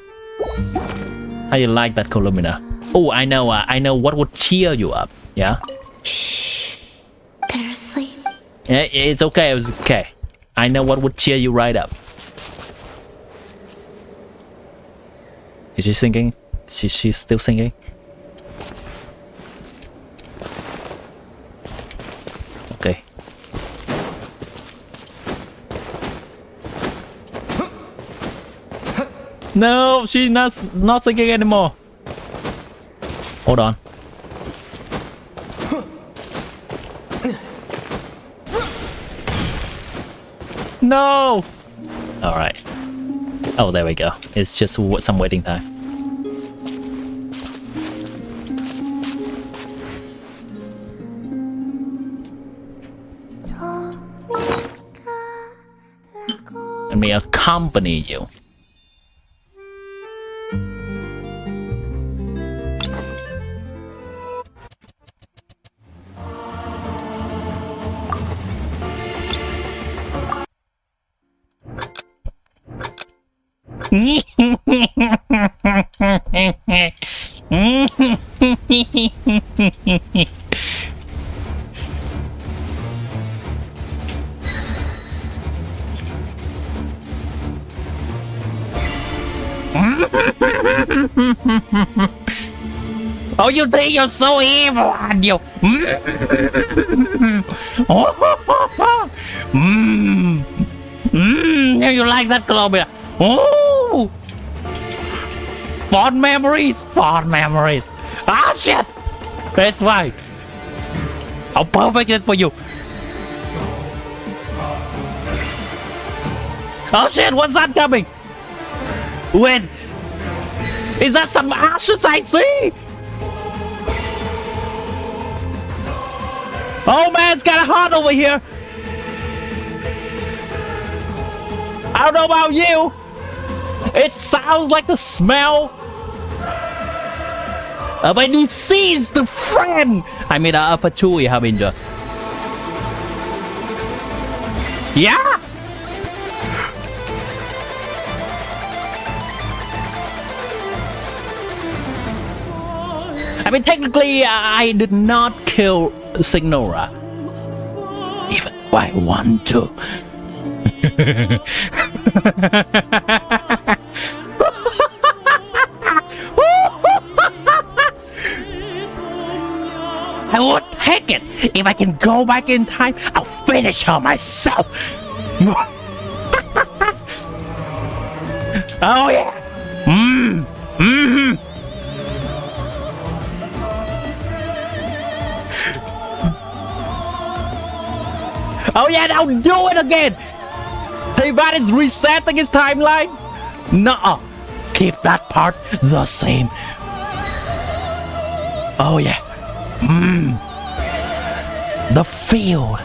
How you like that, Columina? Oh, I know what would cheer you up. Yeah? They're asleep. It's okay, it's okay. I know what would cheer you right up. Is she singing? She's still singing? Okay. No, she's not singing anymore. Hold on. No! Alright. Oh, there we go. It's just some waiting time. Let me accompany you. Oh, you think you're so evil, aren't you? You like that, Columbia? Oh, fond memories, fond memories. Ah, shit! That's why. I'll perfect it for you. Oh shit! What's that coming? Wait, is that some ashes I see? Oh man, it's kinda hot over here. I don't know about you. It sounds like the smell of a deceased friend. I mean, a patchouli having the. Yeah. I mean, technically, I did not kill Signora. Even though I want to. I would take it. If I can go back in time, I'll finish her myself. Oh yeah. Oh yeah, now do it again! Tevat is resetting his timeline? Nuh-uh. Keep that part the same. Oh yeah. The feel.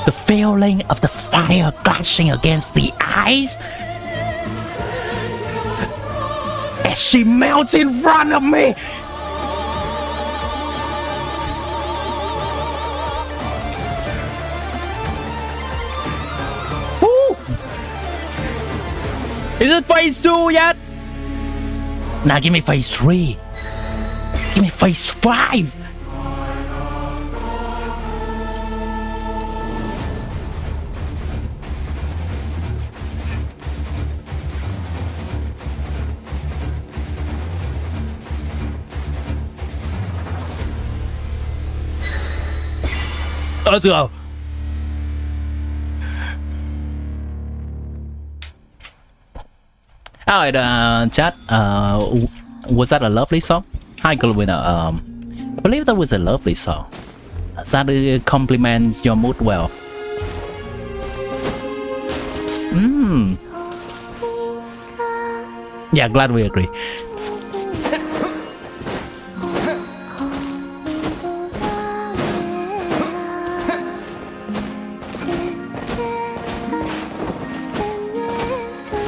The feeling of the fire clashing against the eyes as she melts in front of me. Is it phase 2 yet? Now give me phase 3. Give me phase 5. Let's go. Alright, chat. Was that a lovely song? Hi, Galwina. I believe that was a lovely song. That complements your mood well. Yeah, glad we agree.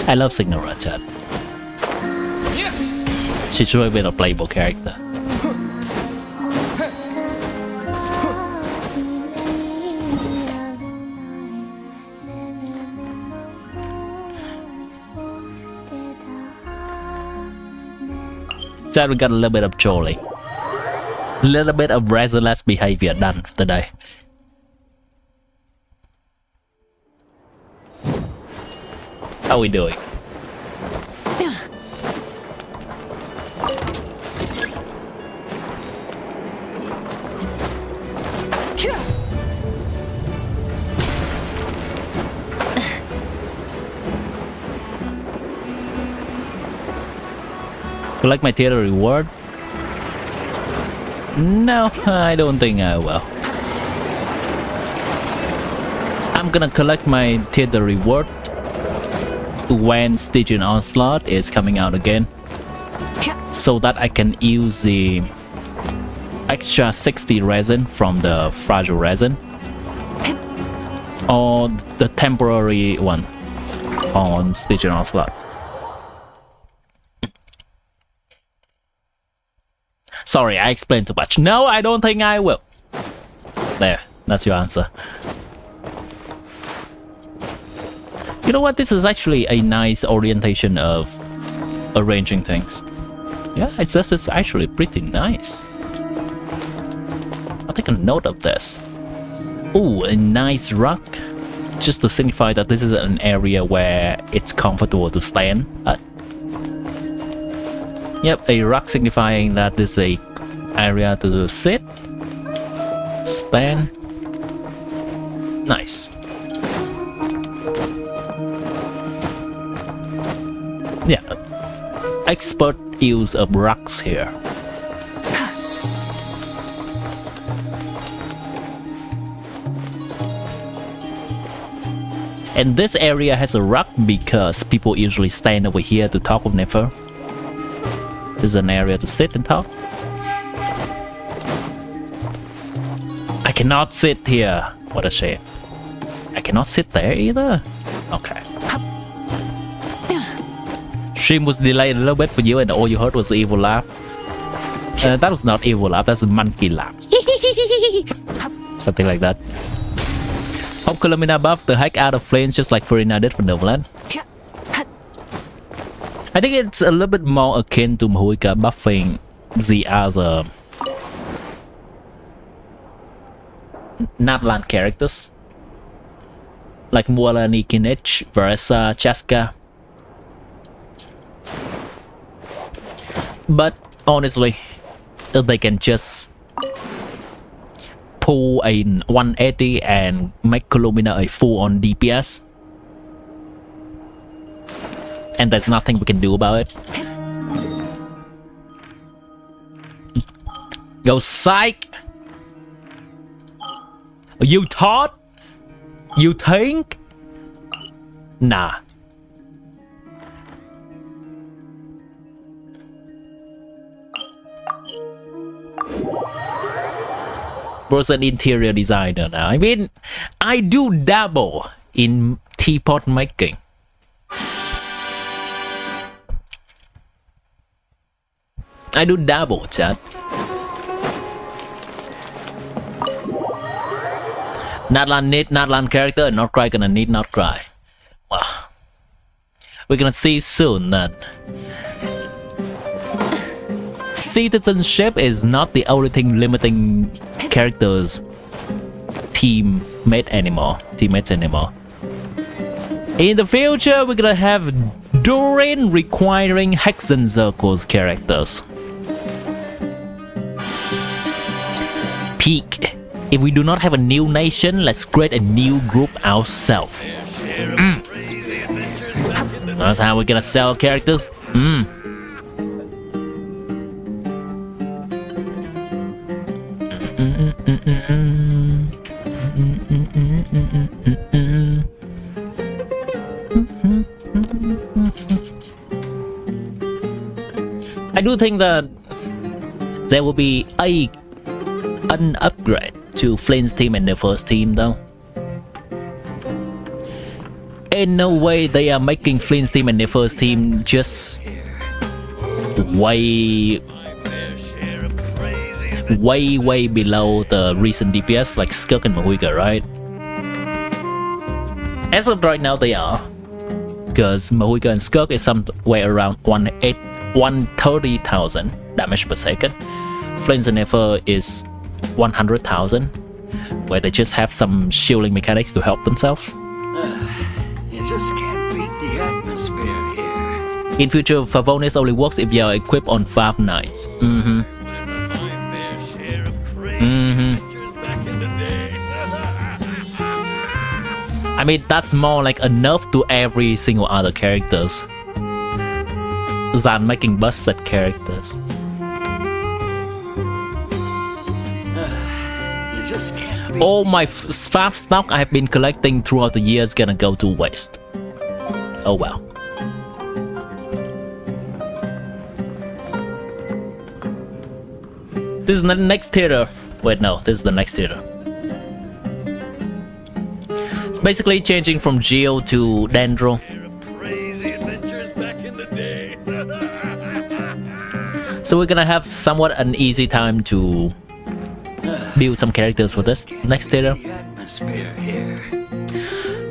I love Signora, chat. She should have been a playable character. Chat, we got a little bit of trolling. A little bit of restless behavior done for today. How we doing? You like my theater reward? No, I don't think I will. I'm gonna collect my theater reward when Stygian Onslaught is coming out again, so that I can use the extra 60 resin from the fragile resin, or the temporary one on Stygian Onslaught. Sorry, I explained too much. No, I don't think I will. There, that's your answer. You know what? This is actually a nice orientation of arranging things. Yeah, this is actually pretty nice. I'll take a note of this. Ooh, a nice rock. Just to signify that this is an area where it's comfortable to stand at. Yep, a rock signifying that this is a area to sit, stand. Nice. Yeah, expert use of rocks here. And this area has a rock because people usually stand over here to talk with Nefer. This is an area to sit and talk. I cannot sit here. What a shame. I cannot sit there either. Okay. Stream was delayed a little bit for you, and all you heard was the evil laugh. That was not evil laugh, that's a monkey laugh. Something like that. Hope Colomina buffed the heck out of flames just like Farina did for Noveland. I think it's a little bit more akin to Mahuika buffing the other Natlan characters. Like Muala Nikinich, Versa, Chaska. But honestly, they can just pull a 180 and make Colomina a full on DPS. And there's nothing we can do about it. Go psych! You thought? You think? Nah. Bro's an interior designer now. I mean, I do dabble in teapot making. I do dabble, chat. Natlan need Natlan character, and nod-krai gonna need nod-krai. Wow. We're gonna see soon that citizenship is not the only thing limiting characters' teammates anymore. In the future, we're gonna have Durin requiring Hexen Circles characters. Peak. If we do not have a new nation, let's create a new group ourselves. That's how we're gonna sell characters. I do think that there will be an upgrade to Flame's team and the first team though. In no way they are making Flame's team and the first team just way below the recent DPS like Skirk and Mahuika, right? As of right now they are, because Mahuika and Skirk is somewhere around 130,000 damage per second. Flames and Nefer is 100,000, where they just have some shielding mechanics to help themselves. You just can't beat the atmosphere here. In future, Favonis only works if you are equipped on 5 knights. I mean, that's more like a nerf to every single other characters than making busted characters. You You just can't beat All my fab stock I've been collecting throughout the years gonna go to waste. Oh well. This is the next theater. Wait, no, this is the next theater. It's basically changing from Geo to Dendro. Crazy adventures back in the day. So we're gonna have somewhat an easy time to build some characters for this next theater. the atmosphere here.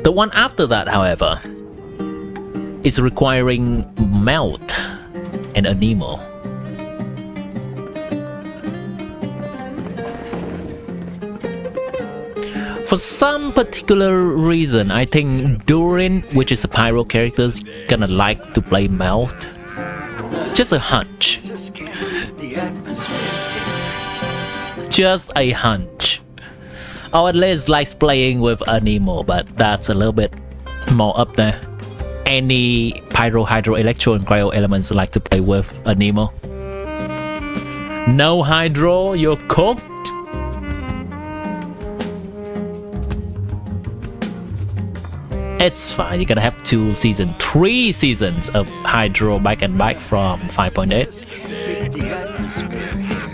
The one after that, however, is requiring Melt and Anemo. For some particular reason, I think Durin, which is a Pyro character, is gonna like to play Melt. Just a hunch. You just can't beat the atmosphere here. Just a hunch. Or at least likes playing with Anemo, but that's a little bit more up there. Any Pyro, Hydro, Electro, and Cryo elements like to play with Anemo. No Hydro, you're cooked. It's fine, you're gonna have 3 seasons of Hydro back and back from 5.8. Beat the atmosphere here.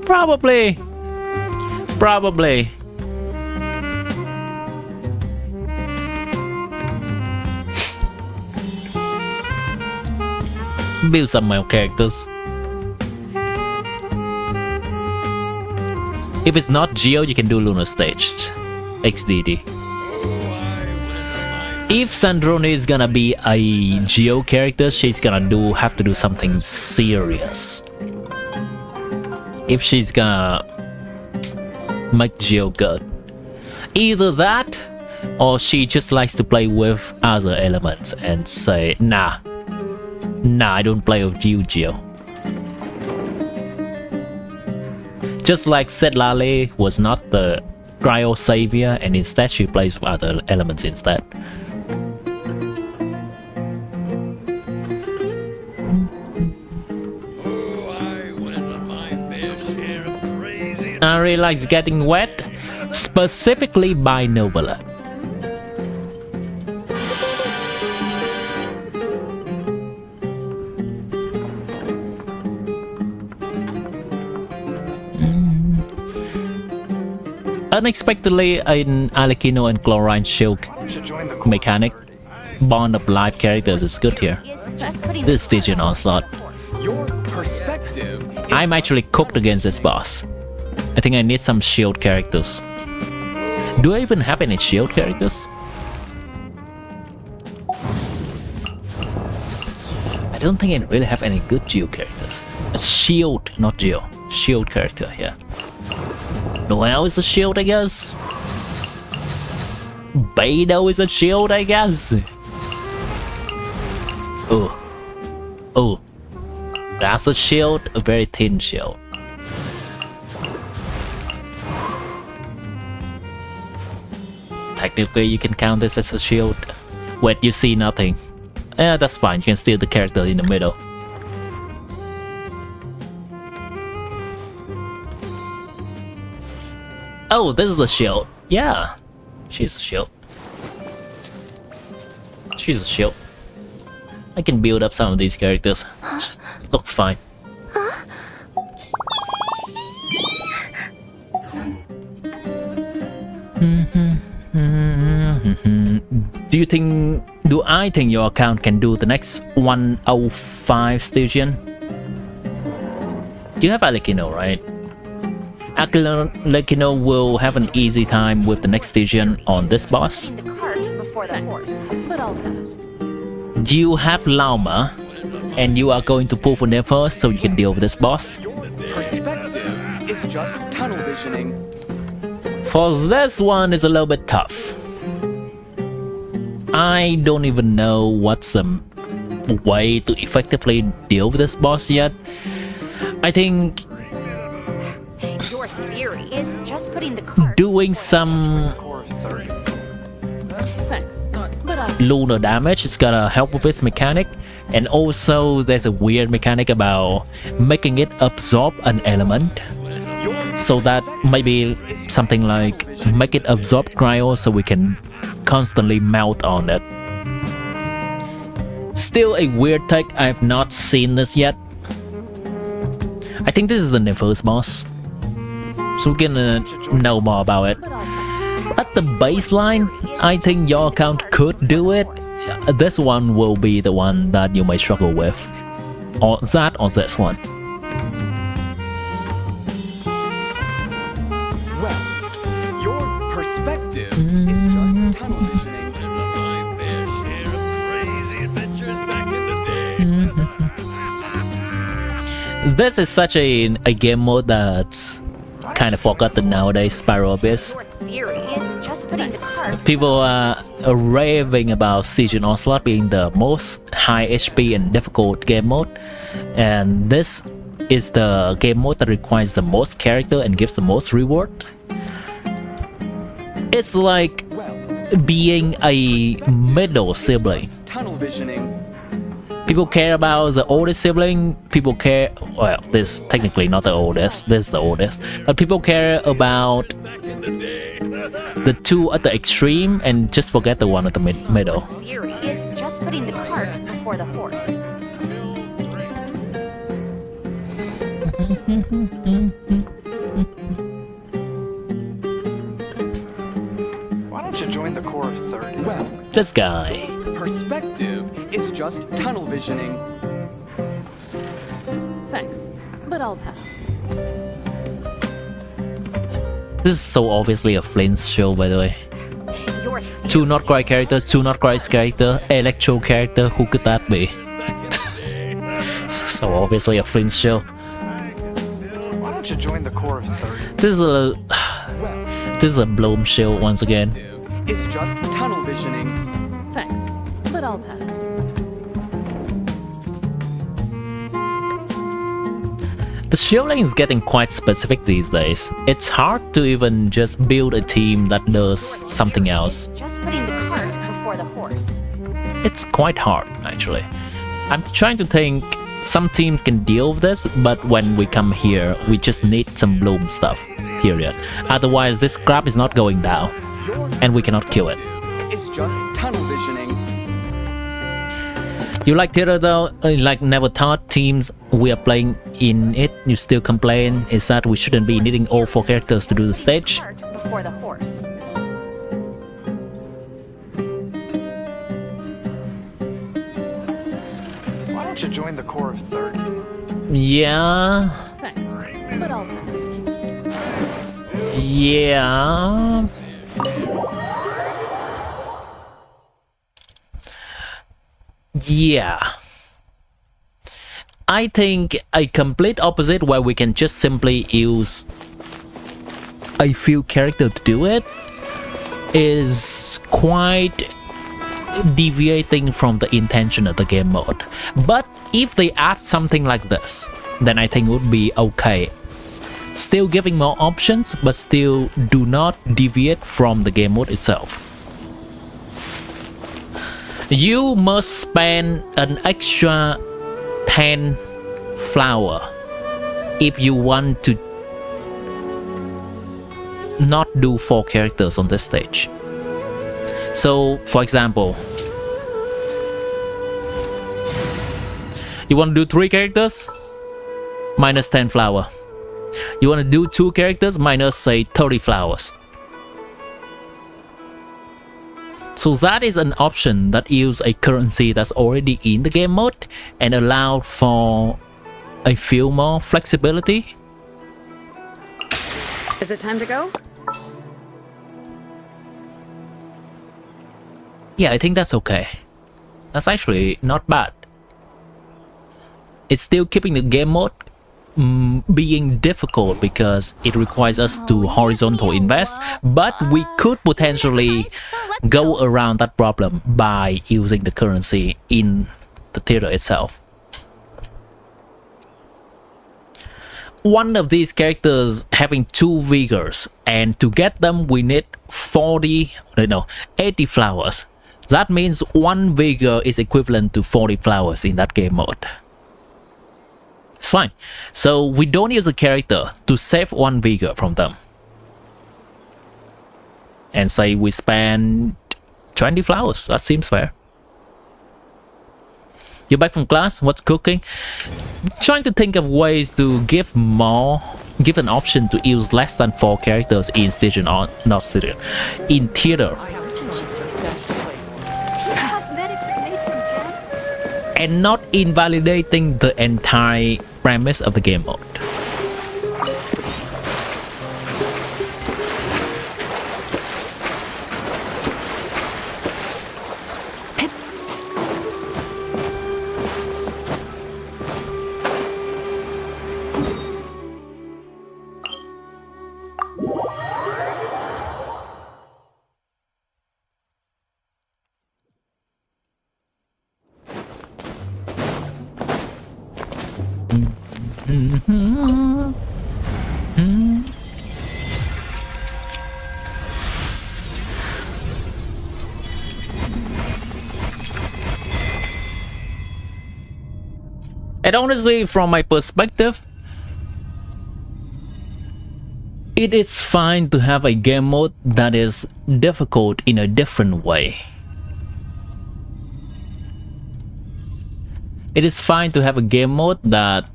Probably. Build some male characters. If it's not Geo, you can do Lunar Stage. XDD. If Sandrone is gonna be a Geo character, she's gonna have to do something serious. If she's gonna make Geo good. Either that, or she just likes to play with other elements and say, nah, I don't play with you, Geo. Just like Setlale was not the Cryo Savior, and instead she plays with other elements instead. I really like getting wet, specifically by Novella. Unexpectedly, an Alekino and Chlorine Shield mechanic, Bond of Life characters is good here. This Stygian Onslaught. Your perspective. I'm actually cooked against this boss. I think I need some shield characters. Do I even have any shield characters? I don't think I really have any good Geo characters. A shield, not Geo. Shield character here. Noel is a shield, I guess. Beidou is a shield, I guess. Oh. That's a shield, a very thin shield. Technically, you can count this as a shield. Wait, you see nothing. That's fine, you can steal the character in the middle. Oh, this is a shield. Yeah, she's a shield. She's a shield. I can build up some of these characters. Just looks fine. Do I think your account can do the next 105 Stygian? You have Alekino, right? Alekino will have an easy time with the next Stygian on this boss. The cart before the horse, but I'll pass. You have Lauma, and you are going to pull for them first so you can deal with this boss. Perspective is just tunnel visioning. For this one, it's a little bit tough. I don't even know what's the way to effectively deal with this boss yet. I think Your theory is just putting the cart. doing some Core 30. Thanks. Thanks, but I lunar damage. It's gonna help with its mechanic, and also there's a weird mechanic about making it absorb an element, so that maybe something like make it absorb cryo so we can constantly melt on it. Still a weird tech. I have not seen this yet. I think this is the first boss, so we're gonna know more about it. At the baseline, I think your account could do it. This one will be the one that you may struggle with, or that or this one. Well, your perspective is just tunnel visioning. My fair share of crazy adventures back in the day. This is such a game mode that's kind of forgotten nowadays. Spiral Abyss. theory is just putting the cart. People are raving about Siege and Onslaught being the most high HP and difficult game mode, and this is the game mode that requires the most character and gives the most reward. It's like being a middle sibling. Tunnel visioning. People care about the oldest sibling, people care, well, this technically not the oldest, this is the oldest, but people care about the two at the extreme and just forget the one at the middle. Theory is just putting the cart before the horse. Why don't you join the core of 30? Well, This guy. perspective is just tunnel visioning. Thanks, but I'll pass. This is so obviously a Flint's show, by the way. Your Two nod-krai characters, two nod-krai's character, Electro character, who could that be? So obviously a Flint's show. Why don't you join the core of 30? This is a Bloom show once again. It's just tunnel visioning. Thanks, but I'll pass. The shielding is getting quite specific these days. It's hard to even just build a team that does something else. Just putting the cart before the horse. It's quite hard, actually. I'm trying to think some teams can deal with this, but when we come here, we just need some Bloom stuff, period. Otherwise, this crab is not going down, and we cannot kill it. It's just tunnel visioning. You like theater though? Like never thought teams we are playing in it, you still complain, is that we shouldn't be needing all 4 characters to do the stage? Cart before the horse. Why don't you join the core of 30? Yeah. Thanks, but I'll pass. Yeah. Yeah. I think a complete opposite where we can just simply use a few characters to do it is quite deviating from the intention of the game mode. But if they add something like this, then I think it would be okay. Still giving more options, but still do not deviate from the game mode itself. You must spend an extra 10 flower if you want to not do 4 characters on this stage. So, for example, you want to do 3 characters? Minus 10 flower. You want to do 2 characters? Minus, say, 30 flowers. So that is an option that uses a currency that's already in the game mode and allow for a few more flexibility. Is it time to go? Yeah, I think that's okay. That's actually not bad. It's still keeping the game mode being difficult because it requires us to horizontal invest, but we could potentially go around that problem by using the currency in the theater itself. One of these characters having 2 vigors, and to get them we need 80 flowers. That means 1 vigor is equivalent to 40 flowers in that game mode. It's fine. So we don't use a character to save 1 vigor from them. And say we spend 20 flowers. That seems fair. You're back from class? What's cooking? Trying to think of ways to give an option to use less than 4 characters in station or not station. In theater. Cosmetics are made from gems. And not invalidating the entire premise of the game mode. And honestly, from my perspective, it is fine to have a game mode that is difficult in a different way. It is fine to have a game mode that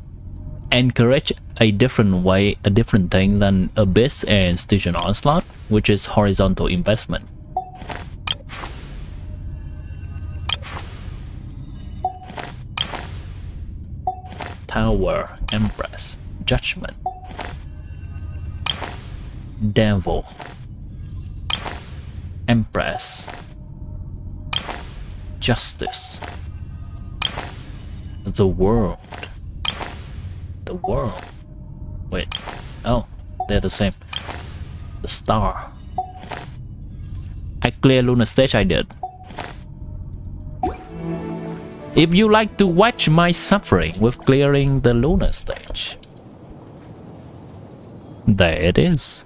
encourage a different way, a different thing than Abyss and Station Onslaught, which is horizontal investment. Tower, Empress, Judgment, Devil, Empress, Justice, the World. The World. Wait. Oh, they're the same. The Star. I clear Lunar Stage, I did. If you like to watch my suffering with clearing the Lunar Stage, there it is.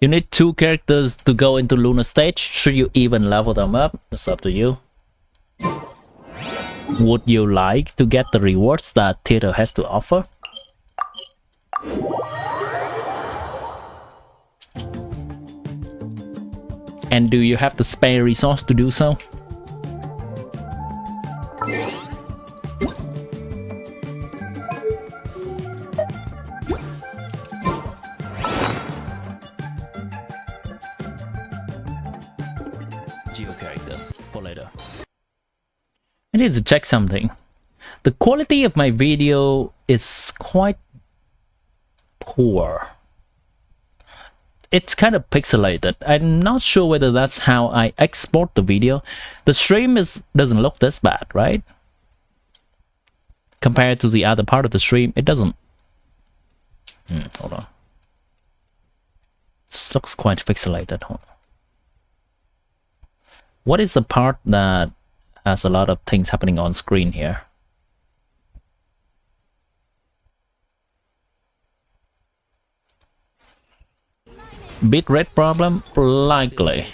You need 2 characters to go into Lunar Stage. Should you even level them up? It's up to you. Would you like to get the rewards that Theater has to offer? And do you have the spare resource to do so? I need to check something. The quality of my video is quite poor. It's kind of pixelated. I'm not sure whether that's how I export the video. The stream doesn't look this bad, right? Compared to the other part of the stream, it doesn't. Hold on. This looks quite pixelated. Hold on. What is the part that has a lot of things happening on screen here? Bitrate problem? Likely.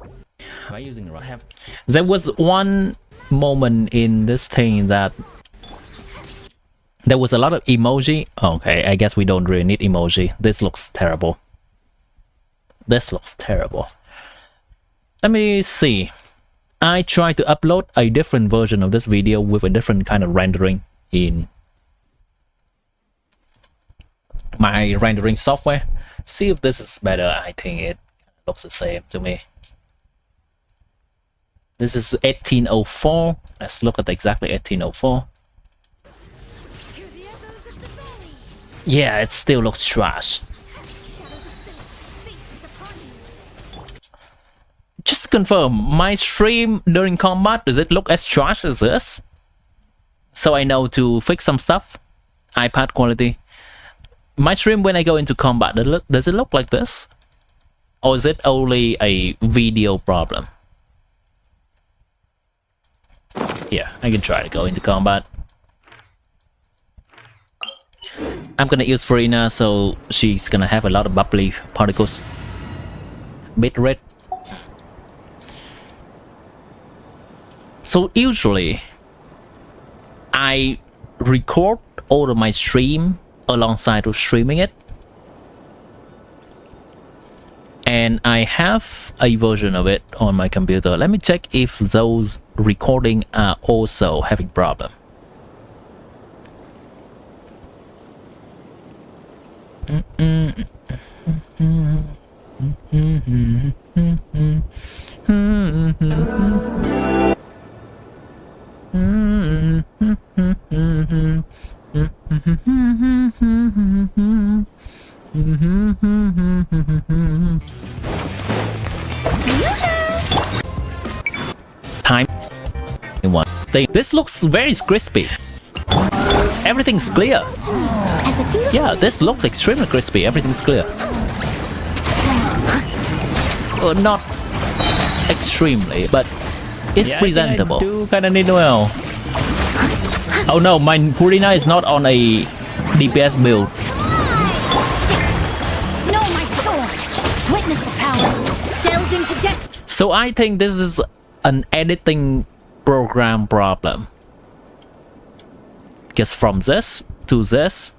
Am I using the right? There was one moment in this thing that there was a lot of emoji. Okay, I guess we don't really need emoji. This looks terrible. This looks terrible. Let me see. I tried to upload a different version of this video with a different kind of rendering in my rendering software. See if this is better. I think it looks the same to me. This is 1804. Let's look at exactly 1804. Yeah, it still looks trash. to confirm, my stream during combat, does it look as trash as this? So I know to fix some stuff. iPad quality. My stream when I go into combat, does it look like this? Or is it only a video problem? Yeah, I can try to go into combat. I'm gonna use Farina, so she's gonna have a lot of bubbly particles. Bit red. So usually, I record all of my stream alongside with streaming it. And I have a version of it on my computer. Let me check if those recording are also having problem. Time in one thing. This looks very crispy. Everything's clear. Yeah, this looks extremely crispy. Everything's clear. Not extremely, but it's presentable. I do kind of need well. Oh no, my Purina is not on a DPS build. Know my sword. Witness the power. Delve into death. So I think this is an editing program problem. Because from this to this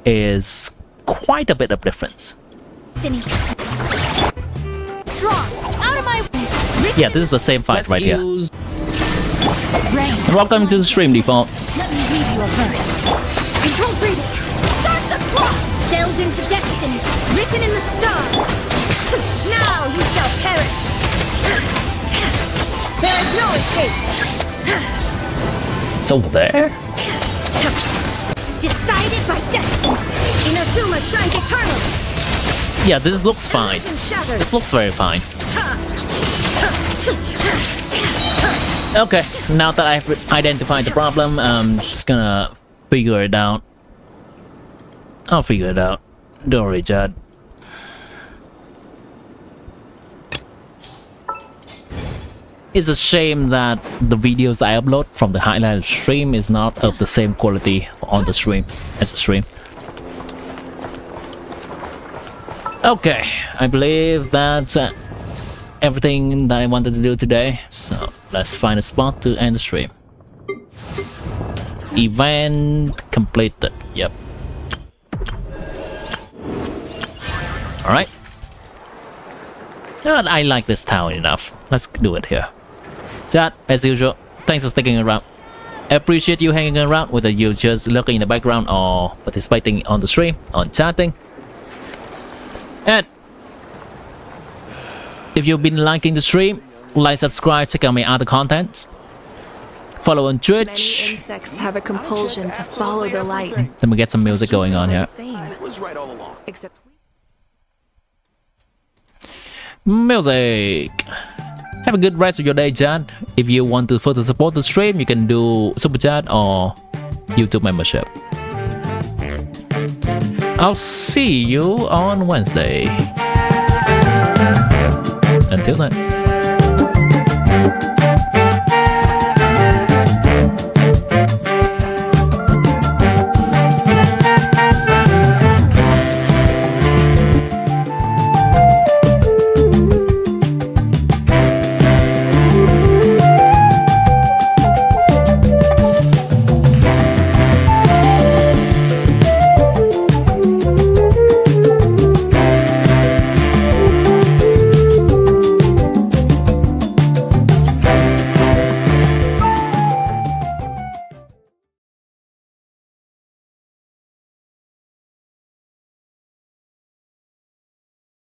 is quite a bit of difference. Destiny. Strong. Out of my way. Yeah, this is the same fight right here. Rain. Welcome to the stream, Default. Let me read you a verse. Control breathing. Start the clock. Delve into destiny. Written in the stars. Now you shall perish. There is no escape. It's over there. Decided by destiny. Inazuma shines eternally. Yeah, this looks fine. This looks very fine. Okay, now that I've identified the problem, I'm just gonna figure it out. I'll figure it out. Don't worry, Chad. It's a shame that the videos I upload from the highlighted stream is not of the same quality on the stream as the stream. Okay, I believe that's everything that I wanted to do today. So let's find a spot to end the stream. Event completed. Yep. Alright. I like this town enough. Let's do it here. Chat, as usual, thanks for sticking around. I appreciate you hanging around, whether you're just looking in the background or participating on the stream, on chatting. And if you've been liking the stream, like, subscribe, check out my other contents. Follow on Twitch. Many insects have a compulsion to follow the light. Let me get some music going on here. It was right all along. Except Music. Have a good rest of your day, chat. If you want to further support the stream, you can do super chat or YouTube membership. I'll see you on Wednesday. Until then.